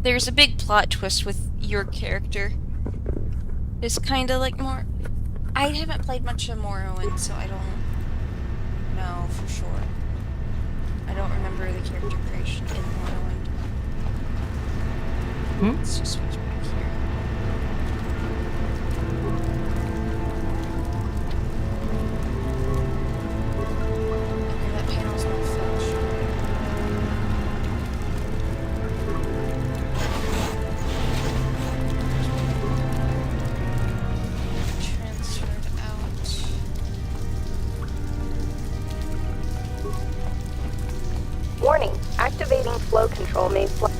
there's a big plot twist with your character. is kind of like more... I haven't played much of Morrowind, so I don't know for sure. I don't remember the character creation in Morrowind. Let's just switch back here. Okay, that panel's not fetched. Transferred out. Warning, activating flow control may fly.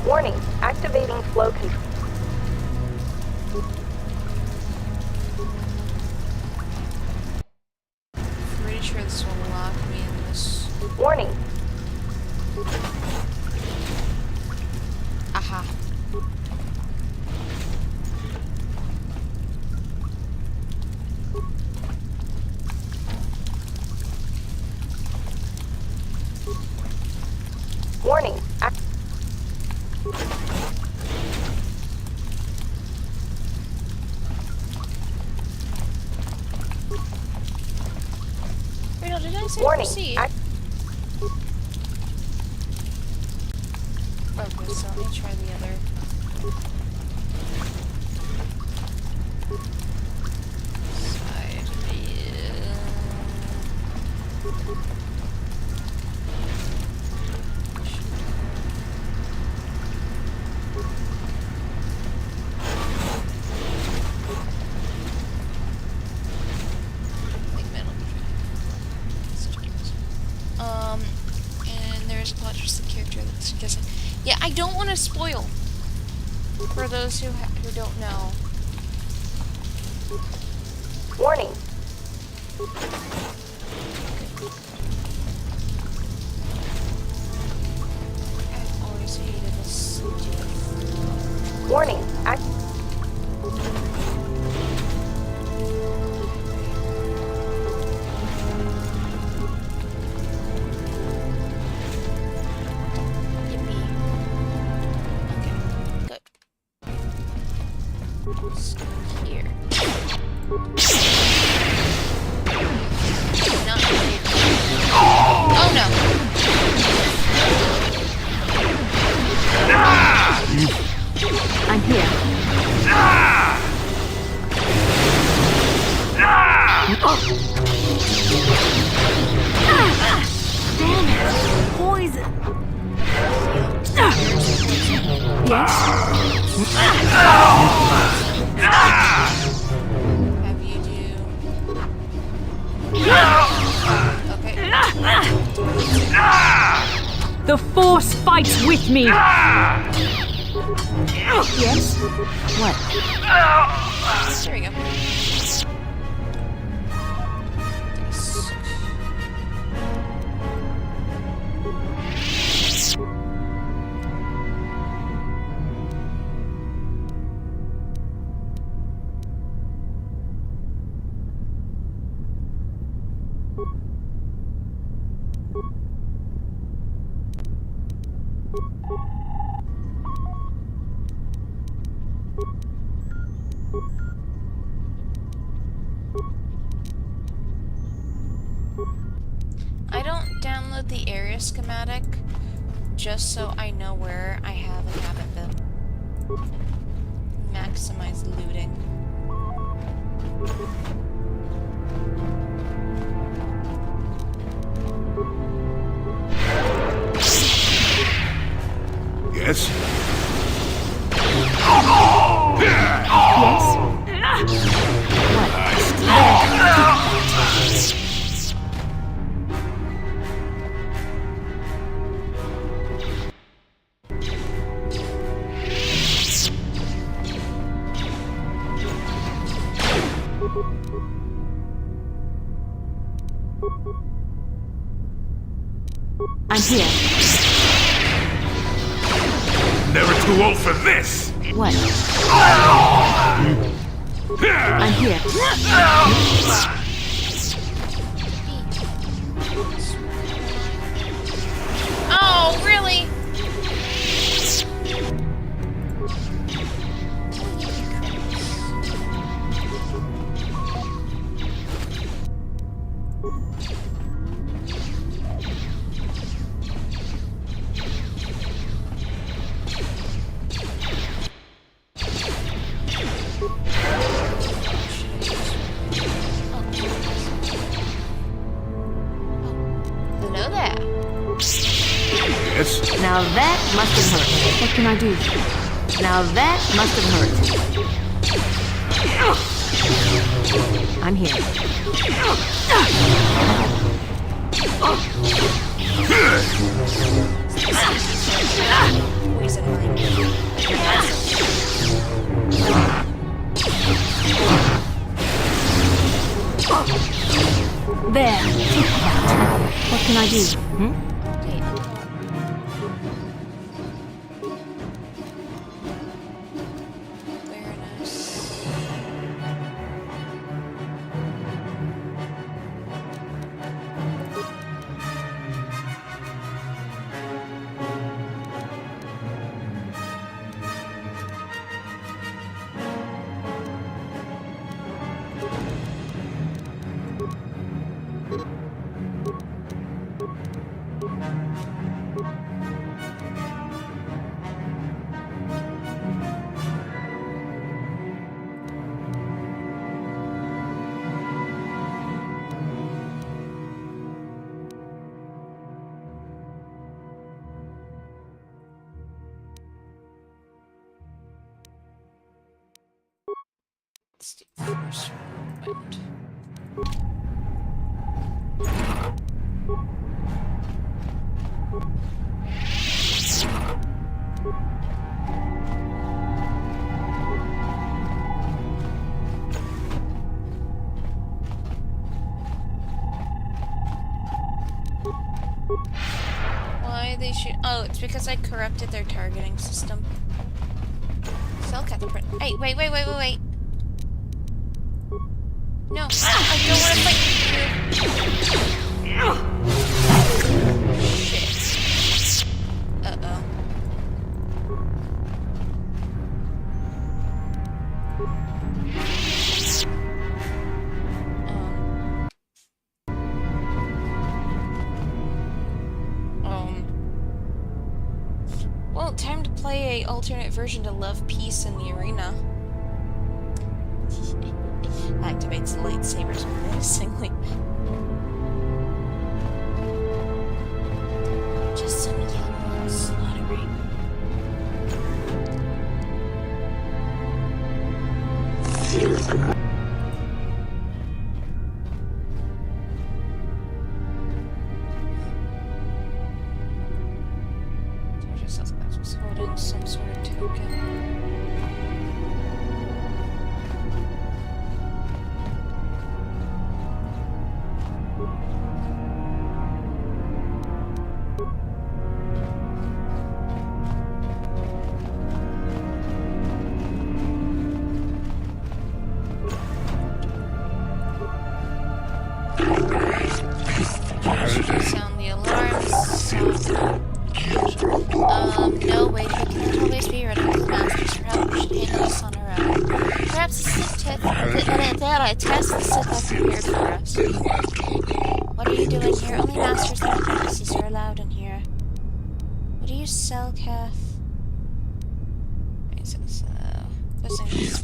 Warning, activating flow control. Pretty sure this will lock me in this. Warning. Aha. Warning. Wait, did I say Warning. proceed? Okay, so let me try the other. Side. And there's a plot twist in character that's suggesting. Yeah, I don't want to spoil for those who don't know. Warning. I've always hated this subject. Warning. Here. Oh no! I'm here. Damn it! Poison! Yes? Have you do... Okay. The Force fights with me! Yes? What? There we go. I don't download the area schematic just so I know where I have and haven't been. Maximize looting. Yes? I'm here. Never too old for this! What? I'm here. Oh, really? Hello there. Yes? Now that must have hurt. What can I do? Now that must have hurt. I'm here. There. Take that. What can I do? Let's do first wind. Why they shoot? Oh, it's because I corrupted their targeting system. Cellcat print. Hey, wait. No, I don't want to fight you. Shit. Uh-oh. Well, time to play a alternate version to Love Peace in the arena. Activates the lightsabers menacingly. Just some young slaughtering. Told yourself that was holding some sort of token. Sound the alarms. No, wait, we can always be ready for the masters. Perhaps we should handle this on our own. Perhaps the Sith test the Sith have prepared for us. What are you doing here? Only masters and apprentices are allowed in here. What do you sell, Kath? Wait, so, this thing is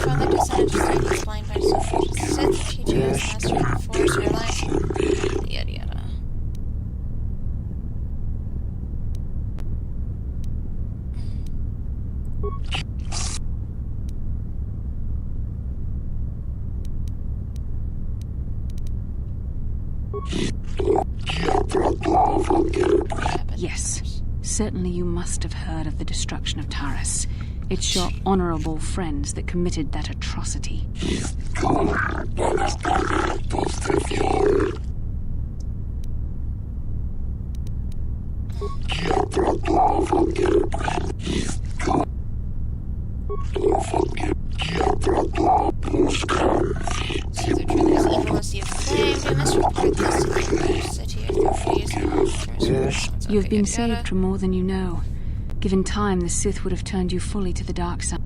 found that descendant is explained by soldiers. Sith, TGS, Master of the Force, Airline, yada yada. Yes, certainly you must have heard of the destruction of Taurus. It's your honorable friends that committed that atrocity. You have been saved from more than you know. Given time, the Sith would have turned you fully to the dark side.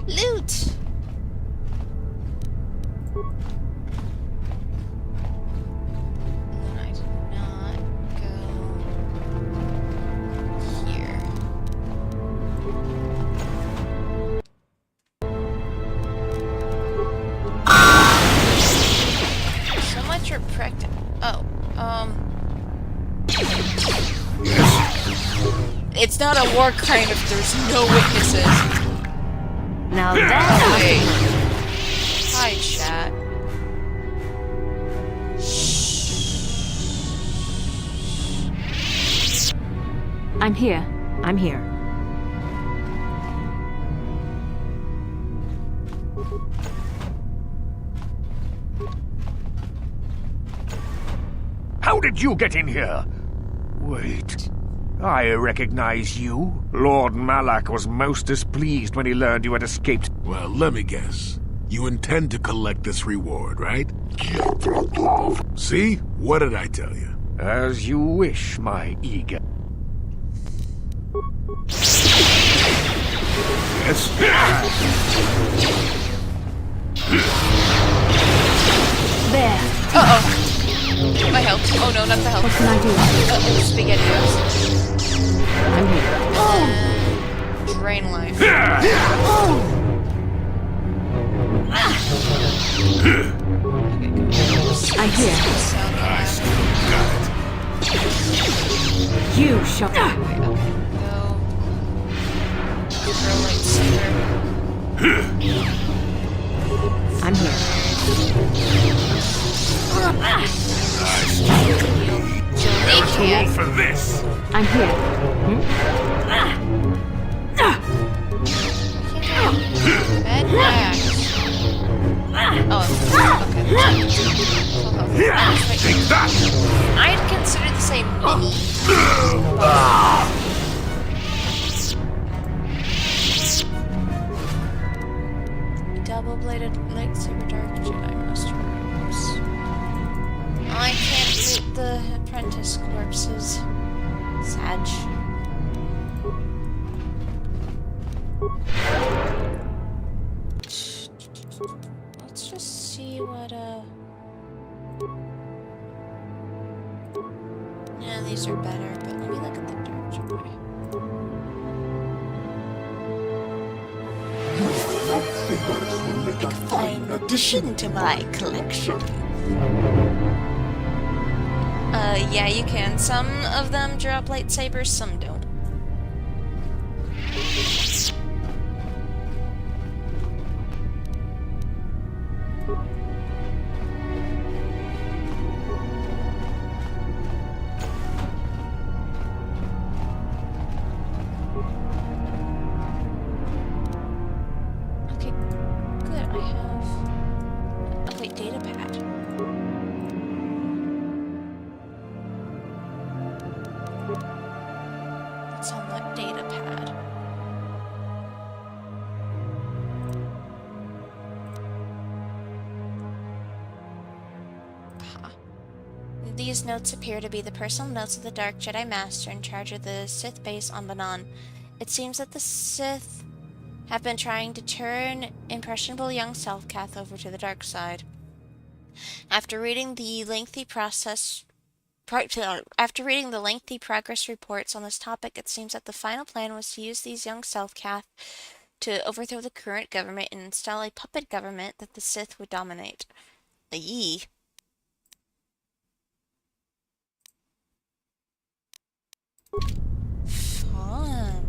Loot! I did not go here. So much for practice. Oh, it's not a war crime if there's no witnesses. Now that's Hi, chat. I'm here. I'm here. How did you get in here? Wait. I recognize you. Lord Malak was most displeased when he learned you had escaped. Well, let me guess. You intend to collect this reward, right? See? What did I tell you? As you wish, my eager. Yes? There. Uh-oh. My health. Oh no, not the health. What can I do? SpaghettiOs. I'm here. Drain life. I'm here. I still got it. You shot. Wait, okay. Go. Throw lightsaber. I'm here. Too old for this. I'm here. Bed axe. Oh, okay. Take that. I'd consider this a mini. Double-bladed lightsaber dark Jedi Master robes. I can't loot the apprentice corpses. Sag. Let's just see what, yeah, these are better, but let me look at the dark Jedi. Make a fine addition to my collection. Yeah, you can. Some of them drop lightsabers, some don't. Okay, good. I have... Oh, wait, data pad. What's on that data pad? These notes appear to be the personal notes of the Dark Jedi Master in charge of the Sith base on Banan. It seems that the Sith have been trying to turn impressionable young Selkath over to the dark side. After reading the lengthy progress reports on this topic, it seems that the final plan was to use these young Selkath to overthrow the current government and install a puppet government that the Sith would dominate. Yee. Fun.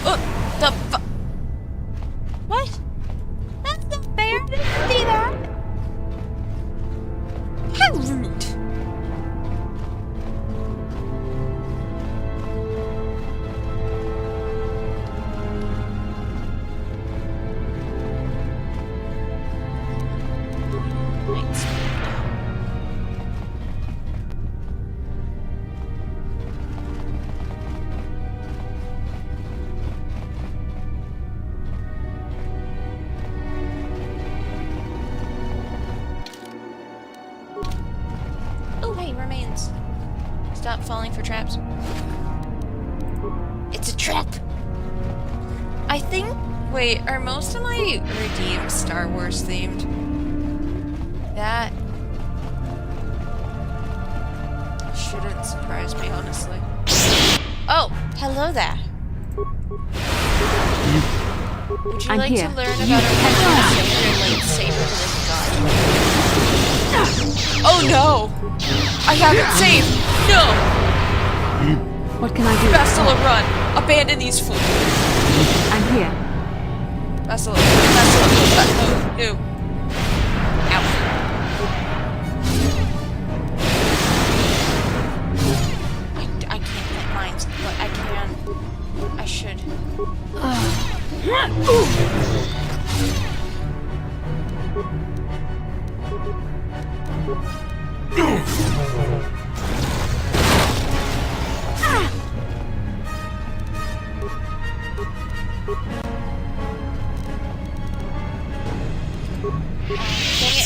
Oh, the fu- What? That's not fair. I didn't see that. stop falling for traps. It's a trap. I think. Wait, are most of my redeemed Star Wars themed? That shouldn't surprise me, honestly. Oh, hello there. Would you like to learn about our lightsaber to the god? Oh no! I haven't saved! No! What can I do? Bastila, run! Abandon these fools! I'm here. Bastila, Bastila, no. Ow. I can't plant mines, but I can. I should. Dang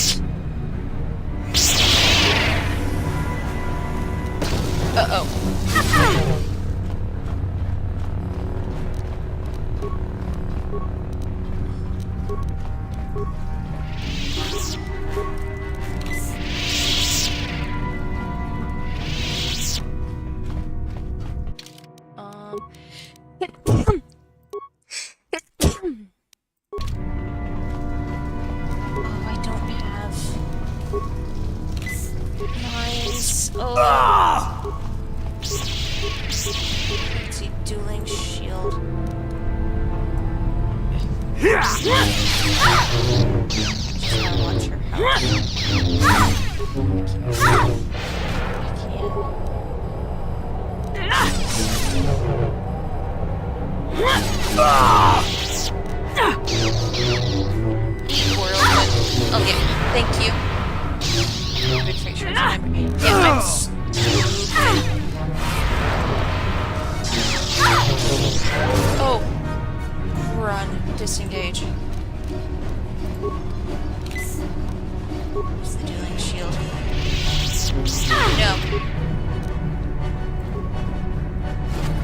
it. Uh-oh. Let's see, dueling shield. Just gotta watch her Eat whirlwind. Oh yeah, thank you. Good picture. Yeah, I'm stupid. Oh! Run. Disengage. Where's the dueling shield? No.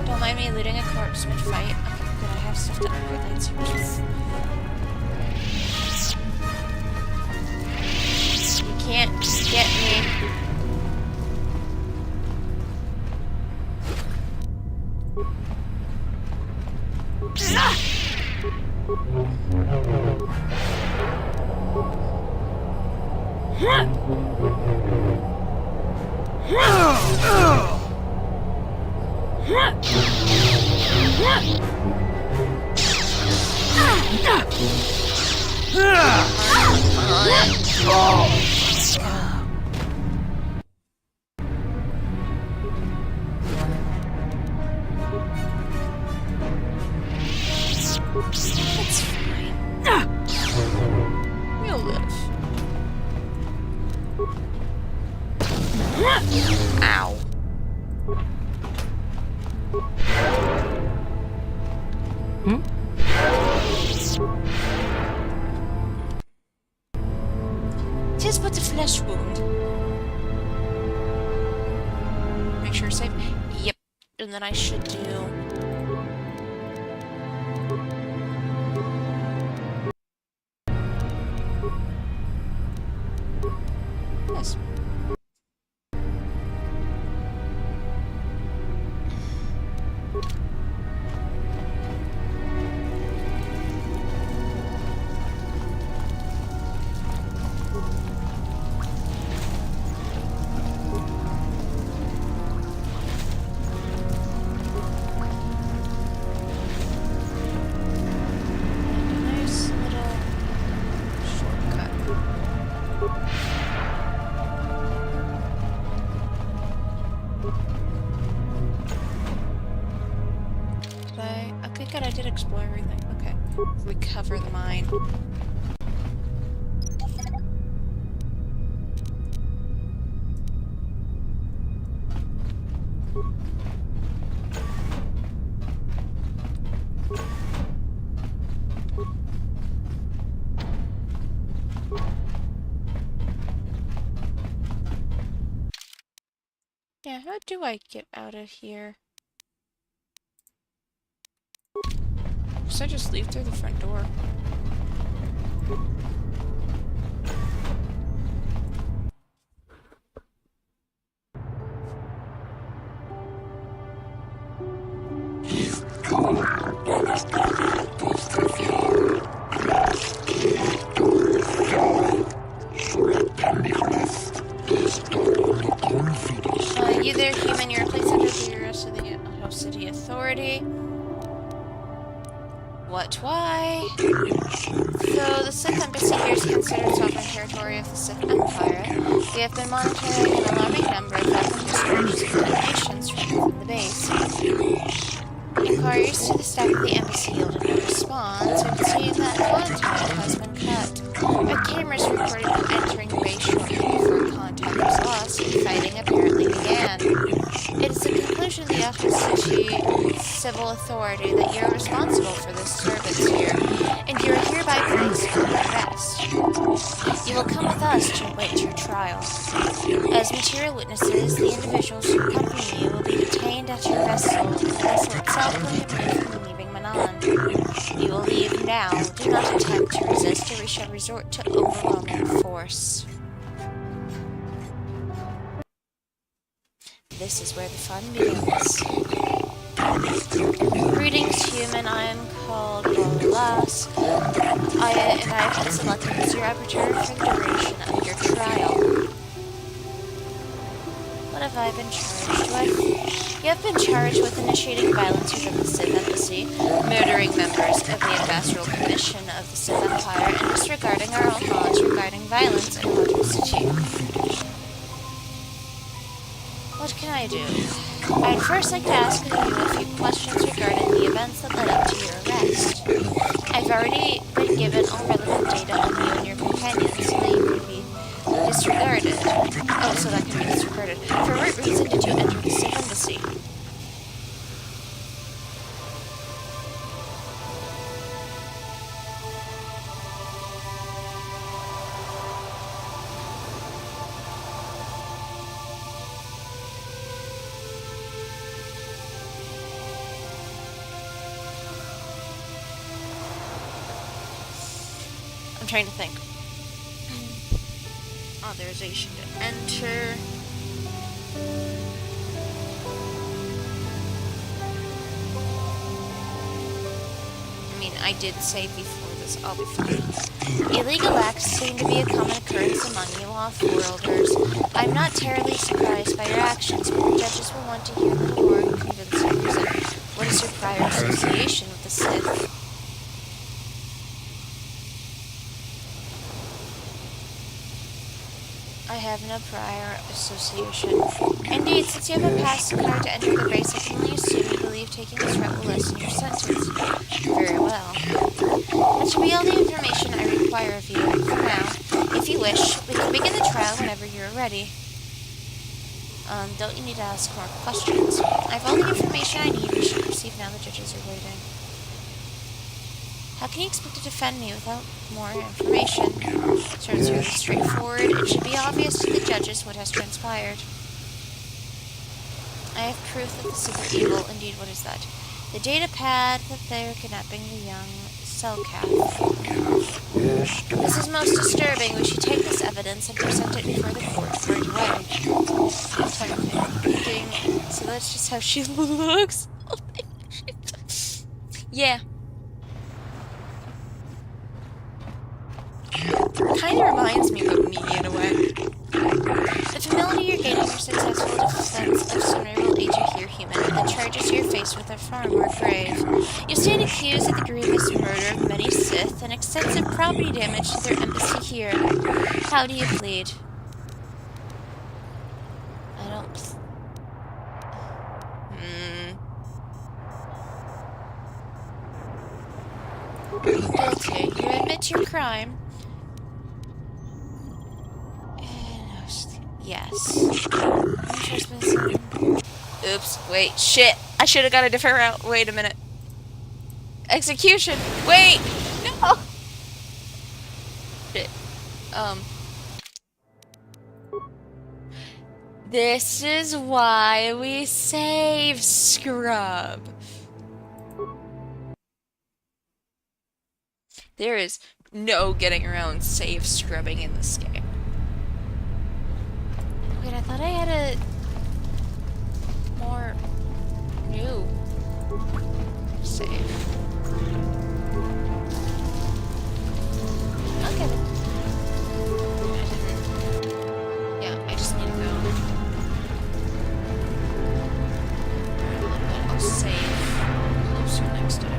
Don't mind me looting a corpse mid-fight. Okay, good. I have stuff to upgrade lightsabers. You can't get me. It's fine. We'll live. Ow. Hmm? Tis but a flesh wound. Make sure safe. Yep. And then I should do. Yes. Okay, good, I did explore everything. Okay. Recover the mine. Yeah, how do I get out of here? Should I just leave through the front door? You there, human. You're placed under the arrest of the Auto City Authority. What? Why? So, the Sith Embassy here is considered sovereign territory of the Sith Empire. We have been monitoring an alarming number of weapon discharges and detonations from within the base. Inquiries to the staff of the embassy yielded no response, and it seems that contact has been cut. Our cameras recorded them entering the base shortly before contact was lost, and fighting apparently began. It is the conclusion of the Auto City Civil Authority that you are responsible for this disturbance here, and you are hereby placed under arrest. You will come with us to await your trial. As material witnesses, the individuals who accompany you will be detained at your vessel, and the vessel itself will be removed from leaving Manon. You will leave now. Do not attempt to resist, or we shall resort to overwhelming force. This is where the fun begins. Greetings, human. I am called Bolas. I have been selected as your arbiter for the duration of your trial. What have I been charged with? You have been charged with initiating violence within the Sith Embassy, murdering members of the Ambassadorial Commission of the Sith Empire, and disregarding our own laws regarding violence in Auto City. What can I do? I'd first like to ask you a few questions regarding the events that led up to your arrest. I've already been given all relevant data on you and your companions so that you can be disregarded. Oh, so that can be disregarded. For what reason did you enter the Sith Embassy? I'm trying to think. Authorization to enter. I mean, I did say before this, I'll be fine. Illegal acts seem to be a common occurrence among you off-worlders. I'm not terribly surprised by your actions, but the judges will want to hear the more convincing reason. What is your prior association with the Sith? I have no prior association. Indeed, since you have a pass card to enter the base, I can only assume you believe taking this route will lessen your sentence. Very well. That should be all the information I require of you. For now, if you wish, we can begin the trial whenever you are ready. Don't you need to ask more questions? I have all the information I need. We should proceed now. The judges are waiting. How can you expect to defend me without more information? So it's really straightforward. It should be obvious to the judges what has transpired. I have proof that the Sith are evil. Indeed, what is that? The data pad that they are kidnapping the young Cellcath. This is most disturbing. We should take this evidence and present it before the court right away. So that's just how she looks. Yeah. Kind of reminds me of me in a way. The familiarity you're gaining your successful defense of Sunray will aid you here, human, but the charges you're faced with are far more grave. You stand accused of the grievous murder of many Sith and extensive property damage to their embassy here. How do you plead? I don't... Guilty. You admit your crime. Yes. Oops, wait, shit. I should have got a different route. Wait a minute. Execution. Wait. No. Shit. This is why we save scrub. There is no getting around save scrubbing in this game. Wait, I thought I had a more new save. Okay. Yeah, I just need to go. I'll save closer next time.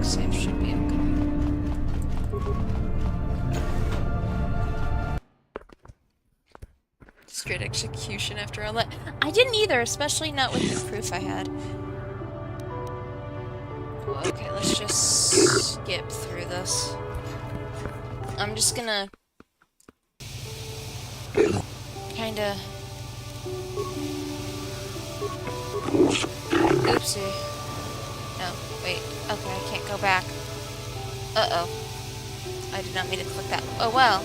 Save should be okay. Straight execution after all that. I didn't either, especially not with the proof I had. Okay, let's just skip through this. I'm just gonna kinda oopsie. No, wait. Okay, I can't go back. Uh-oh. I did not mean to click that. Oh, well.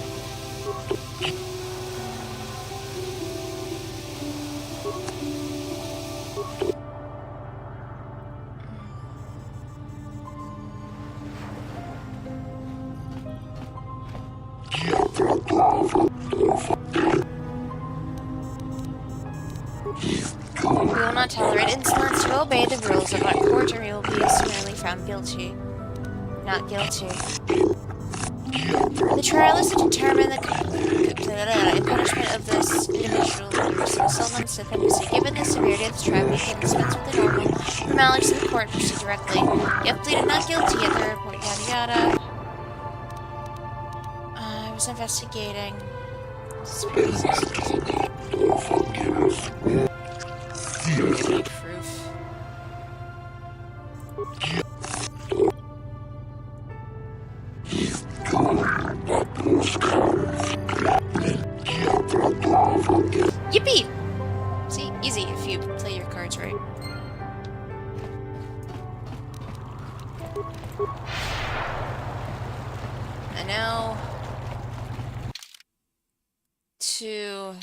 We will not tolerate insolence. To obey the rules of our court, or you will be summarily found guilty. Not guilty. The trial is to determine the punishment of this individual for the recent assault on the Sith embassy. Given the severity of the trial, we can dispense with the normal formalities of the court and proceed directly. You have pleaded not guilty at the report, yada yada. I was investigating. Proof. Yippee! See, easy if you play your cards right. And now to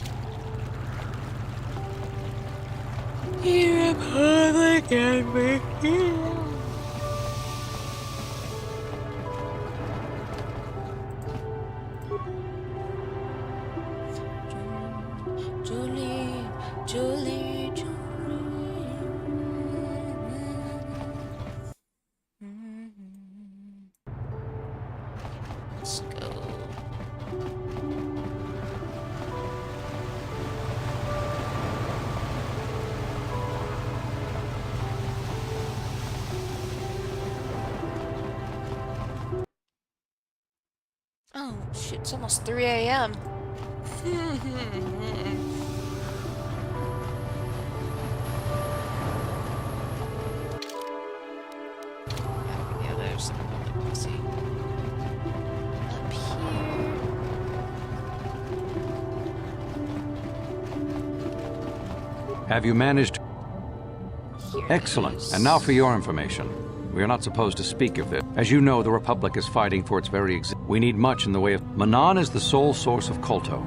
hear a public enemy. Julie, Julie, Julie. Let's go. Oh, shit, it's almost 3 a.m. Yeah, there's some public see. Up here. Have you managed? Excellent. And now for your information. We are not supposed to speak of this. As you know, the Republic is fighting for its very existence. We need much in the way of... Manan is the sole source of Kolto.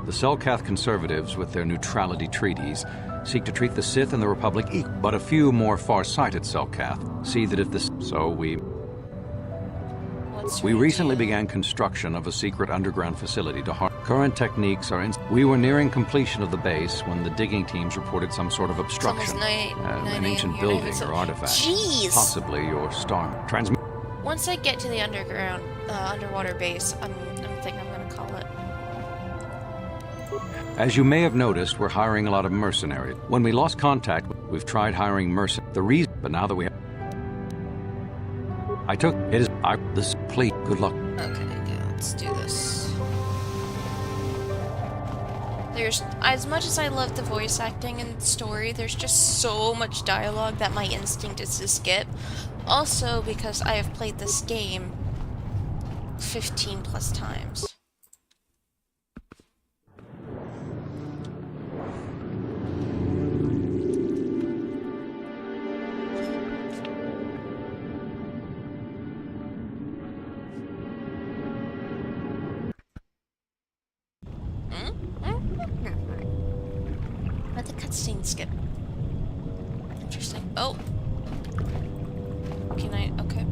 The Selkath conservatives, with their neutrality treaties, seek to treat the Sith and the Republic equal. But a few more far-sighted Selkath see that if this... So we recently began construction of a secret underground facility to harm. Current techniques are in... We were nearing completion of the base when the digging teams reported some sort of obstruction. An ancient building or artifact. Jeez. Possibly your star. Once I get to the underground, underwater base, I think I'm gonna call it. As you may have noticed, we're hiring a lot of mercenaries. When we lost contact, we've tried hiring mercenaries. The reason, but now that we have... This, please, good luck. Okay, yeah, let's do this. There's, as much as I love the voice acting and story, there's just so much dialogue that my instinct is to skip. Also, because I have played this game 15 plus times. Let the cutscene skip. Interesting. Oh. Can I? Okay.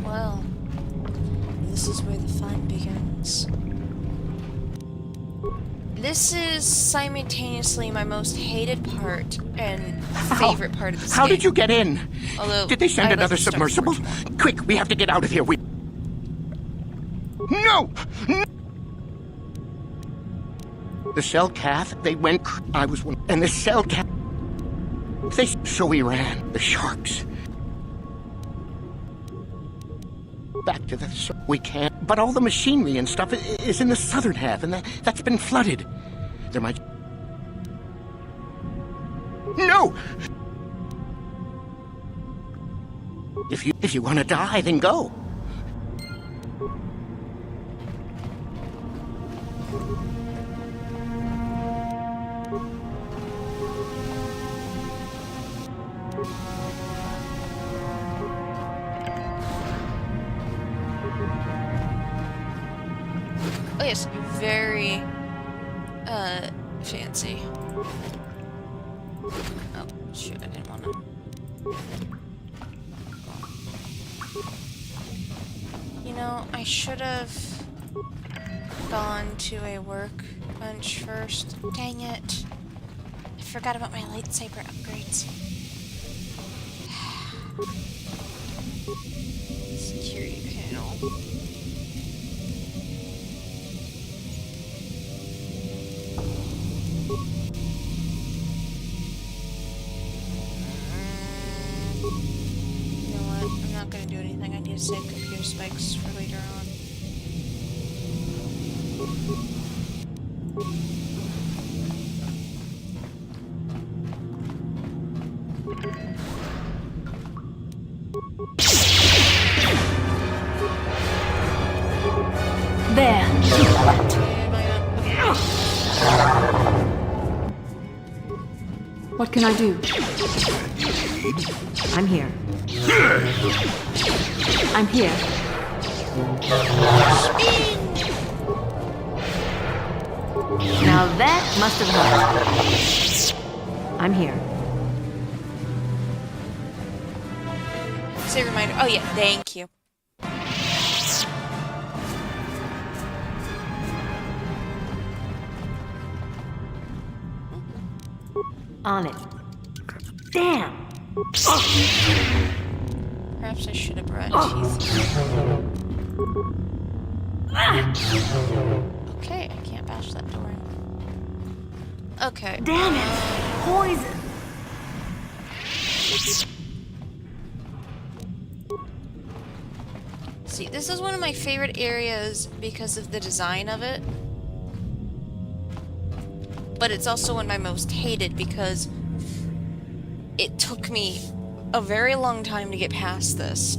Well, this is where the fun begins. This is simultaneously my most hated part and favorite part of this game. How did you get in? Although, did they send another submersible? Quick, we have to get out of here. No! The cell cath, they went. I was one. And the cell cath. So we ran. The sharks. Back to the. We can't. But all the machinery and stuff is in the southern half, and that's been flooded. There might. No! If you want to die, then go. Oh yes, very fancy. Oh shoot, I didn't wanna. You know, I should have gone to a workbench first. Dang it. I forgot about my lightsaber upgrades. Security panel. You know what? I'm not gonna do anything. I need to save computer specs for later on. There. What can I do? I'm here. I'm here. Now that must have helped. I'm here. Say reminder. Oh yeah, thank you. On it. Damn! Perhaps I should have brought teeth. Okay, I can't bash that door in. Okay. Damn it! Poison! See, this is one of my favorite areas because of the design of it. But it's also one of my most hated because it took me a very long time to get past this.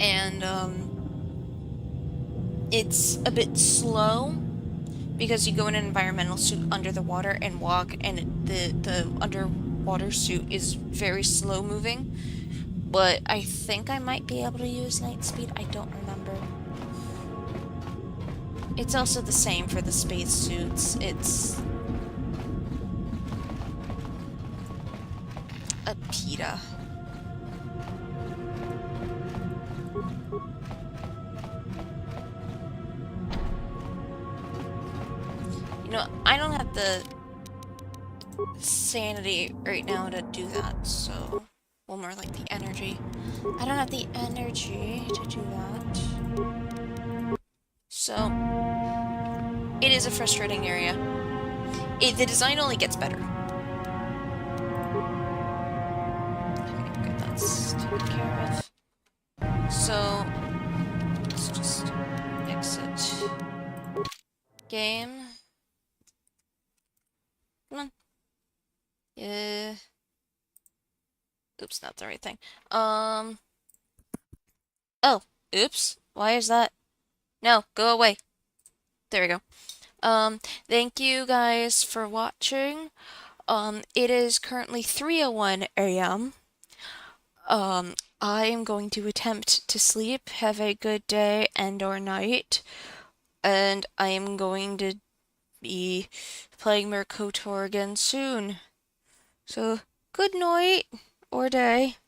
And, it's a bit slow because you go in an environmental suit under the water and walk, and the underwater suit is very slow moving. But I think I might be able to use light speed. I don't remember. It's also the same for the space suits. It's a PETA. You know, I don't have the sanity right now to do that, so... Well, more like the energy. I don't have the energy to do that. So... It is a frustrating area. The design only gets better. Okay, good, that's taken care of. So... Let's just... Game. Come on. Yeah. Oops, not the right thing. Oh, oops. Why is that? No, go away. There we go. Thank you guys for watching. It is currently 3:01 a.m. I am going to attempt to sleep. Have a good day and or night. And I am going to be playing Mercotor again soon. So, good night or day.